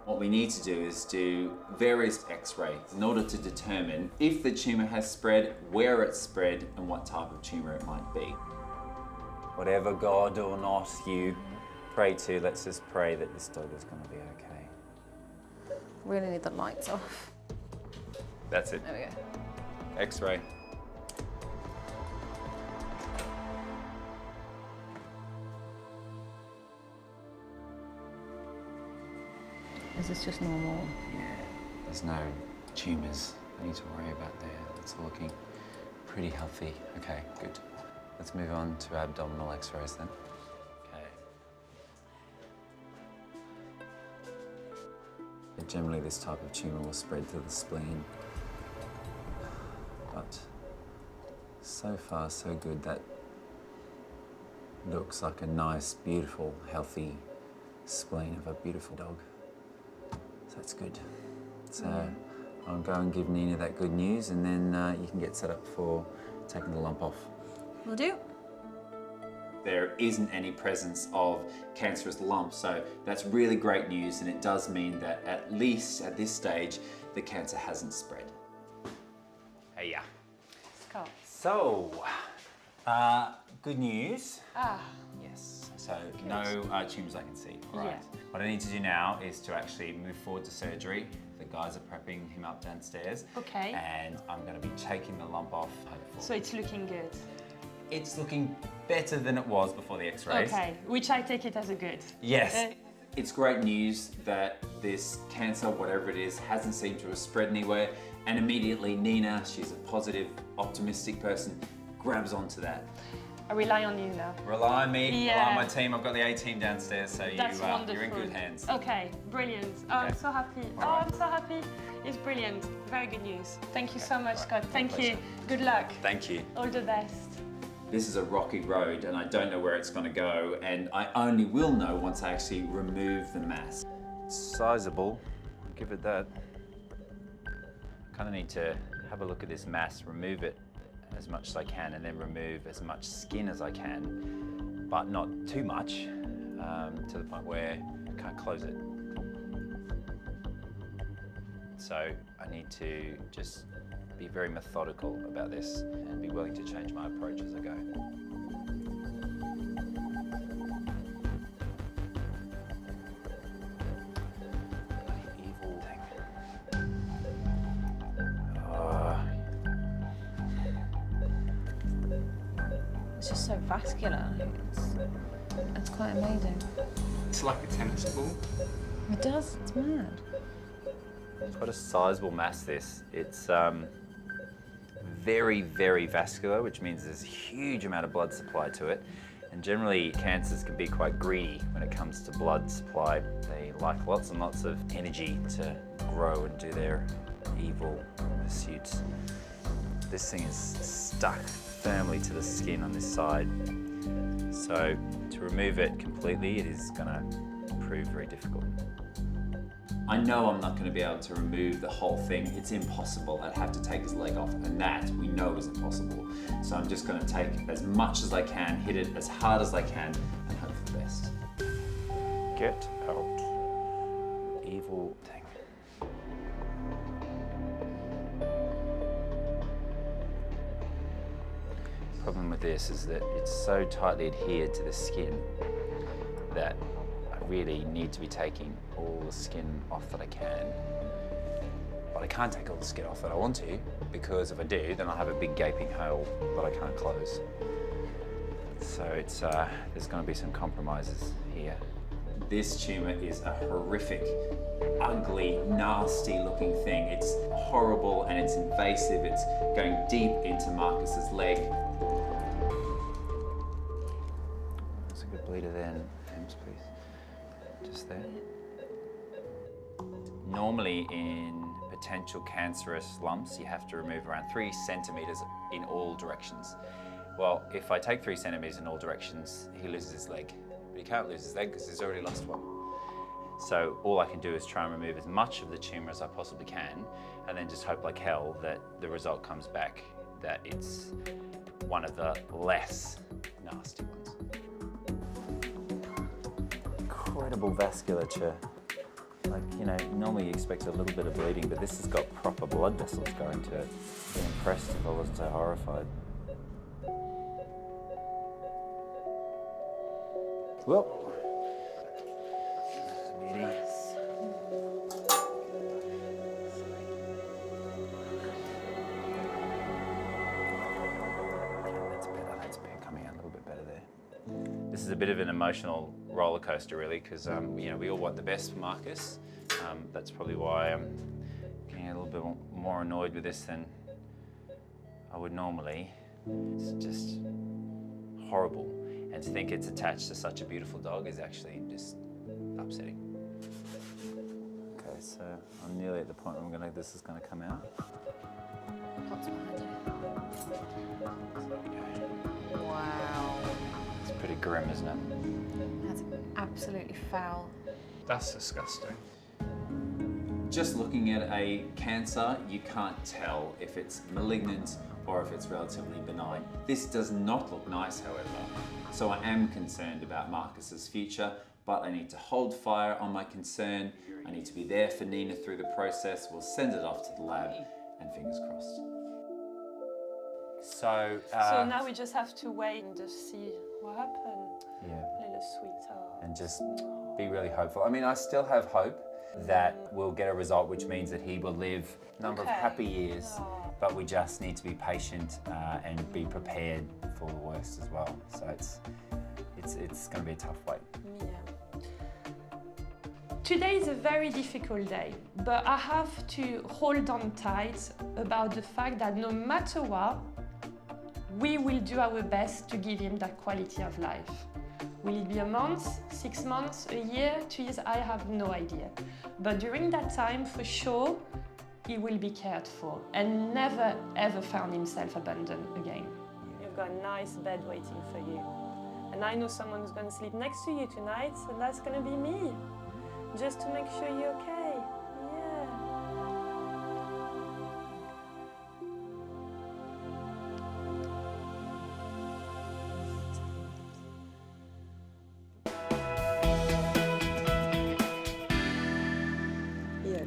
What we need to do is do various x-rays in order to determine if the tumour has spread, where it's spread, and what type of tumour it might be. Whatever God or not you pray to, let's just pray that this dog is going to be okay. Really need the lights off. That's it. There we go. X-ray. Is this just normal? Yeah, there's no tumours I need to worry about there. It's all looking pretty healthy. Okay, good. Let's move on to abdominal x-rays then. Okay. Generally, this type of tumour will spread to the spleen. But so far, so good. That looks like a nice, beautiful, healthy spleen of a beautiful dog. So that's good. So I'll go and give Nina that good news, and then you can get set up for taking the lump off. Will do. There isn't any presence of cancerous lumps, so that's really great news, and it does mean that at least at this stage, the cancer hasn't spread. Hey, yeah. Scott. So, good news. Ah. Yes. So no tumours I can see. All right. Yeah. What I need to do now is to actually move forward to surgery. The guys are prepping him up downstairs. Okay. And I'm going to be taking the lump off, hopefully. So it's looking good. It's looking better than it was before the x-rays. Okay, which I take it as a good. Yes. It's great news that this cancer, whatever it is, hasn't seemed to have spread anywhere. And immediately Nina, she's a positive, optimistic person, grabs onto that. I rely on you now. Rely on me, Yeah. rely on my team. I've got the A team downstairs, so That's wonderful. you're in good hands. Okay, brilliant. Oh, I'm so happy. All right. I'm so happy. It's brilliant. Very good news. Thank you so much, Scott. Thank pleasure. you. Good luck. Thank you. All the best. This is a rocky road and I don't know where it's going to go, and I only will know once I actually remove the mass. It's sizable, I'll give it that. I kind of need to have a look at this mass, remove it as much as I can, and then remove as much skin as I can, but not too much, to the point where I can't close it. So I need to just be very methodical about this and be willing to change my approach as I go. Bloody evil thing. It's just so vascular. It's quite amazing. It's like a tennis ball. It does. It's mad. It's quite a sizable mass, this. It's very, very vascular, which means there's a huge amount of blood supply to it. And generally, cancers can be quite greedy when it comes to blood supply. They like lots and lots of energy to grow and do their evil pursuits. This thing is stuck firmly to the skin on this side. So to remove it completely, it is gonna prove very difficult. I know I'm not going to be able to remove the whole thing. It's impossible. I'd have to take his leg off, and that we know is impossible. So I'm just going to take as much as I can, hit it as hard as I can, and hope for the best. Get out. Evil thing. problem with this is that it's so tightly adhered to the skin that I really need to be taking all the skin off that I can. But I can't take all the skin off that I want to, because if I do, then I'll have a big gaping hole that I can't close. So it's there's going to be some compromises here. This tumour is a horrific, ugly, nasty looking thing. It's horrible and it's invasive. It's going deep into Marcus's leg. There's a good bleeder there, James, please. Just there. Normally in potential cancerous lumps, you have to remove around 3 centimetres in all directions. Well, if I take 3 centimetres in all directions, he loses his leg. But he can't lose his leg because he's already lost one. So all I can do is try and remove as much of the tumour as I possibly can, and then just hope like hell that the result comes back that it's one of the less nasty ones. Incredible vasculature. Like, you know, normally you expect a little bit of bleeding, but this has got proper blood vessels going to it. I'd be impressed if I wasn't so horrified. Well, that's coming out a little bit better there. This is a bit of an emotional roller coaster, really, because you know, we all want the best for Marcus. That's probably why I'm getting a little bit more annoyed with this than I would normally. It's just horrible. And to think it's attached to such a beautiful dog is actually just upsetting. Okay, so I'm nearly at the point where this is going to come out. Wow. It's pretty grim, isn't it? That's absolutely foul. That's disgusting. Just looking at a cancer, you can't tell if it's malignant or if it's relatively benign. This does not look nice, however. So I am concerned about Marcus's future, but I need to hold fire on my concern. I need to be there for Nina through the process. We'll send it off to the lab, and fingers crossed. So now we just have to wait and just see what happens. Yeah. Little sweetheart. And just be really hopeful. I mean, I still have hope that we'll get a result which means that he will live a number of happy years, but we just need to be patient and be prepared for the worst as well. So it's going to be a tough wait. Yeah. Today is a very difficult day, but I have to hold on tight about the fact that no matter what, we will do our best to give him that quality of life. Will it be a month, 6 months, a year, 2 years? I have no idea. But during that time, for sure, he will be cared for and never ever found himself abandoned again. You've got a nice bed waiting for you. And I know someone who's going to sleep next to you tonight, so that's going to be me. Just to make sure you're okay.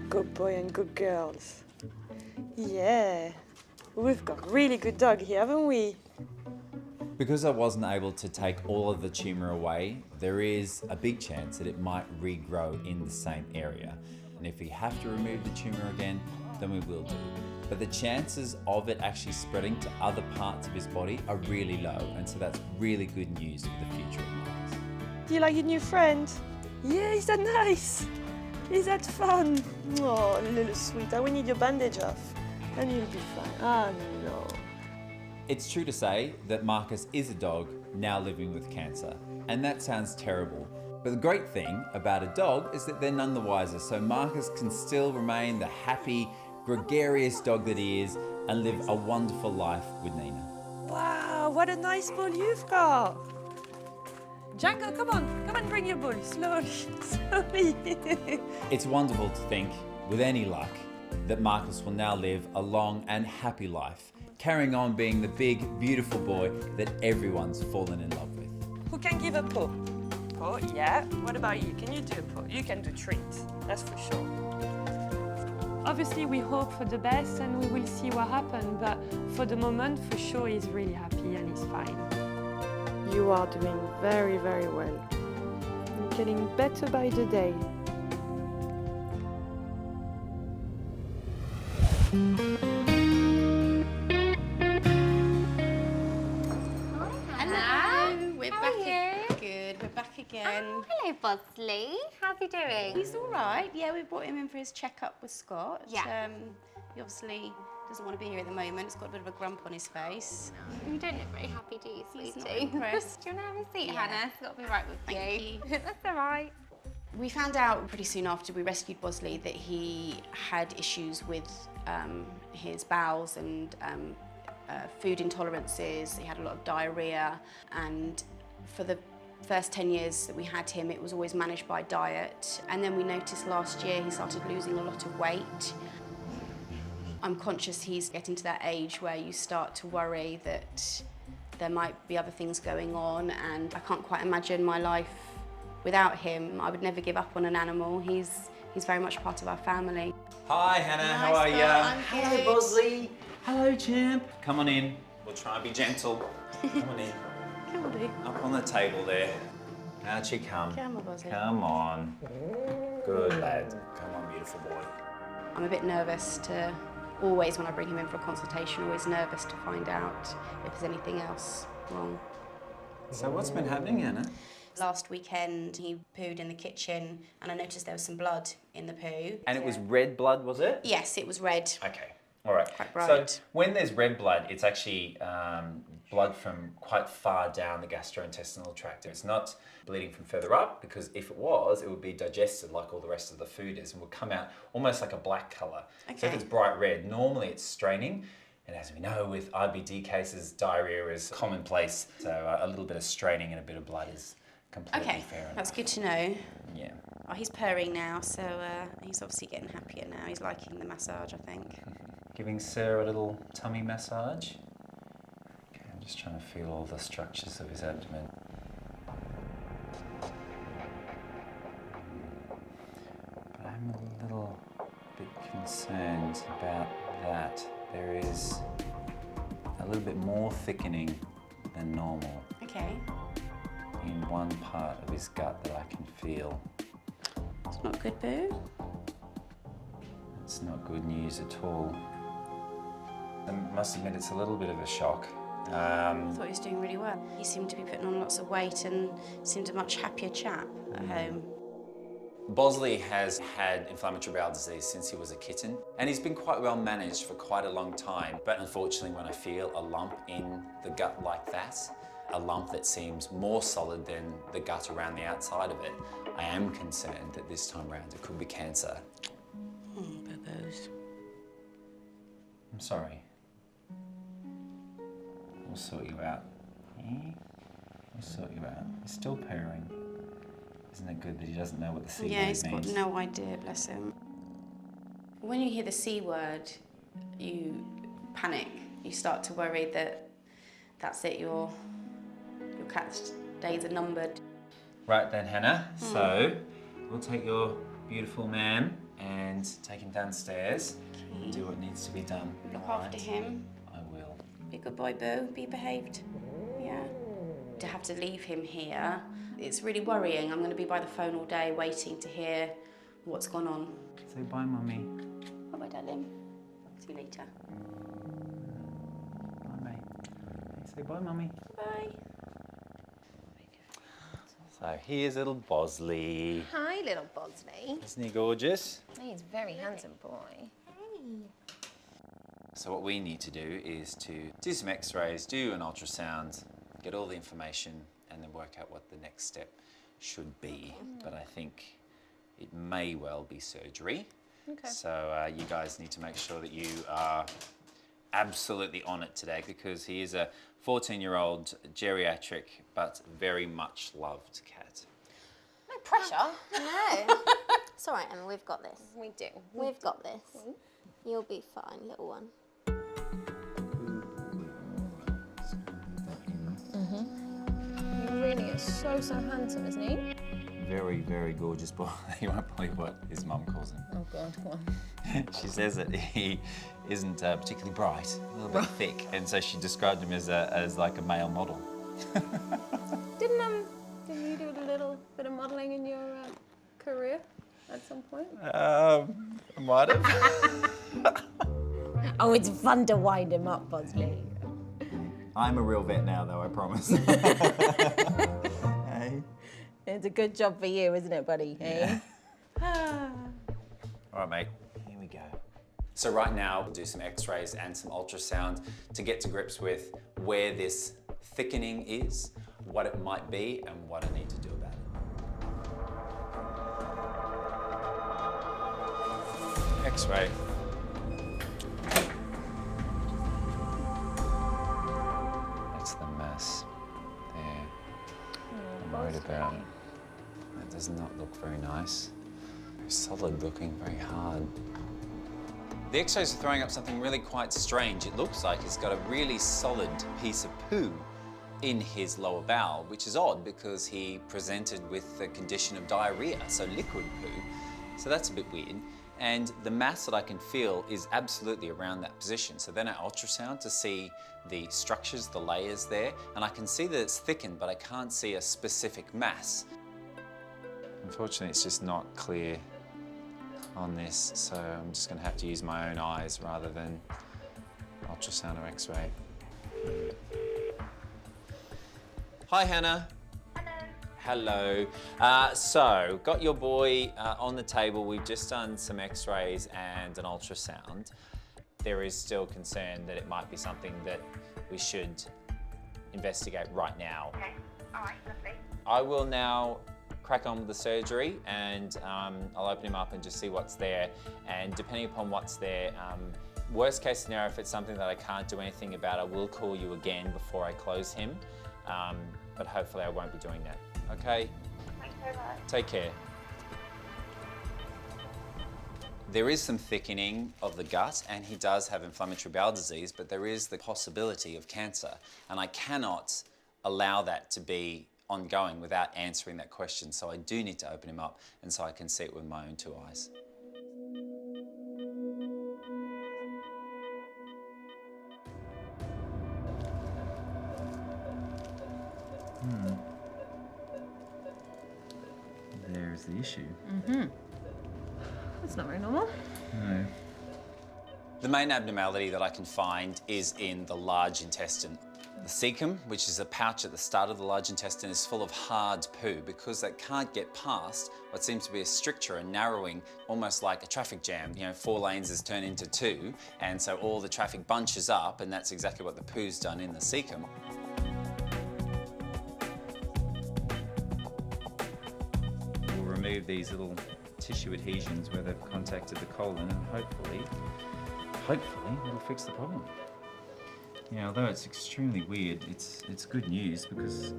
Good boy and good girls. Yeah, we've got a really good dog here, haven't we? Because I wasn't able to take all of the tumour away, there is a big chance that it might regrow in the same area. And if we have to remove the tumour again, then we will do. But the chances of it actually spreading to other parts of his body are really low, and so that's really good news for the future of Marcus. Do you like your new friend? Yeah, is that nice? Is that fun? Oh, little sweetheart, we need your bandage off. And you'll be fine. Ah, no. It's true to say that Marcus is a dog now living with cancer, and that sounds terrible. But the great thing about a dog is that they're none the wiser, so Marcus can still remain the happy, gregarious dog that he is and live a wonderful life with Nina. Wow, what a nice ball you've got. Django, come on, bring your ball, slowly, slowly. It's wonderful to think, with any luck, that Marcus will now live a long and happy life, carrying on being the big, beautiful boy that everyone's fallen in love with. Who can give a paw? Paw, yeah. What about you? Can you do a paw? You can do treats, that's for sure. Obviously, we hope for the best and we will see what happens, but for the moment, for sure, he's really happy and he's fine. You are doing very, very well. You're getting better by the day. Hello, we're back. Good, we're back again. Oh, hello, Bosley. How's he doing? He's all right. Yeah, we brought him in for his checkup with Scott. Yeah. He obviously doesn't want to be here at the moment. He's got a bit of a grump on his face. You don't look very happy, do you, sweetie? He's not impressed. Do you want to have a seat, Yeah. Hannah? It's got to be right with Thank you. That's all right. We found out pretty soon after we rescued Bosley that he had issues with his bowels and food intolerances. He had a lot of diarrhea, and for the first 10 years that we had him, it was always managed by diet. And then we noticed last year he started losing a lot of weight. I'm conscious he's getting to that age where you start to worry that there might be other things going on, and I can't quite imagine my life without him. I would never give up on an animal. He's very much part of our family. Hi, Hannah. How are you? Hello, Bosley. Hello, champ. Come on in. We'll try and be gentle. Come on in. Come on, Boo. Up on the table there. Out you come. Come on, Bosley. Come on. Good lad. Come on, beautiful boy. I'm a bit nervous to always, when I bring him in for a consultation, always nervous to find out if there's anything else wrong. So what's been happening, Hannah? Last weekend, he pooed in the kitchen, and I noticed there was some blood in the poo. And it was red blood, was it? Yes, it was red. Okay. All right. Quite bright. So when there's red blood, it's actually blood from quite far down the gastrointestinal tract. It's not bleeding from further up, because if it was, it would be digested like all the rest of the food is and would come out almost like a black colour. Okay. So if it's bright red, normally it's straining. And as we know, with IBD cases, diarrhea is commonplace. So a little bit of straining and a bit of blood is completely fair enough. That's good to know. Yeah. Oh, he's purring now, so he's obviously getting happier now. He's liking the massage, I think. Giving Sarah a little tummy massage. Okay, I'm just trying to feel all the structures of his abdomen. But I'm a little bit concerned about that. There is a little bit more thickening than normal. Okay. In one part of his gut that I can feel. It's not good, Boo. It's not good news at all. I must admit it's a little bit of a shock. I thought he was doing really well. He seemed to be putting on lots of weight and seemed a much happier chap at home. Bosley has had inflammatory bowel disease since he was a kitten, and he's been quite well managed for quite a long time. But unfortunately, when I feel a lump in the gut like that, a lump that seems more solid than the gut around the outside of it, I am concerned that this time around it could be cancer. Oh, Boo-boos. I'm sorry. We'll sort you out. Yeah? We'll sort you out. He's still purring. Isn't it good that he doesn't know what the C word means? Yeah, he's got no idea, bless him. When you hear the C word, you panic. You start to worry that that's it, your cat's days are numbered. Right then, Hannah. So we'll take your beautiful man and take him downstairs and do what needs to be done. Look after him. I will. Be a good boy, Boo. Be behaved. Yeah. To have to leave him here, it's really worrying. I'm going to be by the phone all day waiting to hear what's gone on. Say bye, Mummy. Bye-bye, darling. See you later. Bye, mate. Say bye, Mummy. Bye. So here's little Bosley. Hi, little Bosley. Isn't he gorgeous? He's a very handsome boy. So what we need to do is to do some x-rays, do an ultrasound, get all the information, and then work out what the next step should be. But I think it may well be surgery. Okay. So you guys need to make sure that you are absolutely on it today, because he is a 14-year-old geriatric but very much loved cat. No pressure. No. It's all right, Emma, we've got this. We do. We've got this. You'll be fine, little one. He really is so handsome, isn't he? very, very gorgeous boy. You won't believe what his mum calls him. Oh God, go on. She says that he isn't particularly bright, a little bit thick, and so she described him as like a male model. Didn't you do a little bit of modelling in your career at some point? Might have. Oh, it's fun to wind him up, Bosley. I'm a real vet now, though, I promise. Hey. It's a good job for you, isn't it, buddy? Hey? All right, mate, here we go. So right now, we'll do some x-rays and some ultrasound to get to grips with where this thickening is, what it might be, and what I need to do about it. X-ray. That's the mess there. I'm worried about it. That does not look very nice. Very solid looking, very hard. The x-rays are throwing up something really quite strange. It looks like he's got a really solid piece of poo in his lower bowel, which is odd because he presented with the condition of diarrhea, so liquid poo. So that's a bit weird. And the mass that I can feel is absolutely around that position. So then I ultrasound to see the structures, the layers there, and I can see that it's thickened, but I can't see a specific mass. Unfortunately, it's just not clear on this, so I'm just going to have to use my own eyes rather than ultrasound or x-ray. Hi, Hannah. Hello. So, got your boy on the table. We've just done some x-rays and an ultrasound. There is still concern that it might be something that we should investigate right now. Okay, all right, lovely. I will now crack on with the surgery and I'll open him up and just see what's there. And depending upon what's there, worst case scenario, if it's something that I can't do anything about, I will call you again before I close him. But hopefully I won't be doing that. Okay? Thanks very much. Take care. There is some thickening of the gut and he does have inflammatory bowel disease, but there is the possibility of cancer. And I cannot allow that to be ongoing without answering that question. So I do need to open him up and so I can see it with my own two eyes. There's the issue. That's not very normal. No. The main abnormality that I can find is in the large intestine. The cecum, which is a pouch at the start of the large intestine, is full of hard poo because that can't get past what seems to be a stricture, a narrowing, almost like a traffic jam. You know, 4 lanes is turned into 2, and so all the traffic bunches up, and that's exactly what the poo's done in the cecum. We'll remove these little tissue adhesions where they've contacted the colon, and hopefully it'll fix the problem. Yeah, although it's extremely weird, it's good news because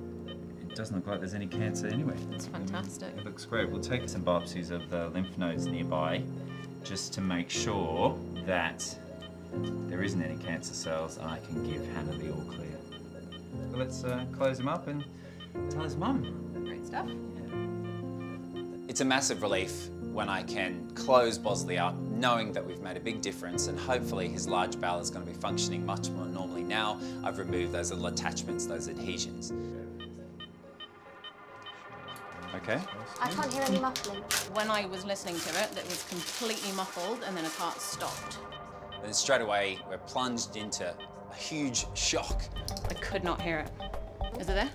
it doesn't look like there's any cancer anyway. It's fantastic. It looks great. We'll take some biopsies of the lymph nodes nearby just to make sure that there isn't any cancer cells and I can give Hannah the all clear. But let's close him up and tell his mum. Great stuff. It's a massive relief when I can close Bosley up, knowing that we've made a big difference and hopefully his large bowel is going to be functioning much more normally now. I've removed those little attachments, those adhesions. Okay. I can't hear any muffling. When I was listening to it, it was completely muffled and then a part stopped. Then straight away, we're plunged into a huge shock. I could not hear it. Is it there?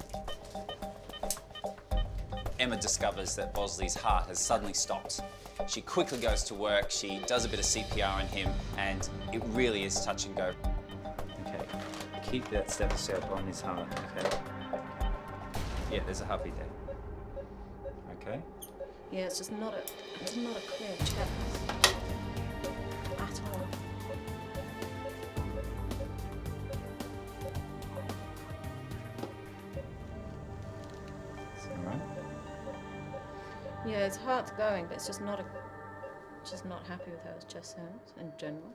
Emma discovers that Bosley's heart has suddenly stopped. She quickly goes to work, she does a bit of CPR on him, and it really is touch and go. Okay, keep that stethoscope on his heart, okay? Yeah, there's a heartbeat there. Okay? Yeah, it's not a clear chest at all. Is that all right? Yeah, his heart's going, but it's just not happy with how his chest sounds in general.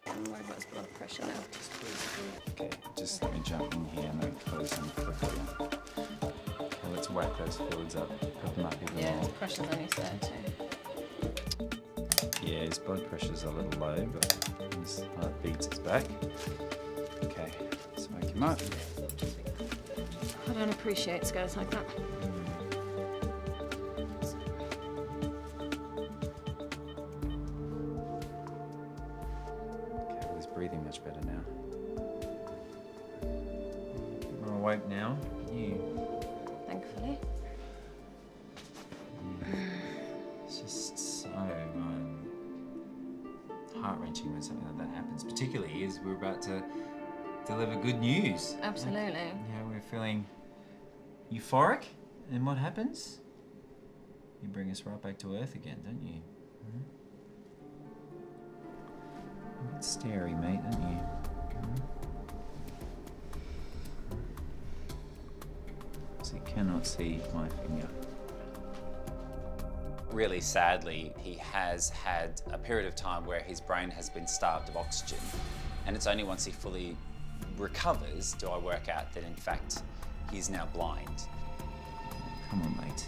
I'm worried about his blood pressure now. Okay, just let me jump in here and then close him quickly. Okay, let's wait whack those fluids up, pep them up even Yeah, more. his pressure's only there too. Yeah, his blood pressure's a little low, but his heartbeat is back. Okay, let's wake him up. I don't appreciate scares like that. Okay, well, he's breathing much better now. We're awake now. You. Thankfully. It's just so heart-wrenching when something like that happens, particularly as we're about to deliver good news. Absolutely. Yeah, we're feeling euphoric, and what happens? You bring us right back to earth again, don't you? A bit starey, mate, don't you? So you cannot see my finger. Really sadly, he has had a period of time where his brain has been starved of oxygen, and it's only once he fully recovers do I work out that in fact he's now blind. Come on, mate.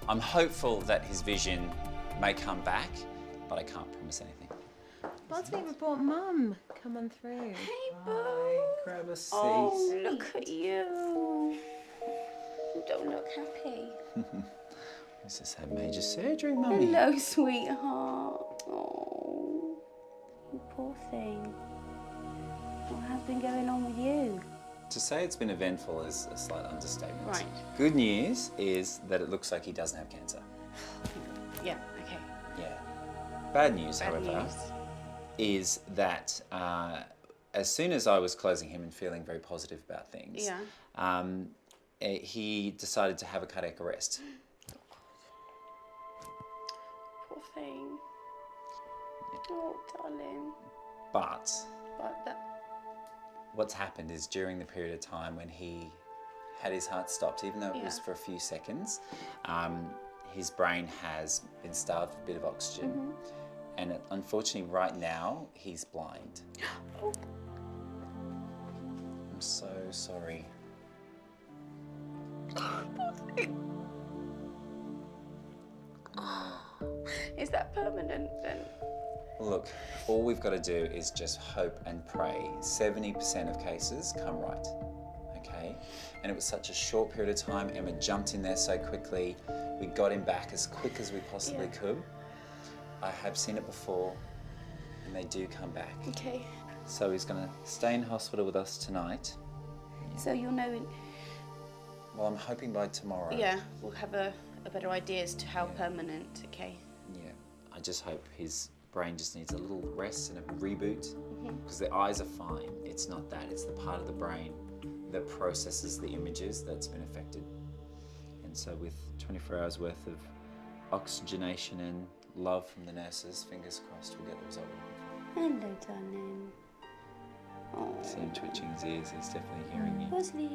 I'm hopeful that his vision may come back, but I can't promise anything. Bosley brought Mum. Come on through. Hey, Boo. Grab a seat. Oh, look at you. You don't look happy. This has had major surgery, Mummy. Hello, sweetheart. Oh, you poor thing. What has been going on with you? To say it's been eventful is a slight understatement. Right. Good news is that it looks like he doesn't have cancer. Yeah, okay. Yeah. Bad news, Bad however, news. is that as soon as I was closing him and feeling very positive about things, he decided to have a cardiac arrest. Poor thing. Oh, darling. But But that... what's happened is during the period of time when he had his heart stopped, even though it was for a few seconds, his brain has been starved of a bit of oxygen. And unfortunately, right now, he's blind. I'm so sorry. Is that permanent then? Look, all we've got to do is just hope and pray. 70% of cases come right, okay? And it was such a short period of time. Emma jumped in there so quickly. We got him back as quick as we possibly could. I have seen it before, and they do come back. Okay. So he's going to stay in hospital with us tonight. So you'll know... Well, I'm hoping by tomorrow. Yeah, we'll have a better idea as to how permanent, okay? Yeah, I just hope his brain just needs a little rest and a reboot, because the eyes are fine. It's not that, it's the part of the brain that processes the images that's been affected. And so with 24 hours worth of oxygenation and love from the nurses, fingers crossed we'll get the result we're looking Hello, darling. for. See him twitching his ears, he's definitely hearing you. Bosley.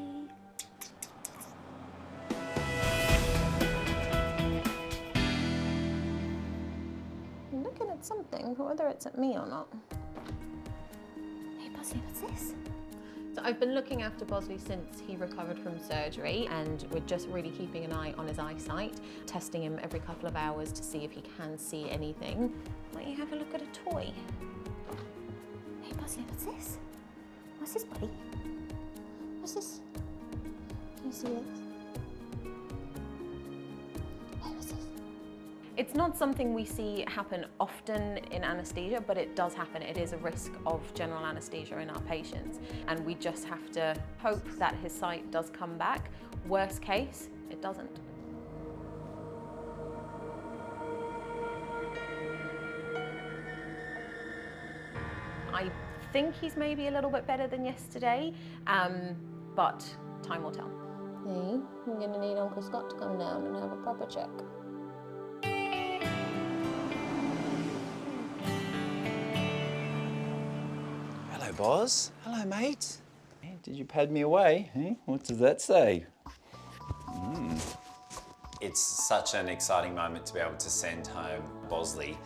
I'm looking at something, whether it's at me or not. Hey, Bosley, what's this? So I've been looking after Bosley since he recovered from surgery, and we're just really keeping an eye on his eyesight, testing him every couple of hours to see if he can see anything. Might you have a look at a toy? Hey, Bosley, what's this? What's this, buddy? What's this? Can you see this? Hey, what's this? It's not something we see happen often in anaesthesia, but it does happen. It is a risk of general anaesthesia in our patients, and we just have to hope that his sight does come back. Worst case, it doesn't. I think he's maybe a little bit better than yesterday, but time will tell. Hey, I'm gonna need Uncle Scott to come down and have a proper check. Hello, Boz. Hello, mate. Hey, did you pad me away? Eh? What does that say? It's such an exciting moment to be able to send home Bosley,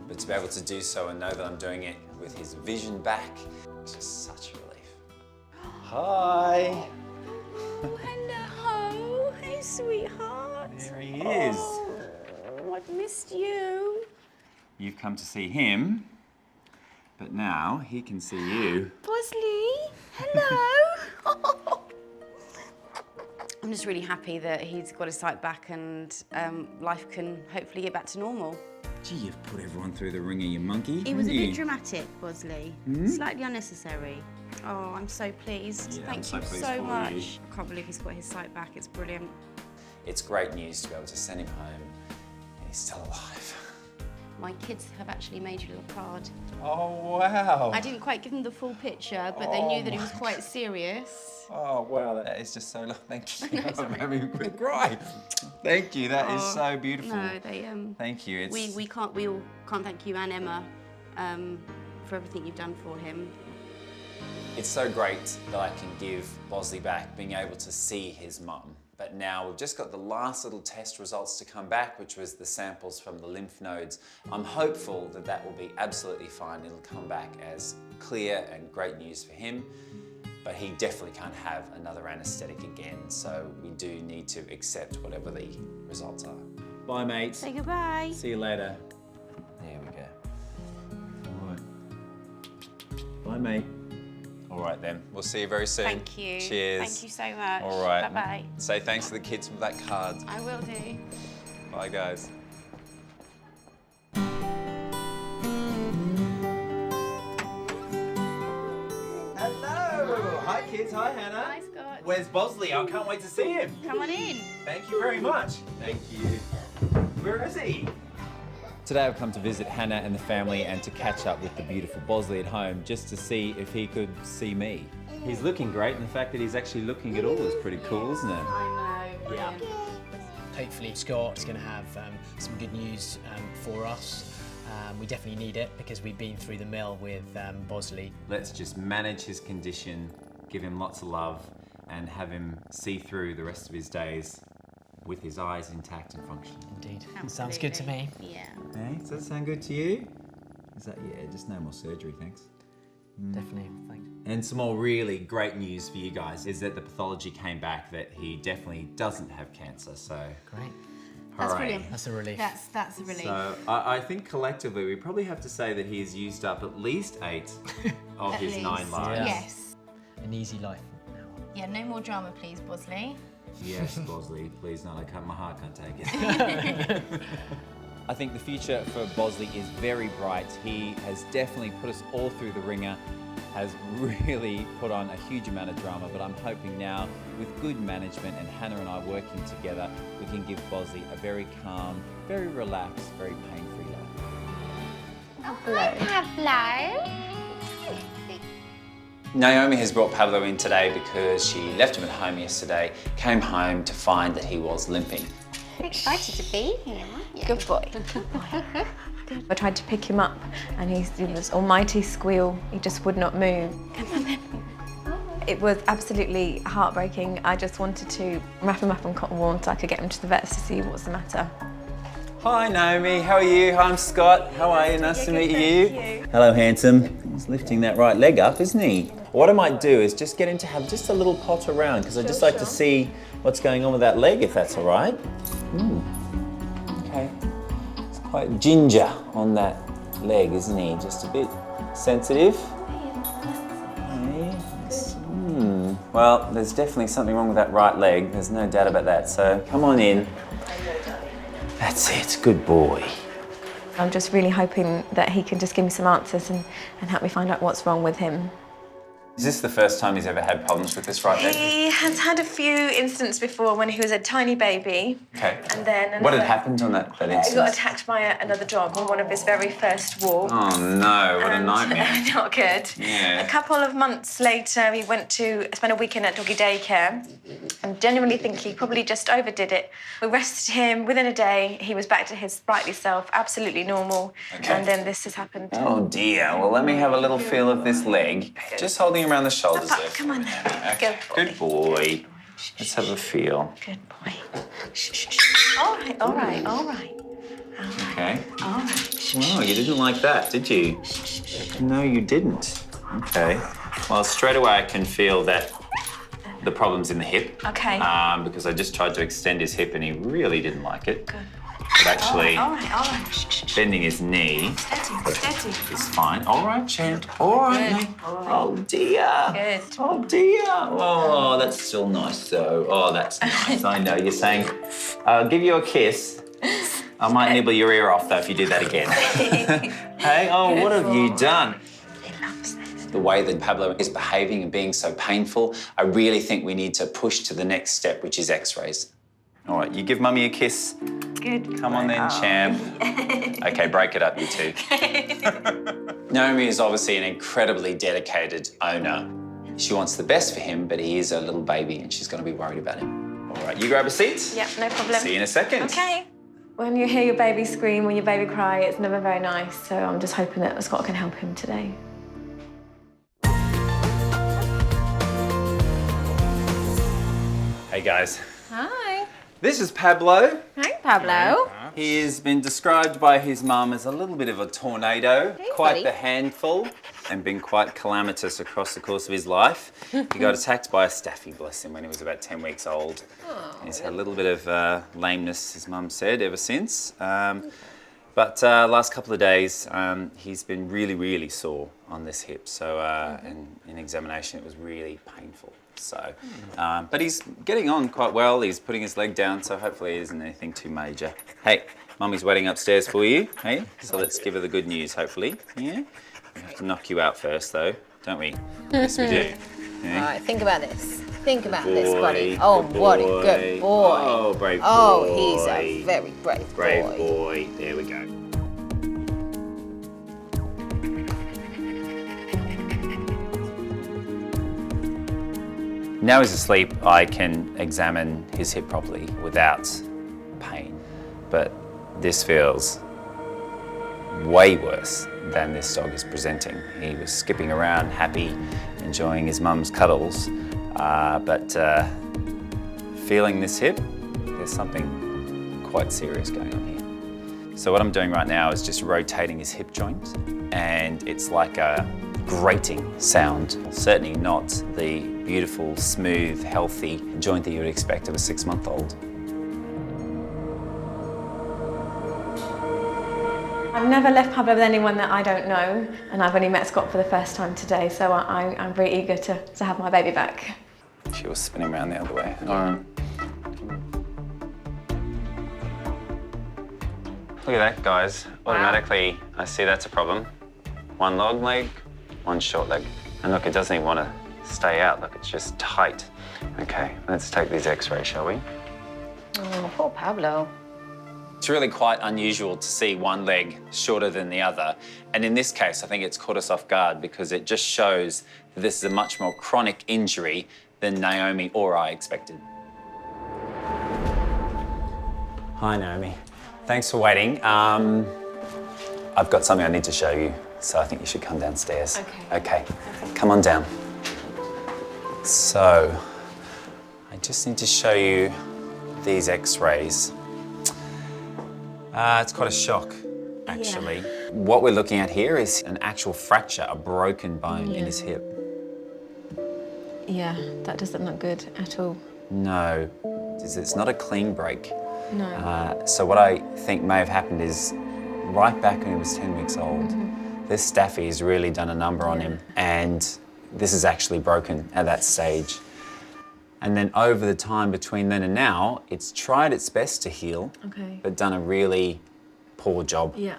but to be able to do so and know that I'm doing it with his vision back, it's just such a relief. Hi. Hello. is. Oh, I've missed you. You've come to see him, but now he can see you. Bosley, hello. I'm just really happy that he's got his sight back and life can hopefully get back to normal. Gee, you've put everyone through the ringer, you monkey. It was a haven't bit you? dramatic, Bosley. Hmm? Slightly unnecessary. Oh, I'm so pleased. Yeah, Thank I'm so you pleased so for much. you. I can't believe he's got his sight back. It's brilliant. It's great news to be able to send him home and he's still alive. My kids have actually made you a little card. Oh, wow. I didn't quite give them the full picture, but they knew that it was quite serious. Oh, wow, that is just so lovely. Thank you. I'm having a quick cry. Thank you, that is so beautiful. No, they Thank you. It's... We all can't thank you and Emma for everything you've done for him. It's so great that I can give Bosley back, being able to see his mum. But now we've just got the last little test results to come back, which was the samples from the lymph nodes. I'm hopeful that that will be absolutely fine. It'll come back as clear and great news for him. But he definitely can't have another anaesthetic again, so we do need to accept whatever the results are. Bye, mate. Say goodbye. See you later. There we go. All right. Bye, mate. All right then, we'll see you very soon. Thank you. Cheers. Thank you so much. All right. Bye-bye. Say thanks to the kids for that card. I will do. Bye, guys. Hello. Hi, kids. Hi, Hannah. Hi, Scott. Where's Bosley? I can't wait to see him. Come on in. Thank you very much. Thank you. Where is he? Today I've come to visit Hannah and the family and to catch up with the beautiful Bosley at home just to see if he could see me. He's looking great, and the fact that he's actually looking at all is pretty cool, isn't it? I know. Yeah. Hopefully Scott is going to have some good news for us. We definitely need it because we've been through the mill with Bosley. Let's just manage his condition, give him lots of love, and have him see through the rest of his days with his eyes intact and functioning. Indeed. Sounds good to me. Yeah. Hey, does that sound good to you? Is that, yeah, just no more surgery, thanks. Definitely, thanks. And some more really great news for you guys is that the pathology came back that he definitely doesn't have cancer, so... Great. That's hooray. brilliant. That's a relief. That's a relief. So I think collectively we probably have to say that he's used up at least 8 of At his least. 9 lives. Yes. An easy life. Yeah, no more drama, please, Bosley. Yes, Bosley, please not. My heart can't take it. I think the future for Bosley is very bright. He has definitely put us all through the ringer, has really put on a huge amount of drama, but I'm hoping now with good management and Hannah and I working together, we can give Bosley a very calm, very relaxed, very pain-free life. Pablo. Naomi has brought Pablo in today because she left him at home yesterday, came home to find that he was limping. Excited to be here, aren't you? Good boy. I tried to pick him up and he did this almighty squeal. He just would not move. It was absolutely heartbreaking. I just wanted to wrap him up in cotton wool so I could get him to the vets to see what's the matter. Hi Naomi, how are you? Hi, I'm Scott. How are you? Nice to meet you. Hello, handsome. He's lifting that right leg up, isn't he? What I might do is just get him to have just a little pot around because I'd just like to see what's going on with that leg, if that's all right. Ooh. Okay. It's quite ginger on that leg, isn't he? Just a bit sensitive. Well, there's definitely something wrong with that right leg. There's no doubt about that. So come on in. That's it. Good boy. I'm just really hoping that he can just give me some answers and help me find out what's wrong with him. Is this the first time he's ever had problems with this right leg? He has had a few incidents before when he was a tiny baby. Okay. And then What had happened on that He instance? got attacked by another dog on one of his very first walks. Oh no, what a And- nightmare. Not good. Yeah. A couple of months later, we went to spend a weekend at doggy daycare and genuinely think he probably just overdid it. We rested him. Within a day, he was back to his sprightly self, absolutely normal. Okay. And then this has happened. Oh dear. Well, let me have a little feel of this leg. Just holding him around the shoulders there. Come on then. Okay. Good boy. Let's have a feel. Good boy. Shh, shh, shh. All right, all right, all right. Okay. All right. Well, you didn't like that, did you? No, you didn't. Okay. Well, straight away I can feel that the problem's in the hip. Okay. Because I just tried to extend his hip and he really didn't like it. Good. But actually, All right. bending his knee Steady. is fine. All right, champ. All right, mate. Oh, dear. Good. Oh, dear. Oh, that's still nice, though. Oh, that's nice. I know. You're saying, I'll give you a kiss. I might nibble your ear off, though, if you do that again. Hey, oh, what have you done? The way that Pablo is behaving and being so painful, I really think we need to push to the next step, which is x-rays. All right, you give Mummy a kiss. Good. Come on then, champ. Okay, break it up, you two. Naomi is obviously an incredibly dedicated owner. She wants the best for him, but he is a little baby and she's going to be worried about him. All right, you grab a seat. Yep, no problem. See you in a second. Okay. When you hear your baby scream, when your baby cry, it's never very nice. So I'm just hoping that Scott can help him today. Hey, guys. Hi. This is Pablo. Hi, Pablo. He has been described by his mum as a little bit of a tornado, quite buddy. the handful, and been quite calamitous across the course of his life. He got attacked by a staffy, bless him, when he was about 10 weeks old. He's had a little bit of lameness, his mum said, ever since. But last couple of days, he's been really, really sore on this hip. So in examination, it was really painful. So, but he's getting on quite well. He's putting his leg down, so hopefully it isn't anything too major. Hey, Mummy's waiting upstairs for you. Hey, so let's give her the good news, hopefully. Yeah? We have to knock you out first, though, don't we? Yes, we do. Yeah. All right, think about this. Think about Good this, boy, buddy. Oh, good what a boy. good boy. Oh, brave boy. Oh, he's a very brave boy. Brave boy. There we go. Now he's asleep, I can examine his hip properly without pain. But this feels way worse than this dog is presenting. He was skipping around, happy, enjoying his mum's cuddles. But feeling this hip, there's something quite serious going on here. So what I'm doing right now is just rotating his hip joint, and it's like a grating sound. Certainly not the beautiful, smooth, healthy joint that you would expect of a 6-month-old. I've never left Pablo with anyone that I don't know, and I've only met Scott for the first time today, so I'm very eager to have my baby back. She was spinning around the other way. Look at that, guys. Automatically, I see that's a problem. One long leg, one short leg. And look, it doesn't even want to stay out. Look, it's just tight. Okay, let's take these x-rays, shall we? Oh, poor Pablo. It's really quite unusual to see one leg shorter than the other. And in this case, I think it's caught us off guard because it just shows that this is a much more chronic injury than Naomi or I expected. Hi, Naomi. Thanks for waiting. I've got something I need to show you, so I think you should come downstairs. Okay. Come on down. So, I just need to show you these x-rays. It's quite a shock, actually. Yeah. What we're looking at here is an actual fracture, a broken bone in his hip. Yeah, that doesn't look good at all. No, it's not a clean break. No. So what I think may have happened is right back when he was 10 weeks old, this staffy has really done a number on him, and this is actually broken at that stage. And then over the time between then and now, it's tried its best to heal, but done a really poor job. Yeah.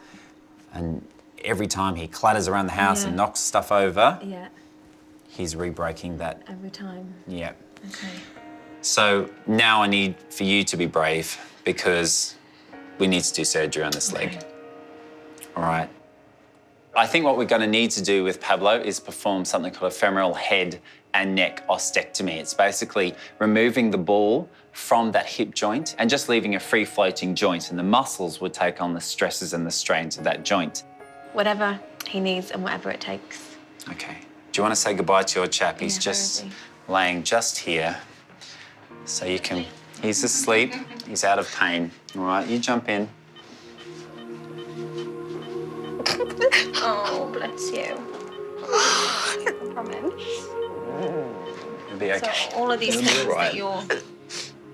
And every time he clatters around the house and knocks stuff over, Yeah. he's re-breaking that. Every time. Yeah. Okay. So now I need for you to be brave because we need to do surgery on this leg. All right. I think what we're going to need to do with Pablo is perform something called a femoral head and neck ostectomy. It's basically removing the ball from that hip joint and just leaving a free-floating joint, and the muscles would take on the stresses and the strains of that joint. Whatever he needs and whatever it takes. Okay. Do you want to say goodbye to your chap? He's just laying just here. So you can, he's asleep, he's out of pain. All right, you jump in. Oh, bless you. Promise. It'll be okay. So all of these It'll be things all right. that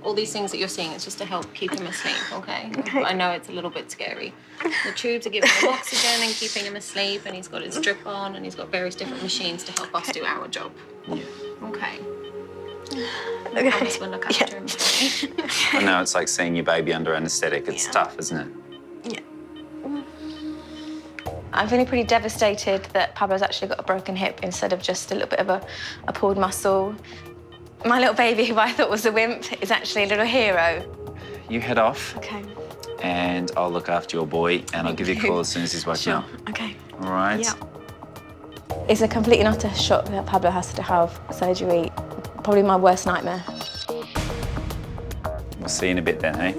all these things that you're seeing is just to help keep him asleep, okay? I know it's a little bit scary. The tubes are giving him oxygen and keeping him asleep, and he's got his drip on, and he's got various different machines to help us do our job. Yeah. Okay. I promise we'll look after him. I know it's like seeing your baby under anaesthetic. It's tough, isn't it? I'm feeling pretty devastated that Pablo's actually got a broken hip instead of just a little bit of a pulled muscle. My little baby, who I thought was a wimp, is actually a little hero. You head off. Okay. And I'll look after your boy, and I'll give you a call as soon as he's woken up. Okay. All right? Yeah. It's a complete and utter shock that Pablo has to have surgery. Probably my worst nightmare. We'll see you in a bit then, eh?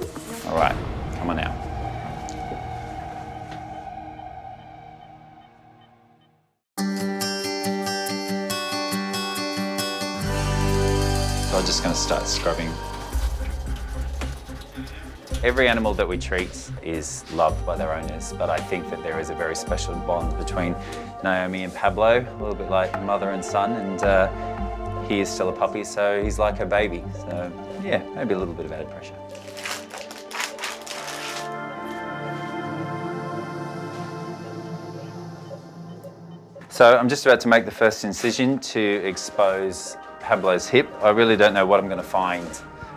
All right, come on now. So I'm just going to start scrubbing. Every animal that we treat is loved by their owners, but I think that there is a very special bond between Naomi and Pablo, a little bit like mother and son, and he is still a puppy, so he's like her baby. So yeah, maybe a little bit of added pressure. So I'm just about to make the first incision to expose Pablo's hip. I really don't know what I'm going to find.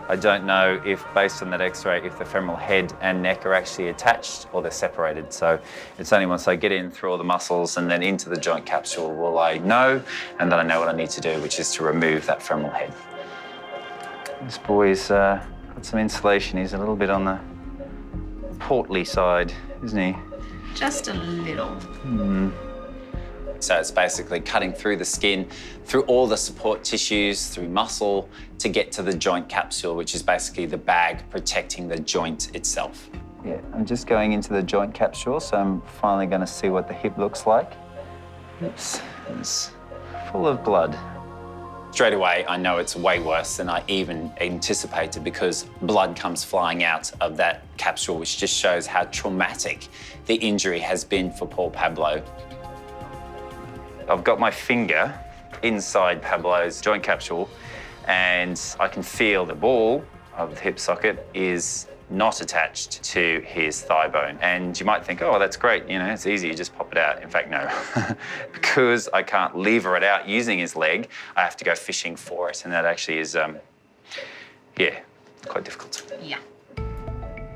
I don't know if, based on that x-ray, if the femoral head and neck are actually attached or they're separated. So it's only once I get in through all the muscles and then into the joint capsule will I know, and then I know what I need to do, which is to remove that femoral head. This boy's got some insulation. He's a little bit on the portly side, isn't he? Just a little. So it's basically cutting through the skin, through all the support tissues, through muscle, to get to the joint capsule, which is basically the bag protecting the joint itself. Yeah, I'm just going into the joint capsule, so I'm finally going to see what the hip looks like. Oops, it's full of blood. Straight away, I know it's way worse than I even anticipated because blood comes flying out of that capsule, which just shows how traumatic the injury has been for poor Pablo. I've got my finger inside Pablo's joint capsule and I can feel the ball of the hip socket is not attached to his thigh bone. And you might think, oh, that's great, you know, it's easy, you just pop it out. In fact, no. Because I can't lever it out using his leg, I have to go fishing for it. And that actually is, yeah, quite difficult. Yeah. Oh,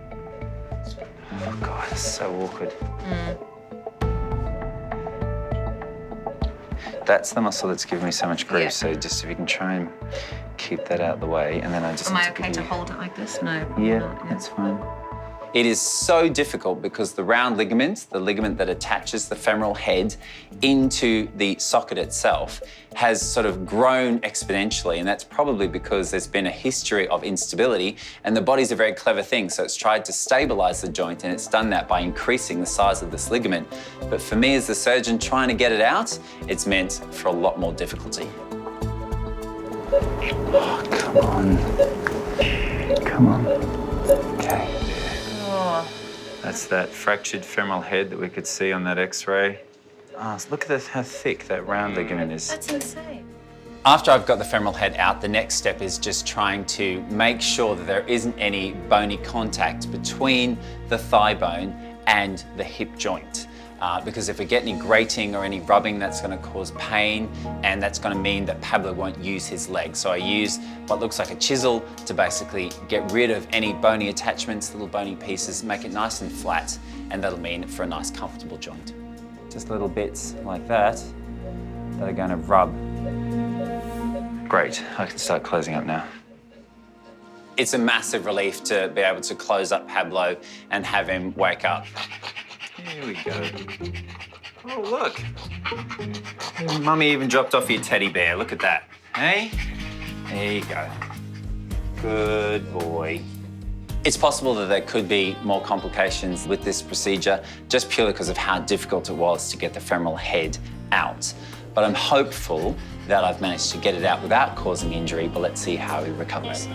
God, it's so awkward. That's the muscle that's giving me so much grief. Yeah. So just if you can try and keep that out of the way, and then I just. Am need I okay to hold it like this? No. Yeah, not, that's fine. It is so difficult because the round ligament, the ligament that attaches the femoral head into the socket itself, has sort of grown exponentially, and that's probably because there's been a history of instability, and the body's a very clever thing, so it's tried to stabilize the joint, and it's done that by increasing the size of this ligament. But for me as the surgeon trying to get it out, it's meant for a lot more difficulty. Oh, come on. Come on. Okay. That's that fractured femoral head that we could see on that x-ray. Oh, look at how thick that round ligament is. That's insane. After I've got the femoral head out, the next step is just trying to make sure that there isn't any bony contact between the thigh bone and the hip joint. Because if we get any grating or any rubbing, that's going to cause pain, and that's going to mean that Pablo won't use his leg. So I use what looks like a chisel to basically get rid of any bony attachments, little bony pieces, make it nice and flat, and that'll mean for a nice comfortable joint. Just little bits like that that are going to rub. Great, I can start closing up now. It's a massive relief to be able to close up Pablo and have him wake up. Here we go. Oh, look. Mummy even dropped off your teddy bear. Look at that. Hey? There you go. Good boy. It's possible that there could be more complications with this procedure just purely because of how difficult it was to get the femoral head out. But I'm hopeful that I've managed to get it out without causing injury, but let's see how he recovers.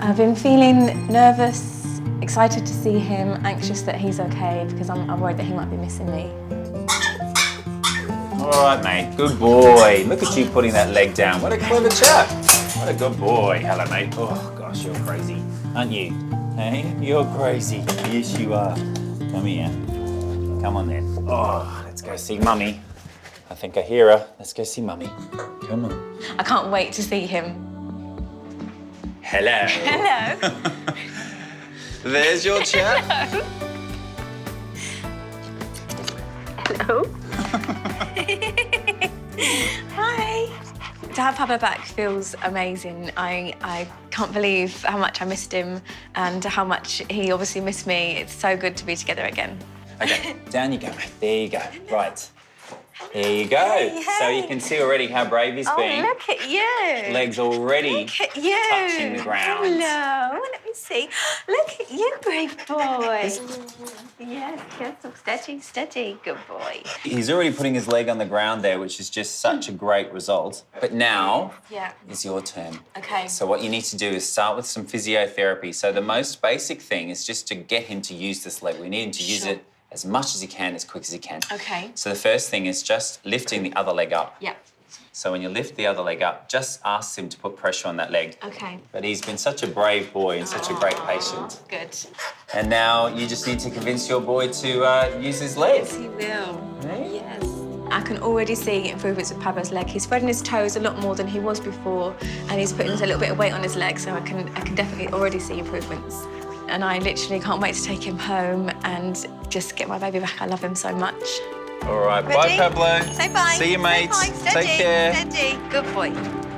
I've been feeling nervous, excited to see him, anxious that he's okay because I'm worried that he might be missing me. All right, mate. Good boy. Look at you putting that leg down. What a clever chap. What a good boy. Hello, mate. Oh, gosh, you're crazy, aren't you? Hey, you're crazy. Yes, you are. Come here. Come on, then. Oh, let's go see Mummy. I think I hear her. Let's go see Mummy. Come on. I can't wait to see him. Hello. Hello. There's your chap. Hello. Hi. To have Pablo back feels amazing. I can't believe how much I missed him and how much he obviously missed me. It's so good to be together again. Okay, down you go, mate. There you go. Right. There you go. Hey, So you can see already how brave he's been. Oh, look at you. Legs already Look at you. touching the ground. Hello. Let me see. Look at you, brave boy. Yes, steady, steady. Good boy. He's already putting his leg on the ground there, which is just such a great result. But now is your turn. Okay. So what you need to do is start with some physiotherapy. So the most basic thing is just to get him to use this leg. We need him to use it as much as he can, as quick as he can. Okay. So the first thing is just lifting the other leg up. Yeah. So when you lift the other leg up, just ask him to put pressure on that leg. Okay. But he's been such a brave boy and such a great patient. Good. And now you just need to convince your boy to use his leg. Yes, he will. Yes. I can already see improvements with Pablo's leg. He's spreading his toes a lot more than he was before, and he's putting a little bit of weight on his leg, so I can definitely already see improvements. And I literally can't wait to take him home and just get my baby back. I love him so much. All right, Ready? bye, Pablo. Say bye. See you, mates. Say bye. Steady, Take care. Steady. Good boy.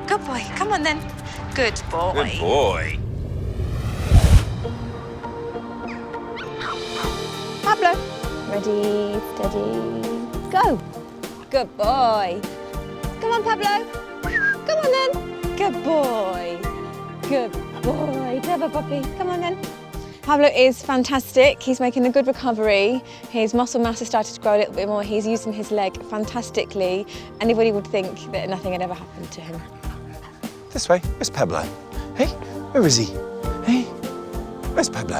Good boy. Come on, then. Good boy. Good boy. Pablo. Ready, steady, go. Good boy. Come on, Pablo. Come on, then. Good boy. Good boy. Clever puppy. Come on, then. Pablo is fantastic. He's making a good recovery. His muscle mass has started to grow a little bit more. He's using his leg fantastically. Anybody would think that nothing had ever happened to him. This way. Where's Pablo? Hey, where is he? Hey, where's Pablo?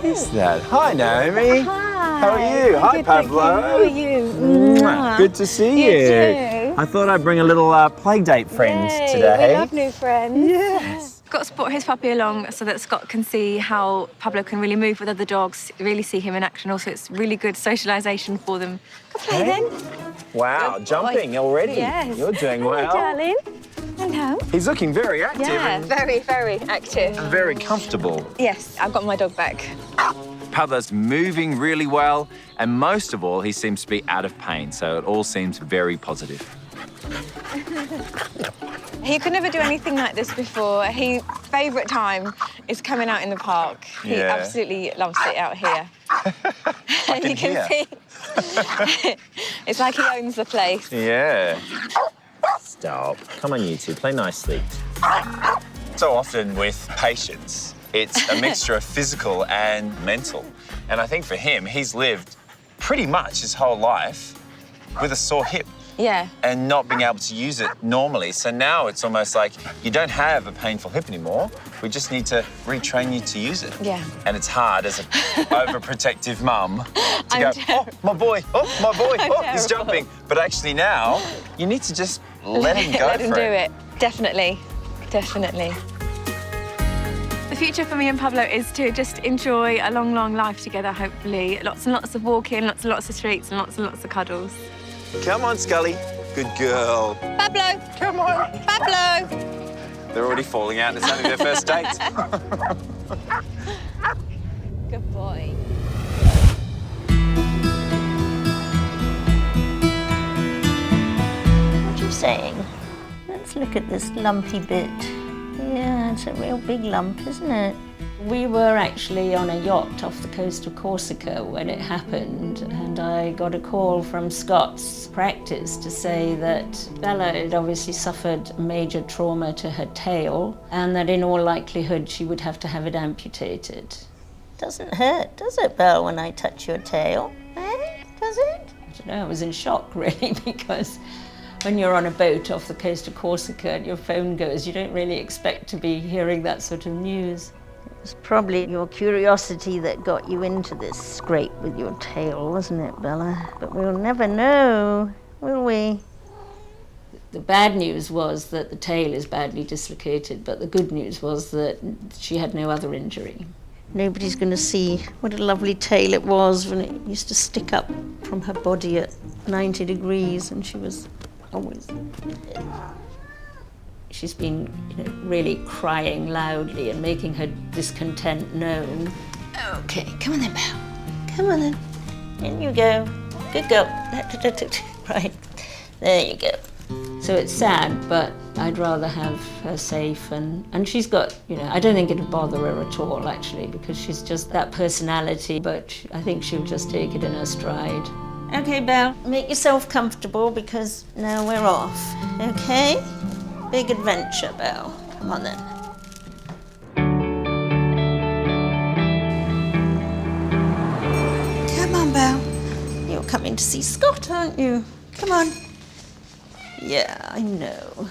Who's that? Hi, Naomi. Hi. How are you? Hi, Good, Pablo. thank you. How are you? Mwah. Good to see you. You too. I thought I'd bring a little play date friend Yay, today. We love new friends. Yes. Scott brought his puppy along so that Scott can see how Pablo can really move with other dogs, really see him in action. Also, it's really good socialisation for them. Go play then. Wow, Good jumping boy. already. Yes. You're doing Hello, well. darling. Hello. He's looking very active and very, very active. very comfortable. Yes, I've got my dog back. Pablo's moving really well, and most of all, he seems to be out of pain, so it all seems very positive. He could never do anything like this before. His favourite time is coming out in the park. He Yeah. absolutely loves it out here. I can you can hear. see. It's like he owns the place. Yeah. Stop. Come on, you two. Play nicely. So often with patients, it's a mixture of physical and mental. And I think for him, he's lived pretty much his whole life with a sore hip. Yeah. And not being able to use it normally. So now it's almost like you don't have a painful hip anymore. We just need to retrain you to use it. Yeah. And it's hard as an overprotective mum to I'm go, terrible. oh, my boy, I'm oh, he's terrible. jumping. But actually now, you need to just let him go Let him for do it. it. Definitely. Definitely. The future for me and Pablo is to just enjoy a long, long life together, hopefully. Lots and lots of walking, lots and lots of treats, and lots of cuddles. Come on, Scully. Good girl. Pablo! Come on. Pablo! They're already falling out. It's only their first date. Good boy. What are you saying? Let's look at this lumpy bit. Yeah, it's a real big lump, isn't it? We were actually on a yacht off the coast of Corsica when it happened, and I got a call from Scott's practice to say that Bella had obviously suffered major trauma to her tail, and that in all likelihood she would have to have it amputated. Doesn't hurt, does it, Belle, when I touch your tail? Eh? Does it? I don't know, I was in shock really, because when you're on a boat off the coast of Corsica and your phone goes, you don't really expect to be hearing that sort of news. It's probably your curiosity that got you into this scrape with your tail, wasn't it, Bella? But we'll never know, will we? The bad news was that the tail is badly dislocated, but the good news was that she had no other injury. Nobody's going to see what a lovely tail it was when it used to stick up from her body at 90 degrees, and she was always... She's been really crying loudly and making her discontent known. Okay, come on then, Belle. Come on then. In you go. Good girl. Right, there you go. So it's sad, but I'd rather have her safe, and she's got, I don't think it'd bother her at all, actually, because she's just that personality, but I think she'll just take it in her stride. Okay, Belle, make yourself comfortable because now we're off, okay? Big adventure, Belle. Come on then. Come on, Belle. You're coming to see Scott, aren't you? Come on. Yeah, I know.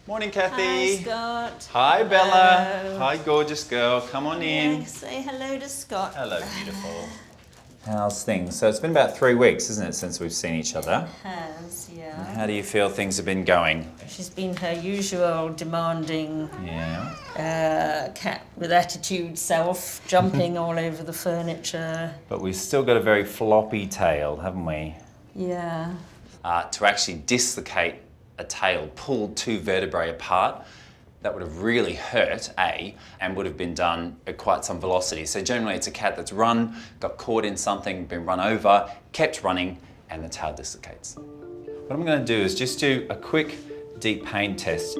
Morning, Kathy. Hi, Scott. Hi, Bella. Hello. Hi, gorgeous girl. Come on in. Yeah, say hello to Scott. Hello, beautiful. How's things? So it's been about 3 weeks, isn't it, since we've seen each other? It has, yeah. How do you feel things have been going? She's been her usual demanding Yeah. cat with attitude self, jumping all over the furniture. But we've still got a very floppy tail, haven't we? Yeah. To actually dislocate a tail, pull 2 vertebrae apart, that would have really hurt, and would have been done at quite some velocity. So generally it's a cat that's run, got caught in something, been run over, kept running, and the tail dislocates. What I'm going to do is just do a quick deep pain test.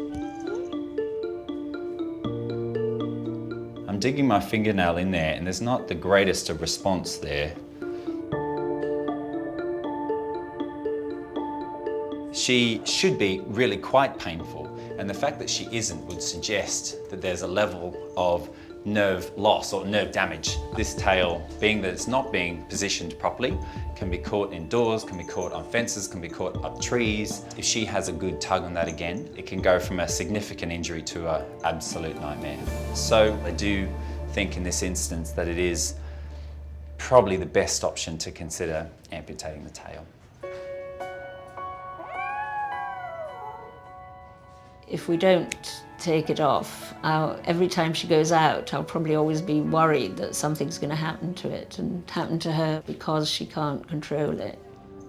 I'm digging my fingernail in there, and there's not the greatest of response there. She should be really quite painful, and the fact that she isn't would suggest that there's a level of nerve loss or nerve damage. This tail, being that it's not being positioned properly, can be caught indoors, can be caught on fences, can be caught up trees. If she has a good tug on that again, it can go from a significant injury to an absolute nightmare. So I do think in this instance that it is probably the best option to consider amputating the tail. If we don't take it off, every time she goes out, I'll probably always be worried that something's going to happen to it and happen to her because she can't control it.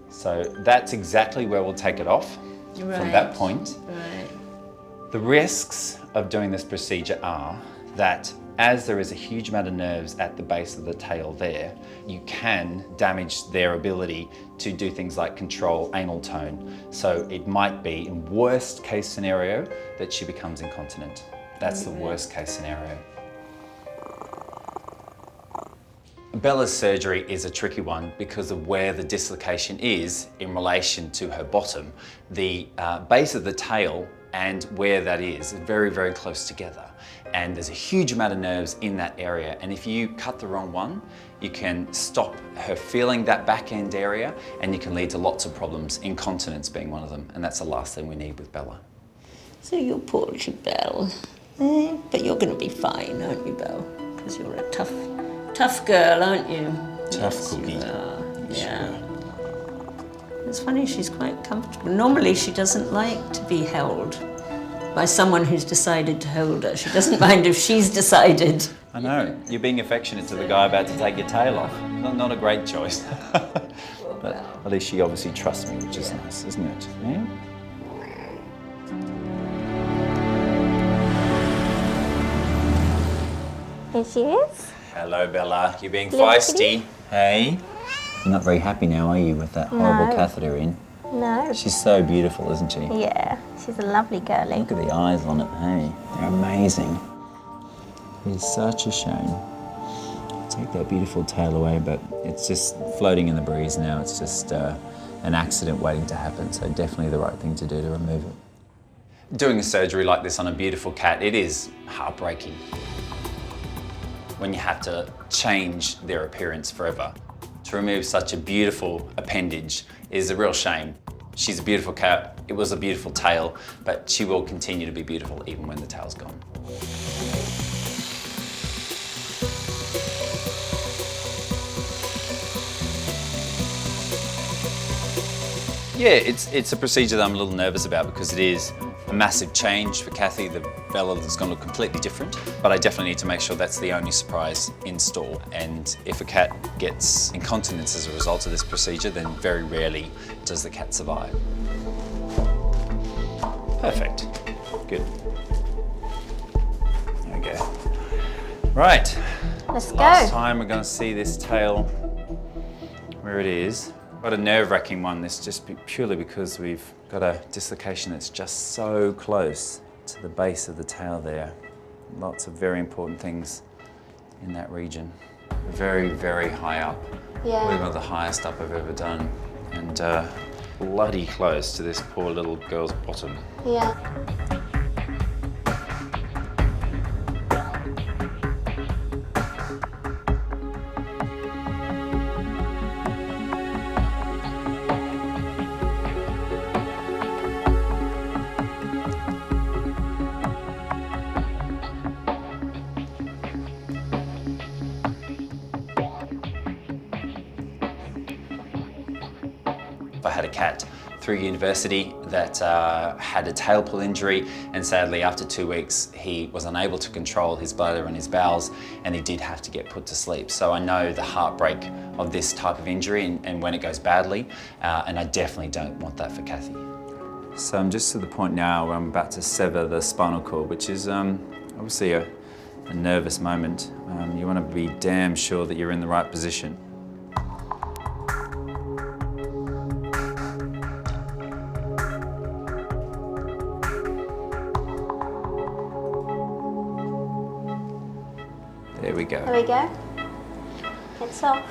So that's exactly where we'll take it off from that point. Right. The risks of doing this procedure are that as there is a huge amount of nerves at the base of the tail there, you can damage their ability to do things like control anal tone. So it might be, in worst case scenario, that she becomes incontinent. That's the worst case scenario. Bella's surgery is a tricky one because of where the dislocation is in relation to her bottom. The base of the tail and where that is very, very close together. And there's a huge amount of nerves in that area. And if you cut the wrong one, you can stop her feeling that back end area, and you can lead to lots of problems, incontinence being one of them. And that's the last thing we need with Bella. So you're poorly, Belle. But you're going to be fine, aren't you, Belle? Because you're a tough girl, aren't you? Tough cookie. You are. Yeah. It's funny, she's quite comfortable. Normally she doesn't like to be held by someone who's decided to hold her. She doesn't mind if she's decided. I know, you're being affectionate to the guy about to take your tail off. Not a great choice. But at least she obviously trusts me, which is nice, isn't it? Yeah? Here she is. Hello, Bella. You're being Little feisty. kitty. Hey. You're not very happy now, are you, with that horrible No. catheter in? No. She's so beautiful, isn't she? Yeah, she's a lovely girlie. Look at the eyes on it, hey? They're amazing. It's such a shame. Take that beautiful tail away, but it's just floating in the breeze now. It's just an accident waiting to happen, so definitely the right thing to do to remove it. Doing a surgery like this on a beautiful cat, it is heartbreaking. When you have to change their appearance forever. To remove such a beautiful appendage is a real shame. She's a beautiful cat. It was a beautiful tail, but she will continue to be beautiful even when the tail's gone. Yeah, it's a procedure that I'm a little nervous about because it is a massive change for Kathy. The Bella is going to look completely different, but I definitely need to make sure that's the only surprise in store. And if a cat gets incontinence as a result of this procedure, then very rarely does the cat survive. Perfect. Good. There we go. Right. Let's go. Last time we're going to see this tail where it is. Quite a nerve-wracking one, this just purely because we've got a dislocation that's just so close to the base of the tail there. Lots of very important things in that region. Very, very high up. Yeah. We've got the highest up I've ever done. And bloody close to this poor little girl's bottom. Yeah. I had a cat through university that had a tail pull injury, and sadly after 2 weeks he was unable to control his bladder and his bowels, and he did have to get put to sleep. So I know the heartbreak of this type of injury and when it goes badly, and I definitely don't want that for Kathy. So I'm just to the point now where I'm about to sever the spinal cord, which is obviously a nervous moment. You want to be damn sure that you're in the right position. There we go. There we go. It's off.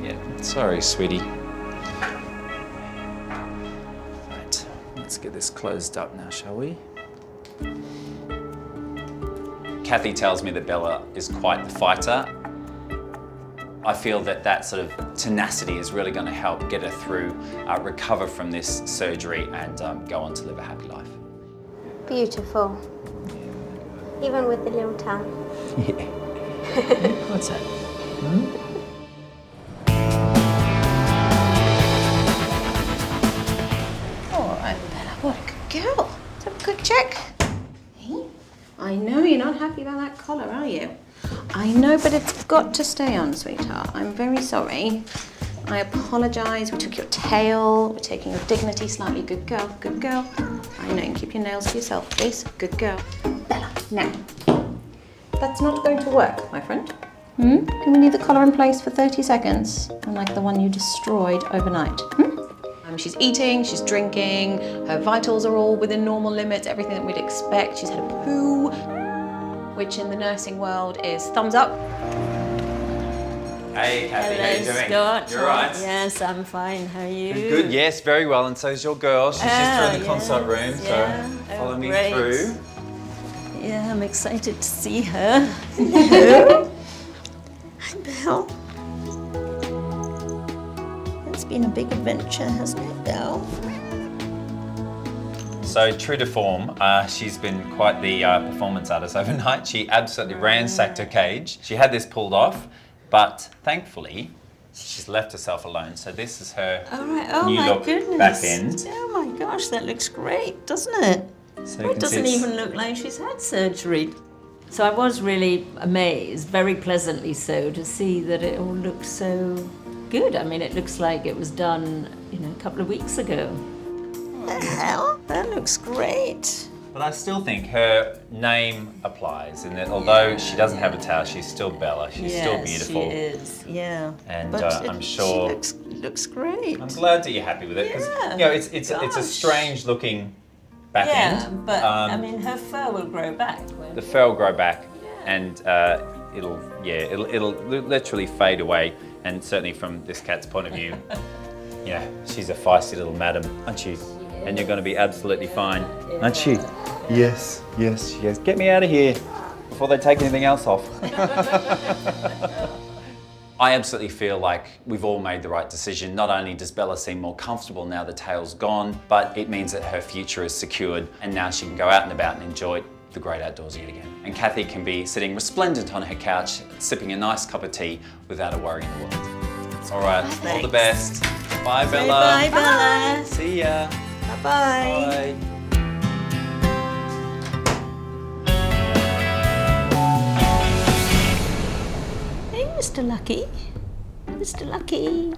Yeah, sorry, sweetie. Right, let's get this closed up now, shall we? Kathy tells me that Bella is quite the fighter. I feel that that sort of tenacity is really going to help get her through, recover from this surgery and go on to live a happy life. Beautiful. Even with the little tongue. Yeah. What's that? All right, Bella, what a good girl. Let's have a quick check. Hey, I know you're not happy about that collar, are you? I know, but it's got to stay on, sweetheart. I'm very sorry. I apologise. We took your tail. We're taking your dignity slightly. Good girl, good girl. I know, keep your nails to yourself, please. Good girl. Bella, now. That's not going to work, my friend. Can we leave the collar in place for 30 seconds? Unlike the one you destroyed overnight. She's eating, she's drinking, her vitals are all within normal limits, everything that we'd expect. She's had a poo, which in the nursing world is thumbs up. Hey, Kathy, how you doing? Scott. You're right. Yes, I'm fine. How are you? Good, yes, very well. And so's your girl. She's just through in the consult room, so follow me great. through. Yeah, I'm excited to see her. Hello. Hi, Belle. It's been a big adventure, hasn't it, Belle? So true to form, she's been quite the performance artist overnight. She absolutely ransacked her cage. She had this pulled off, but thankfully, she's left herself alone. So this is her new look back end. Oh my gosh, that looks great, doesn't it? So It doesn't even look like she's had surgery. So I was really amazed, very pleasantly so, to see that it all looks so good. I mean, it looks like it was done, a couple of weeks ago. The hell? That looks great. But I still think her name applies, and that although she doesn't have a tail, she's still Bella. She's still beautiful. She is, yeah. And But I'm sure. She looks great. I'm glad that you're happy with it, because it's a strange looking back end. But I mean, her fur will grow back. The fur will grow back, and it'll literally fade away. And certainly from this cat's point of view, she's a feisty little madam, aren't you? And you're going to be absolutely fine, aren't she? Yes, yes, yes. Get me out of here before they take anything else off. I absolutely feel like we've all made the right decision. Not only does Bella seem more comfortable now the tail's gone, but it means that her future is secured and now she can go out and about and enjoy the great outdoors yet again. And Kathy can be sitting resplendent on her couch, sipping a nice cup of tea without a worry in the world. All right, all the best. Bye, Say Bella. bye, Bella. See ya. Bye-bye. Bye. Hey, Mr. Lucky. Mr. Lucky.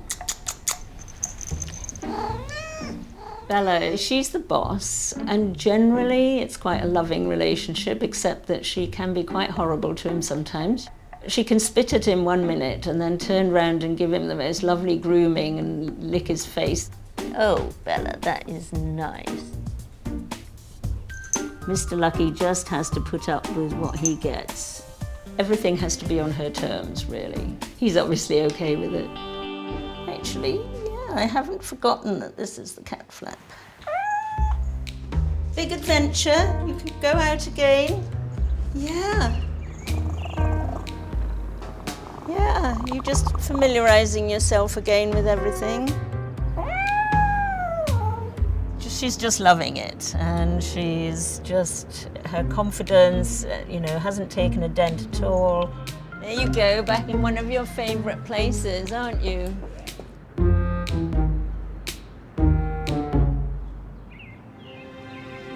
Bella, she's the boss, and generally it's quite a loving relationship, except that she can be quite horrible to him sometimes. She can spit at him 1 minute and then turn round and give him the most lovely grooming and lick his face. Oh, Bella, that is nice. Mr. Lucky just has to put up with what he gets. Everything has to be on her terms, really. He's obviously okay with it. Actually, yeah, I haven't forgotten that this is the cat flap. Big adventure. You can go out again. Yeah. Yeah, you're just familiarising yourself again with everything. She's just loving it, and she's just, her confidence, hasn't taken a dent at all. There you go, back in one of your favourite places, aren't you?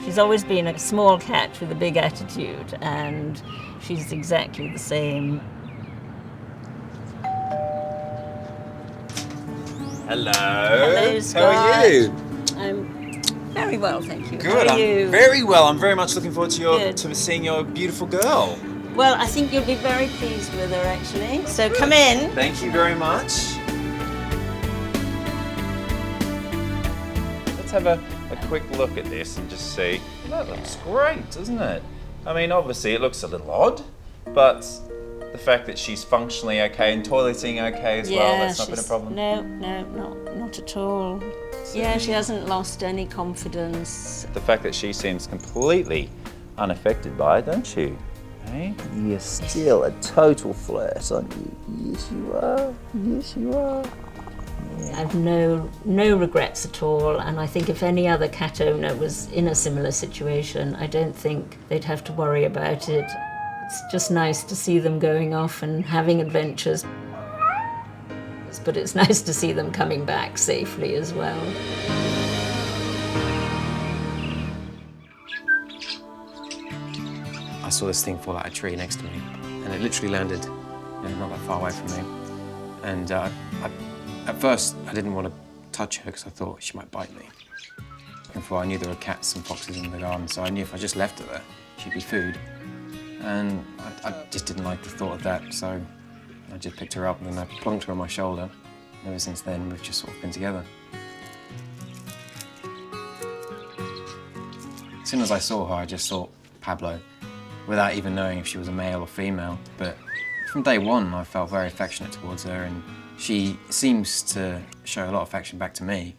She's always been a small cat with a big attitude, and she's exactly the same. Hello. Hello, Scott. How are you? I'm very well, thank you. Good. How are you? I'm very well. I'm very much looking forward to Good. to seeing your beautiful girl. Well, I think you'll be very pleased with her, actually. So come in. Thank you very much. Let's have a quick look at this and just see. That looks great, doesn't it? I mean, obviously it looks a little odd, but the fact that she's functionally okay and toileting okay as well, that's not been a problem? No, not at all. Yeah, she hasn't lost any confidence. The fact that she seems completely unaffected by it, don't you? Hey? You're still a total flirt, aren't you? Yes, you are. Yes, you are. I've no regrets at all, and I think if any other cat owner was in a similar situation, I don't think they'd have to worry about it. It's just nice to see them going off and having adventures. But it's nice to see them coming back safely as well. I saw this thing fall out of a tree next to me, and it literally landed not that far away from me. And at first, I didn't want to touch her because I thought she might bite me. Before I knew there were cats and foxes in the garden, so I knew if I just left her there, she'd be food. And I just didn't like the thought of that, so I just picked her up and then I plonked her on my shoulder. And ever since then, we've just sort of been together. As soon as I saw her, I just thought Pablo, without even knowing if she was a male or female. But from day one, I felt very affectionate towards her, and she seems to show a lot of affection back to me.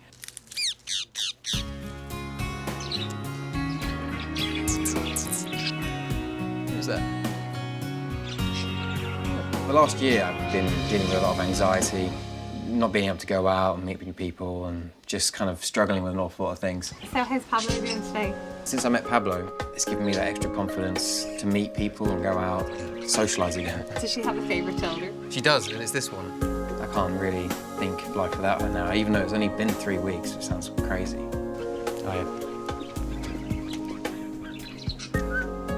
Who's that? The last year, I've been dealing with a lot of anxiety, not being able to go out and meet new people, and just kind of struggling with an awful lot of things. So how's Pablo doing today? Since I met Pablo, it's given me that extra confidence to meet people and go out and socialise again. Does she have a favourite elder? She does, and it's this one. I can't really think of life without her now, even though it's only been 3 weeks, which sounds crazy.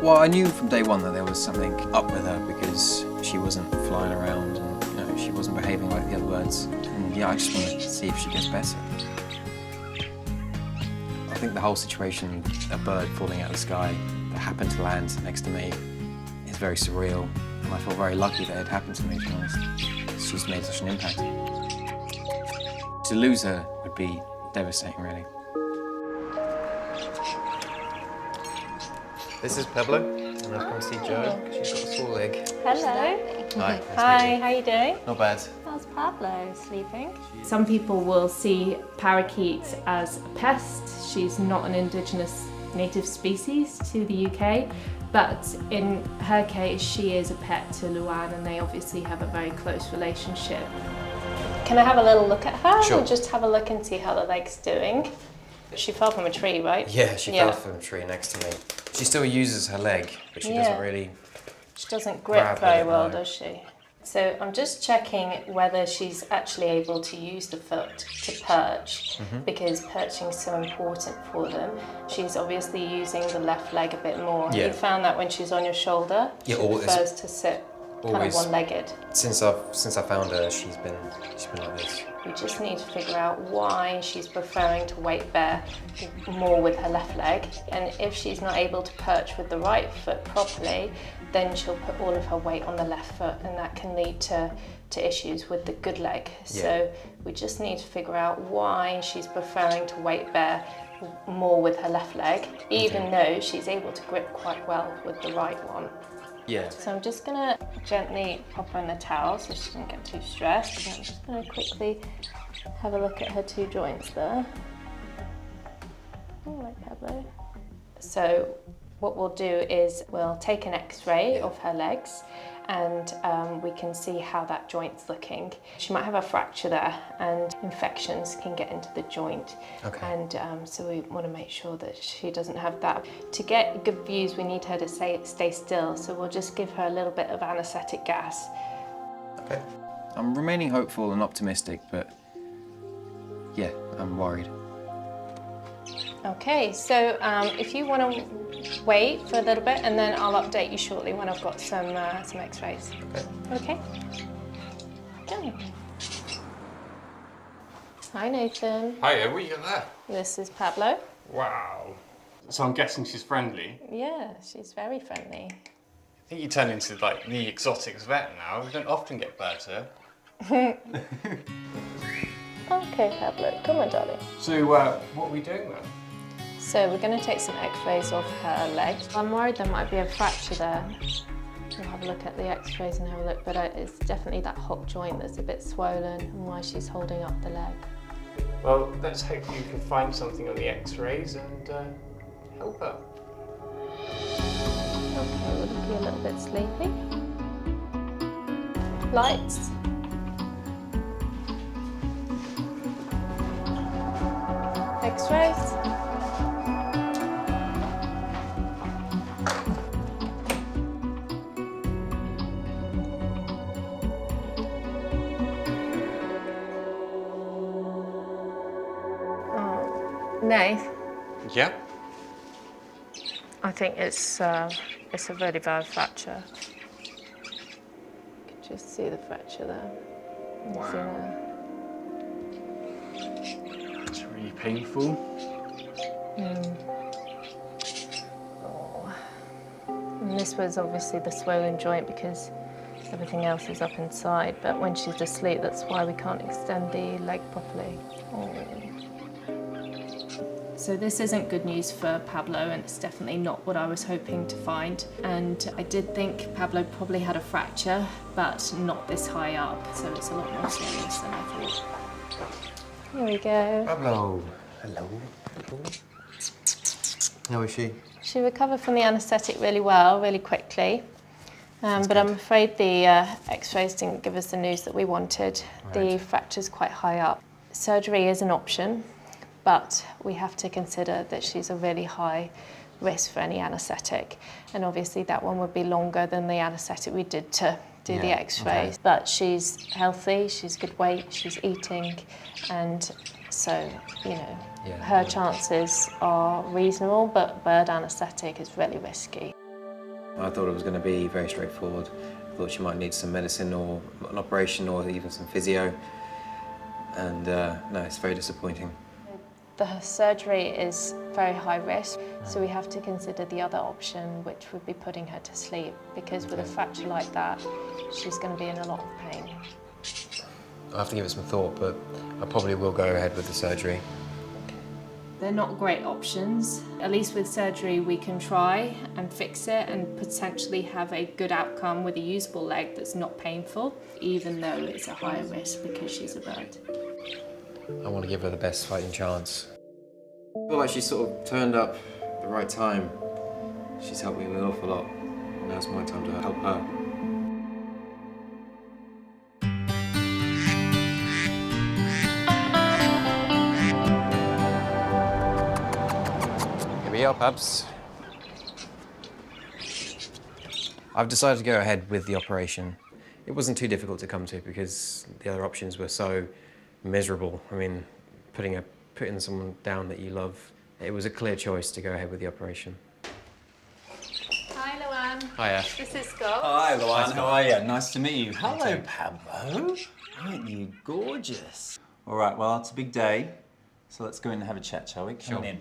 Well, I knew from day one that there was something up with her because she wasn't flying around and she wasn't behaving like the other birds. And yeah, I just wanted to see if she gets better. I think the whole situation, a bird falling out of the sky that happened to land next to me, is very surreal. And I feel very lucky that it happened to me, to be honest. She's made such an impact. To lose her would be devastating, really. This is Pablo, and I've come to see Jo. She's got a sore leg. Hello. Hi. Hi, how you doing? Not bad. How's Pablo sleeping? Some people will see parakeet as a pest. She's not an indigenous native species to the UK, but in her case, she is a pet to Luan, and they obviously have a very close relationship. Can I have a little look at her? Sure. And just have a look and see how the leg's doing? She fell from a tree, right? Yeah, she fell from a tree next to me. She still uses her leg, but she doesn't really... She doesn't grip grab very it, well, no. does she? So I'm just checking whether she's actually able to use the foot to perch, because perching is so important for them. She's obviously using the left leg a bit more. Yeah. You found that when she's on your shoulder, Yeah, she always. prefers to sit kind of Always. one-legged. Since I found her, she's been like this. We just need to figure out why she's preferring to weight bear more with her left leg, and if she's not able to perch with the right foot properly, then she'll put all of her weight on the left foot, and that can lead to issues with the good leg. Yeah. So we just need to figure out why she's preferring to weight bear more with her left leg, even though she's able to grip quite well with the right one. Yeah. So I'm just gonna gently pop her in a towel so she doesn't get too stressed. And I'm just gonna quickly have a look at her two joints there. All right, Pablo. So what we'll do is we'll take an X-ray of her legs, and we can see how that joint's looking. She might have a fracture there, and infections can get into the joint. Okay. And so we want to make sure that she doesn't have that. To get good views, we need her to stay still, so we'll just give her a little bit of anaesthetic gas. Okay. I'm remaining hopeful and optimistic, but yeah, I'm worried. Okay, so if you want to wait for a little bit, and then I'll update you shortly when I've got some X-rays. Okay. Okay. Hi, Nathan. Hiya, what you got there? This is Pablo. Wow. So I'm guessing she's friendly. Yeah, she's very friendly. I think you turn into like the exotics vet now. We don't often get birds here. Okay, Pablo, come on, darling. So what are we doing then? So we're going to take some X-rays of her legs. I'm worried there might be a fracture there. We'll have a look at the X-rays and have a look, but it's definitely that hook joint that's a bit swollen and why she's holding up the leg. Well, let's hope you can find something on the X-rays and help her. Okay, we're looking a little bit sleepy. Lights. X-rays. Nath, Yeah? I think it's a really bad fracture. You can just see the fracture there. You can see there. It's really painful. Oh. And this was obviously the swollen joint because everything else is up inside, but when she's asleep, that's why we can't extend the leg properly. Oh. So this isn't good news for Pablo, and it's definitely not what I was hoping to find. And I did think Pablo probably had a fracture, but not this high up, so it's a lot more serious than I thought. Here we go. Pablo. Hello. How is she? She recovered from the anaesthetic really well, really quickly. But I'm afraid the X-rays didn't give us the news that we wanted. The fracture's quite high up. Surgery is an option, but we have to consider that she's a really high risk for any anaesthetic. And obviously that one would be longer than the anaesthetic we did to do the X-rays. But she's healthy, she's good weight, she's eating, and so, you know, her chances are reasonable, but bird anaesthetic is really risky. I thought it was going to be very straightforward. I thought she might need some medicine or an operation or even some physio. And no, it's very disappointing. The surgery is very high risk, so we have to consider the other option, which would be putting her to sleep, because with a fracture like that, she's going to be in a lot of pain. I'll have to give it some thought, but I probably will go ahead with the surgery. They're not great options. At least with surgery, we can try and fix it and potentially have a good outcome with a usable leg that's not painful, even though it's a higher risk because she's a bird. I want to give her the best fighting chance. I feel like she sort of turned up the the right time. She's helped me with an awful lot. Now it's my time to help her. Here we are, Pabs. I've decided to go ahead with the operation. It wasn't too difficult to come to because the other options were so miserable. I mean, putting someone down that you love, it was a clear choice to go ahead with the operation. Hi, Luan. Hiya. This is Scott. Hi, Luan. How are you? Nice to meet you. Hello, Pablo. Aren't you gorgeous? All right, well, it's a big day, so let's go in and have a chat, shall we? Come on in.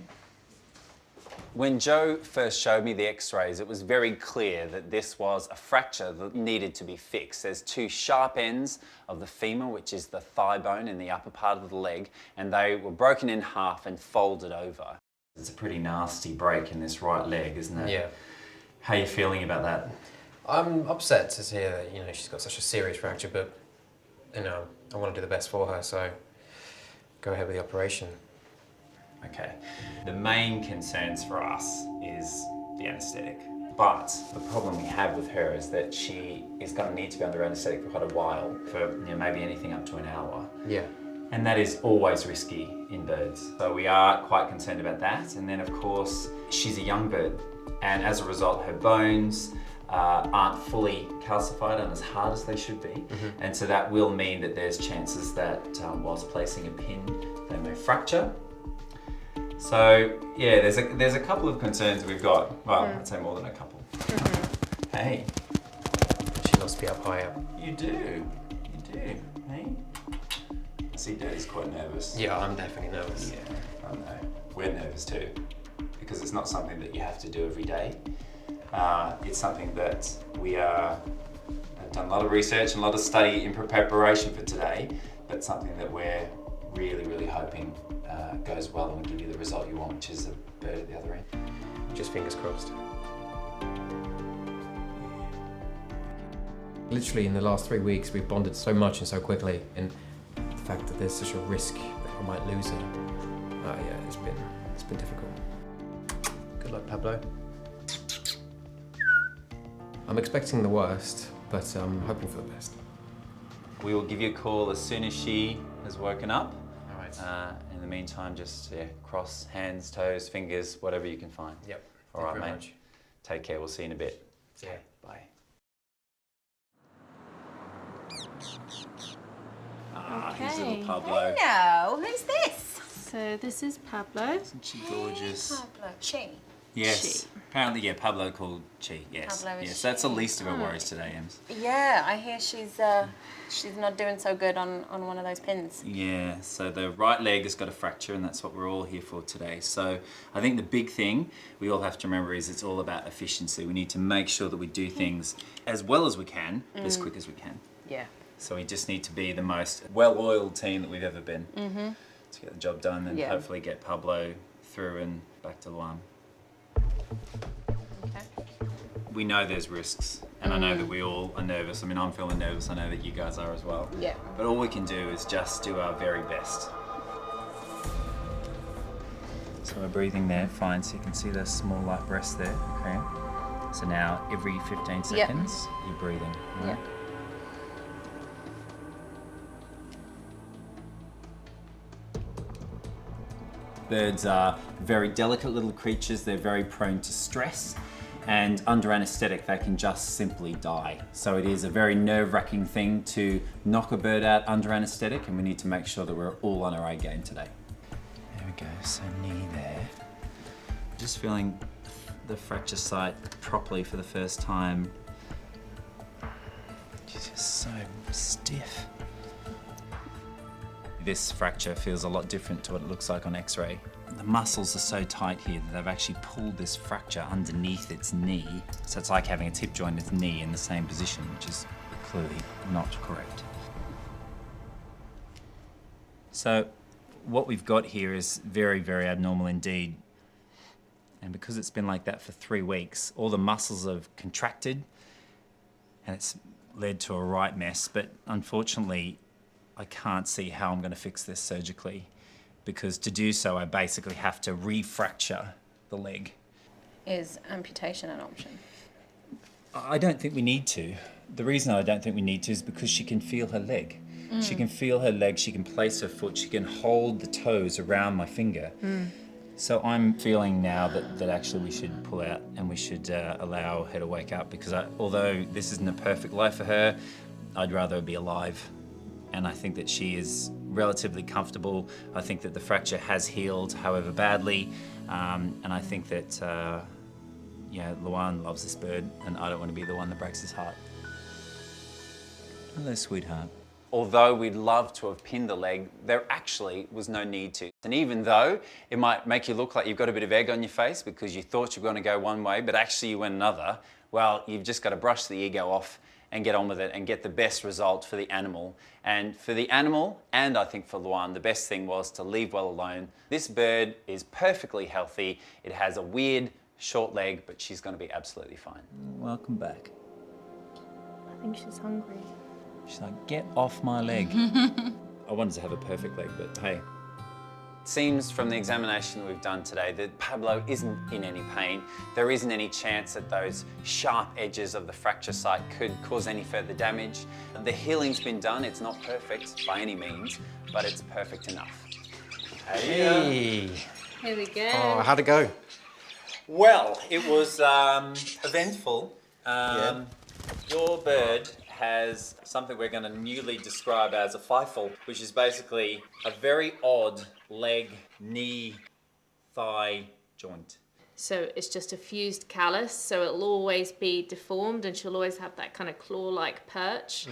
When Joe first showed me the x-rays, it was very clear that this was a fracture that needed to be fixed. There's two sharp ends of the femur, which is the thigh bone in the upper part of the leg, and they were broken in half and folded over. It's a pretty nasty break in this right leg, isn't it? Yeah. How are you feeling about that? I'm upset to hear that, you know, she's got such a serious fracture, but, you know, I want to do the best for her, so go ahead with the operation. Okay. The main concerns for us is the anaesthetic. But the problem we have with her is that she is going to need to be under anaesthetic for quite a while, for maybe anything up to an hour. Yeah. And that is always risky in birds. So we are quite concerned about that. And then of course, she's a young bird. And as a result, her bones aren't fully calcified and as hard as they should be. And so that will mean that there's chances that whilst placing a pin, they may fracture. So yeah, there's a couple of concerns we've got. Well, I'd say more than a couple. Hey. She must be up higher. You do. Hey. I see Daddy's quite nervous. Yeah, I'm definitely nervous. Yeah, I know. We're nervous too, because it's not something that you have to do every day. It's something that we have done a lot of research and a lot of study in preparation for today, but something that we're really, really hoping goes well and will give you the result you want, which is a bird at the other end. Just fingers crossed. Literally in the last 3 weeks, we've bonded so much and so quickly, and the fact that there's such a risk that I might lose her, yeah, it's been difficult. Good luck, Pablo. I'm expecting the worst, but I'm hoping for the best. We will give you a call as soon as she has woken up. All right. In the meantime, just cross hands, toes, fingers, whatever you can find. Yep. All Thank right, you very mate. much. Take care. We'll see you in a bit. Yeah. Bye. Here's little Pablo. Hello, who's this? So this is Pablo. Isn't she gorgeous? Pablo. Chi. Yes. Apparently, yeah, Pablo called Chi. Yes. Pablo is yes. That's the Chi. least of her worries today, Ems. Yeah, I hear she's not doing so good on one of those pins. Yeah, so the right leg has got a fracture and that's what we're all here for today. So I think the big thing we all have to remember is it's all about efficiency. We need to make sure that we do things as well as we can, as quick as we can. Yeah. So we just need to be the most well-oiled team that we've ever been to get the job done and hopefully get Pablo through and back to Luan. Okay. We know there's risks, and I know that we all are nervous. I mean, I'm feeling nervous. I know that you guys are as well. Yeah. But all we can do is just do our very best. So we're breathing there, fine. So you can see the small light breaths there, okay? So now every 15 seconds, you're breathing. Right? Yep. Birds are very delicate little creatures. They're very prone to stress. And under anaesthetic, they can just simply die. So it is a very nerve-wracking thing to knock a bird out under anaesthetic, and we need to make sure that we're all on our A game today. There we go, so knee there. Just feeling the fracture site properly for the first time. She's just so stiff. This fracture feels a lot different to what it looks like on X-ray. The muscles are so tight here that they've actually pulled this fracture underneath its knee. So it's like having a hip joint in its knee in the same position, which is clearly not correct. So what we've got here is very, very abnormal indeed. And because it's been like that for 3 weeks, all the muscles have contracted and it's led to a right mess. But unfortunately, I can't see how I'm going to fix this surgically, because to do so, I basically have to refracture the leg. Is amputation an option? I don't think we need to. The reason I don't think we need to is because she can feel her leg. She can feel her leg, she can place her foot, she can hold the toes around my finger. So I'm feeling now that actually we should pull out and we should allow her to wake up, because although this isn't a perfect life for her, I'd rather her be alive. And I think that she is relatively comfortable. I think that the fracture has healed, however badly. And I think that, Luan loves this bird, and I don't want to be the one that breaks his heart. Hello, sweetheart. Although we'd love to have pinned the leg, there actually was no need to. And even though it might make you look like you've got a bit of egg on your face because you thought you were going to go one way, but actually you went another, well, you've just got to brush the ego off and get on with it and get the best result for the animal. And for the animal, and I think for Luan, the best thing was to leave well alone. This bird is perfectly healthy. It has a weird short leg, but she's going to be absolutely fine. Welcome back. I think she's hungry. She's like, get off my leg. I wanted to have a perfect leg, but hey. It seems from the examination that we've done today that Pablo isn't in any pain. There isn't any chance that those sharp edges of the fracture site could cause any further damage. The healing's been done. It's not perfect by any means, but it's perfect enough. Hey. Here we go. Oh, how'd it go? Well, it was eventful. Your bird has something we're going to newly describe as a fifle, which is basically a very odd leg, knee, thigh joint. So it's just a fused callus, so it'll always be deformed and she'll always have that kind of claw-like perch.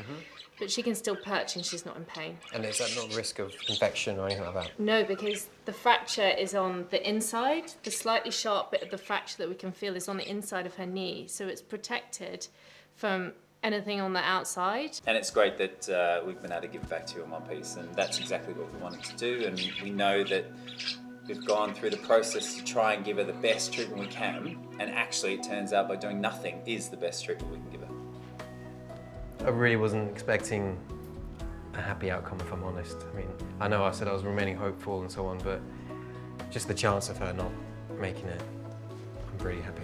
But she can still perch and she's not in pain. And is that not risk of infection or anything like that? No, because the fracture is on the inside. The slightly sharp bit of the fracture that we can feel is on the inside of her knee, so it's protected from anything on the outside. And it's great that we've been able to give back to you in one piece, and that's exactly what we wanted to do. And we know that we've gone through the process to try and give her the best treatment we can, and actually it turns out by doing nothing is the best treatment we can give her. I really wasn't expecting a happy outcome, if I'm honest. I mean, I know I said I was remaining hopeful and so on, but just the chance of her not making it, I'm pretty happy.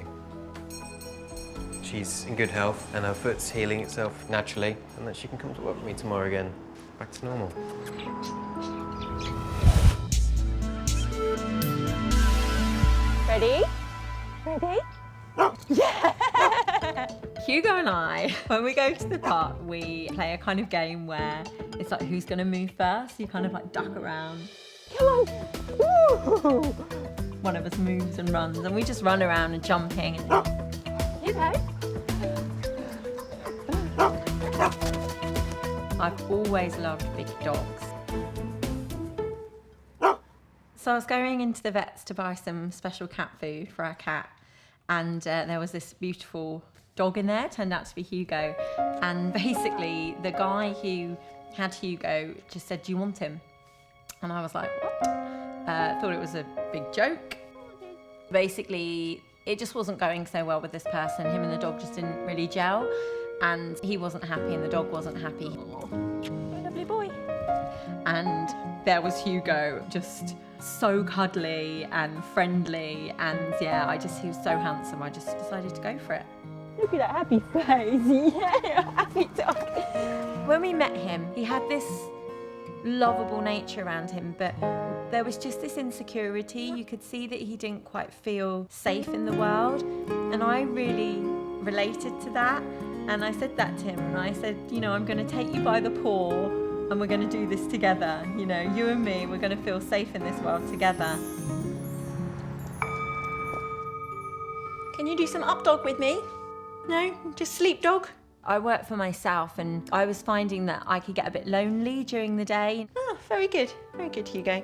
She's in good health and her foot's healing itself naturally, and that she can come to work with me tomorrow again, back to normal. Ready? Ready? Yeah! Hugo and I, when we go to the park, we play a kind of game where it's like who's going to move first. You kind of like duck around. Come on! Woo! One of us moves and runs, and we just run around and jumping. Hugo? I've always loved big dogs. So I was going into the vets to buy some special cat food for our cat, and there was this beautiful dog in there, turned out to be Hugo. And basically the guy who had Hugo just said, do you want him? And I was like, what? Thought it was a big joke. Basically, it just wasn't going so well with this person. Him and the dog just didn't really gel, and he wasn't happy and the dog wasn't happy. Lovely boy. And there was Hugo, just so cuddly and friendly, and yeah, he was so handsome, I just decided to go for it. Look at that happy face. Yeah, happy dog. When we met him, he had this lovable nature around him, but there was just this insecurity. You could see that he didn't quite feel safe in the world, and I really related to that. And I said that to him, and I said, you know, I'm going to take you by the paw and we're going to do this together. You know, you and me, we're going to feel safe in this world together. Can you do some up dog with me? No, just sleep dog. I work for myself, and I was finding that I could get a bit lonely during the day. Oh, very good, Hugo.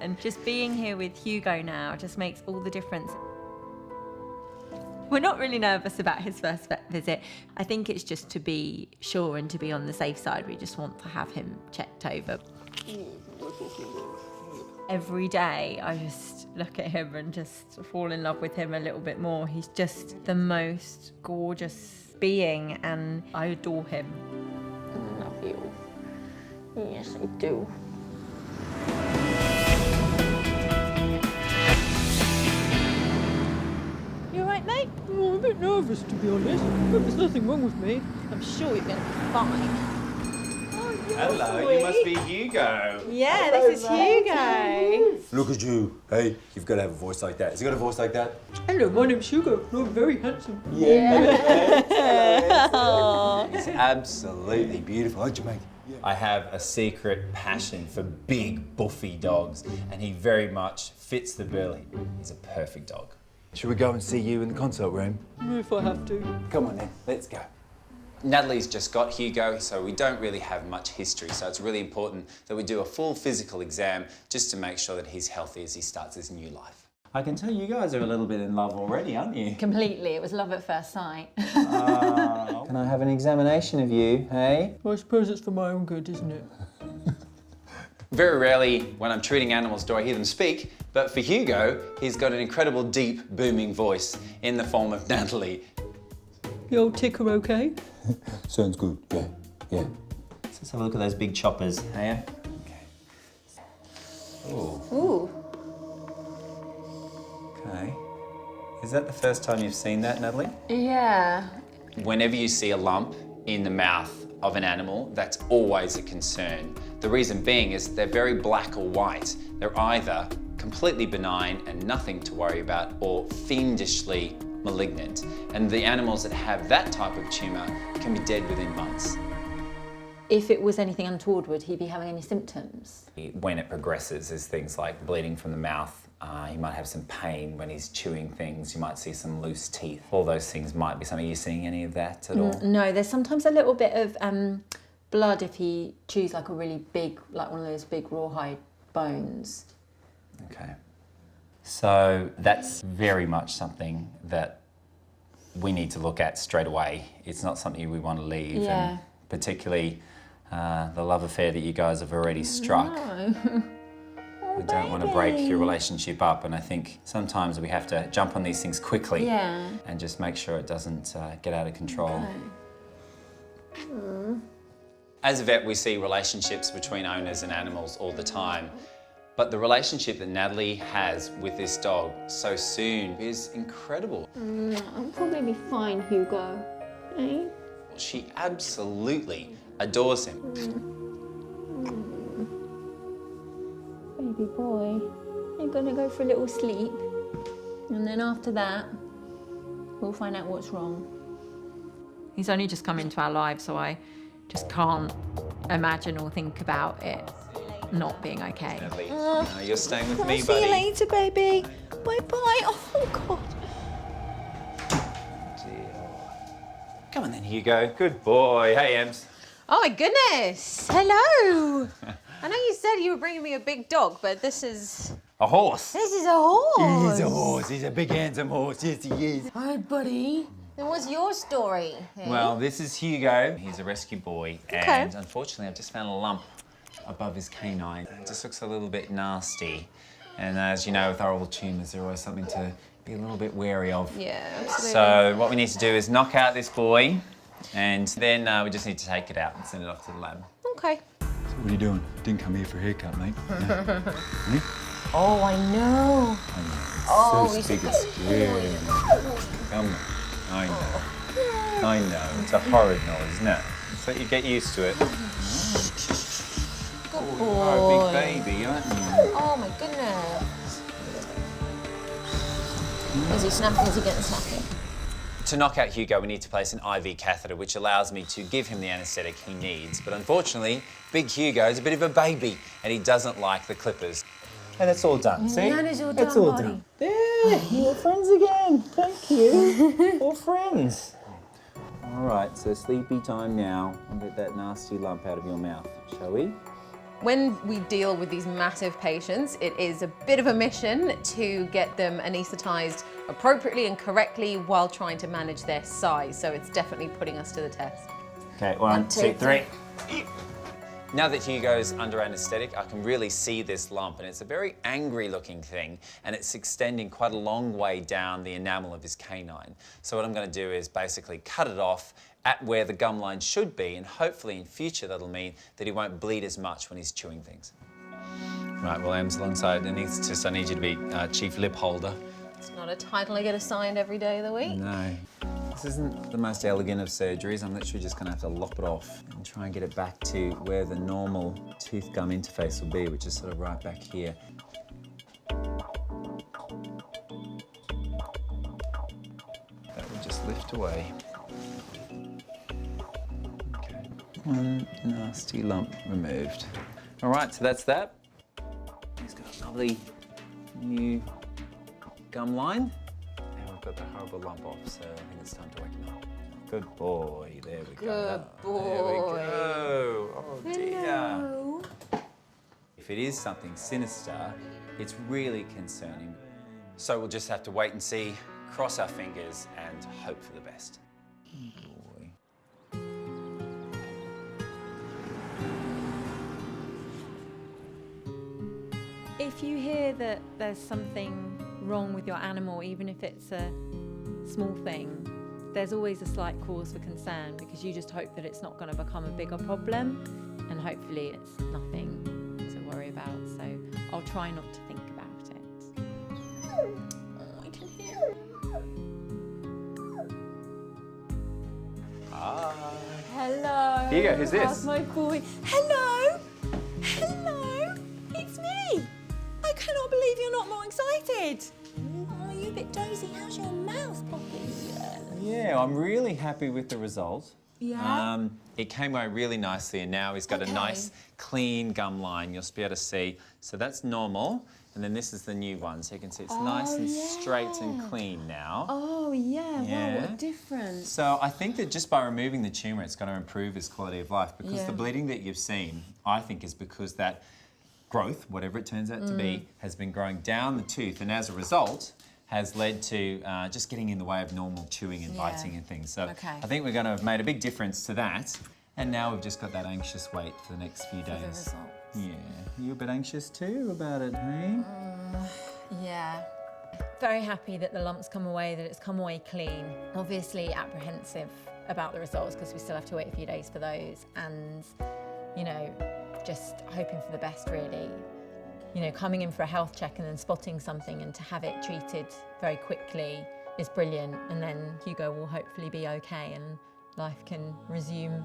And just being here with Hugo now just makes all the difference. We're not really nervous about his first vet visit. I think it's just to be sure and to be on the safe side. We just want to have him checked over. Every day I just look at him and just fall in love with him a little bit more. He's just the most gorgeous being, and I adore him. I love you. Yes, I do. You all right, right, mate? Oh, I'm a bit nervous, to be honest. But there's nothing wrong with me. I'm sure you're going to be fine. Hello, you must be Hugo. Yeah, this is Hugo. Look at you. Hey, you've got to have a voice like that. Has he got a voice like that? Hello, my name's Hugo. I'm very handsome. He's absolutely beautiful, aren't you, mate? I have a secret passion for big, buffy dogs, and he very much fits the bill. He's a perfect dog. Should we go and see you in the consult room? If I have to. Come on then, let's go. Natalie's just got Hugo, so we don't really have much history, so it's really important that we do a full physical exam just to make sure that he's healthy as he starts his new life. I can tell you guys are a little bit in love already, aren't you? Completely. It was love at first sight. Can I have an examination of you, hey? I suppose it's for my own good, isn't it? Very rarely when I'm treating animals do I hear them speak, but for Hugo, he's got an incredible deep, booming voice in the form of Natalie. The old ticker okay? Sounds good, yeah. Let's have a look at those big choppers, hey? Okay. Ooh. Okay. Is that the first time you've seen that, Natalie? Yeah. Whenever you see a lump in the mouth of an animal, that's always a concern. The reason being is they're very black or white. They're either completely benign and nothing to worry about, or fiendishly malignant. And the animals that have that type of tumour can be dead within months. If it was anything untoward, would he be having any symptoms? When it progresses, there's things like bleeding from the mouth. He might have some pain when he's chewing things. You might see some loose teeth. All those things might be something. Are you seeing any of that at all? No, there's sometimes a little bit of blood if he chews like a really big, like one of those big rawhide bones. Okay. So that's very much something that we need to look at straight away. It's not something we want to leave, and particularly the love affair that you guys have already struck. No. We don't want to break your relationship up, and I think sometimes we have to jump on these things quickly and just make sure it doesn't get out of control. As a vet, we see relationships between owners and animals all the time. But the relationship that Natalie has with this dog so soon is incredible. I'll probably be fine, Hugo. Eh? She absolutely adores him. Baby boy, you're gonna go for a little sleep, and then after that, we'll find out what's wrong. He's only just come into our lives, so I just can't imagine or think about it not being okay. Natalie, you're staying with me, See buddy. you later, baby. Bye-bye. Oh, God. Come on then, Hugo. Good boy. Hey, Ems. Oh, my goodness. Hello. I know you said you were bringing me a big dog, but this is... A horse. This is a horse. He's a horse. He's a big, handsome horse. Yes, he is. Hi, buddy. And what's your story? Eh? Well, this is Hugo. He's a rescue boy, and unfortunately, I've just found a lump above his canine. It just looks a little bit nasty. And as you know, with oral tumours, they're always something to be a little bit wary of. Yeah, absolutely. So what we need to do is knock out this boy, and then we just need to take it out and send it off to the lab. Okay. So what are you doing? Didn't come here for a haircut, mate. Oh, I know. Oh, so big and scary. Come on. I know. I know. It's a horrid noise, isn't it? So you get used to it. Good boy. You're a big baby, aren't you? Oh, my goodness. Is he snapping? Is he getting snappy? To knock out Hugo, we need to place an IV catheter, which allows me to give him the anaesthetic he needs. But unfortunately, big Hugo is a bit of a baby, and he doesn't like the clippers. And it's all done, see? That is all done, It's all buddy. done. There, you're friends again. Thank you. We're friends. All right, so sleepy time now. I'll get that nasty lump out of your mouth, shall we? When we deal with these massive patients, it is a bit of a mission to get them anaesthetised appropriately and correctly while trying to manage their size. So it's definitely putting us to the test. Okay, one, two, three. Now that Hugo's under anaesthetic, I can really see this lump, and it's a very angry looking thing, and it's extending quite a long way down the enamel of his canine. So what I'm going to do is basically cut it off at where the gum line should be, and hopefully in future that'll mean that he won't bleed as much when he's chewing things. Right, well, Ems, alongside, I need you to be chief lip holder. It's not a title I get assigned every day of the week. No. This isn't the most elegant of surgeries. I'm literally just gonna have to lop it off and try and get it back to where the normal tooth gum interface will be, which is sort of right back here. That will just lift away. Okay. One nasty lump removed. All right, so that's that. He's got a lovely new gum line. Now we've got the horrible lump off, so I think it's time to wake him up. Good boy, there we go. Good boy. There we go. Oh dear. Hello. If it is something sinister, it's really concerning. So we'll just have to wait and see, cross our fingers and hope for the best. Boy. If you hear that there's something wrong with your animal, even if it's a small thing, there's always a slight cause for concern because you just hope that it's not going to become a bigger problem, and hopefully it's nothing to worry about. So I'll try not to think about it. Oh, I can hear. Hi. Hello. Hugo, who's this? How's my boy? Hello. Hello. It's me. I cannot believe you're not more excited. Oh, you're a bit dozy. How's your mouth, Poppy? Yeah, I'm really happy with the result. Yeah? It came away really nicely, and now he's got a nice, clean gum line. You'll be able to see. So that's normal, and then this is the new one. So you can see it's nice and straight and clean now. Oh, yeah. Yeah. Wow, what a difference. So I think that just by removing the tumour, it's going to improve his quality of life, because the bleeding that you've seen, I think, is because that growth, whatever it turns out to be, has been growing down the tooth, and as a result, has led to just getting in the way of normal chewing and biting and things. So I think we're going to have made a big difference to that. And now we've just got that anxious wait for the next few days. The results. Yeah. You a bit anxious too about it, hey? Yeah. Very happy that the lump's come away, that it's come away clean. Obviously apprehensive about the results because we still have to wait a few days for those. And, you know, just hoping for the best, really. You know, coming in for a health check and then spotting something and to have it treated very quickly is brilliant. And then Hugo will hopefully be okay and life can resume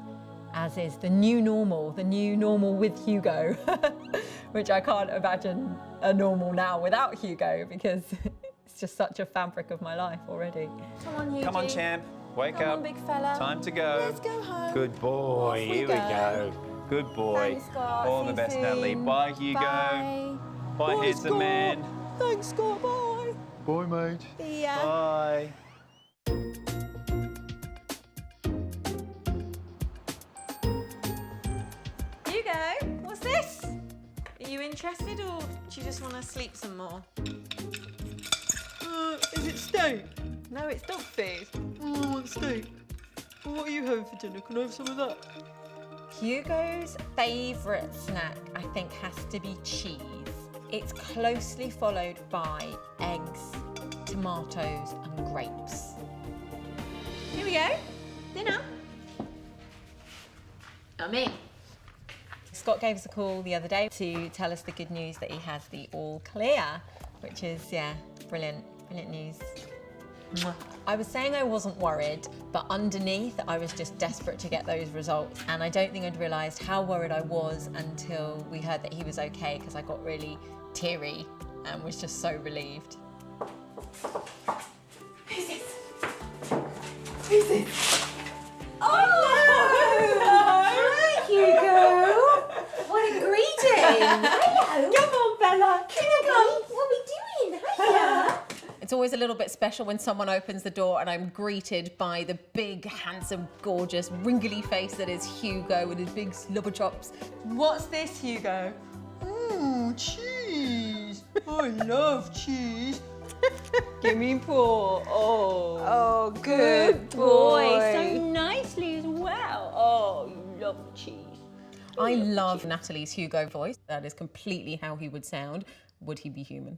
as is. The new normal with Hugo, which I can't imagine a normal now without Hugo because it's just such a fabric of my life already. Come on, Hugo. Come on, champ. Wake Come up. on, big fella. Time to go. Let's go home. Good boy. Off we Here we go. go. Good boy. Thanks, Scott. All See the you best, Natalie. soon. Bye, Hugo. Bye. Bye, handsome man. Thanks, Scott. Bye. Bye, mate. See ya. Bye. Hugo, what's this? Are you interested or do you just want to sleep some more? Is it steak? No, it's dog food. Oh, I want steak. Well, what are you having for dinner? Can I have some of that? Hugo's favourite snack, I think, has to be cheese. It's closely followed by eggs, tomatoes and grapes. Here we go, dinner. I'm in. Scott gave us a call the other day to tell us the good news that he has the all clear, which is, brilliant news. I was saying I wasn't worried, but underneath I was just desperate to get those results, and I don't think I'd realised how worried I was until we heard that he was okay, because I got really teary and was just so relieved. Who's this? Who's this? Oh! Hi, Hugo! What a greeting! Hello! Come on, Bella! Come. What are we doing? Hiya! It's always a little bit special when someone opens the door and I'm greeted by the big, handsome, gorgeous, wrinkly face that is Hugo with his big slobber chops. What's this, Hugo? Oh, cheese! I love cheese. Give me paw. Oh, good boy. So nicely as well. Oh, you love cheese. I love Natalie's Hugo voice. That is completely how he would sound. would he be human?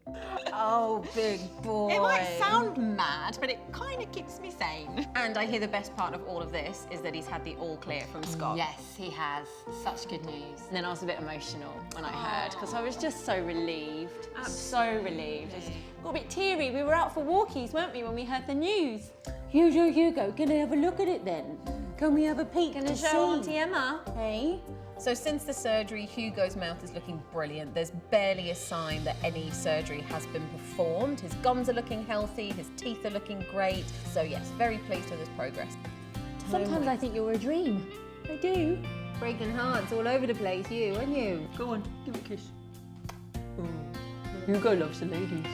Oh, big boy. It might sound mad, but it kind of keeps me sane. And I hear the best part of all of this is that he's had the all clear from Scott. Yes, he has. Such good news. And then I was a bit emotional when I heard, because I was just so relieved. So relieved. I got a bit teary. We were out for walkies, weren't we, when we heard the news? Hugo, can I have a look at it then? Can we have a peek Gonna to show see? Auntie Emma. Hey. So since the surgery, Hugo's mouth is looking brilliant. There's barely a sign that any surgery has been performed. His gums are looking healthy, his teeth are looking great. So yes, very pleased with his progress. Sometimes I think you're a dream. I do. Breaking hearts all over the place, you, and you. Go on, give me a kiss. Hugo loves the ladies.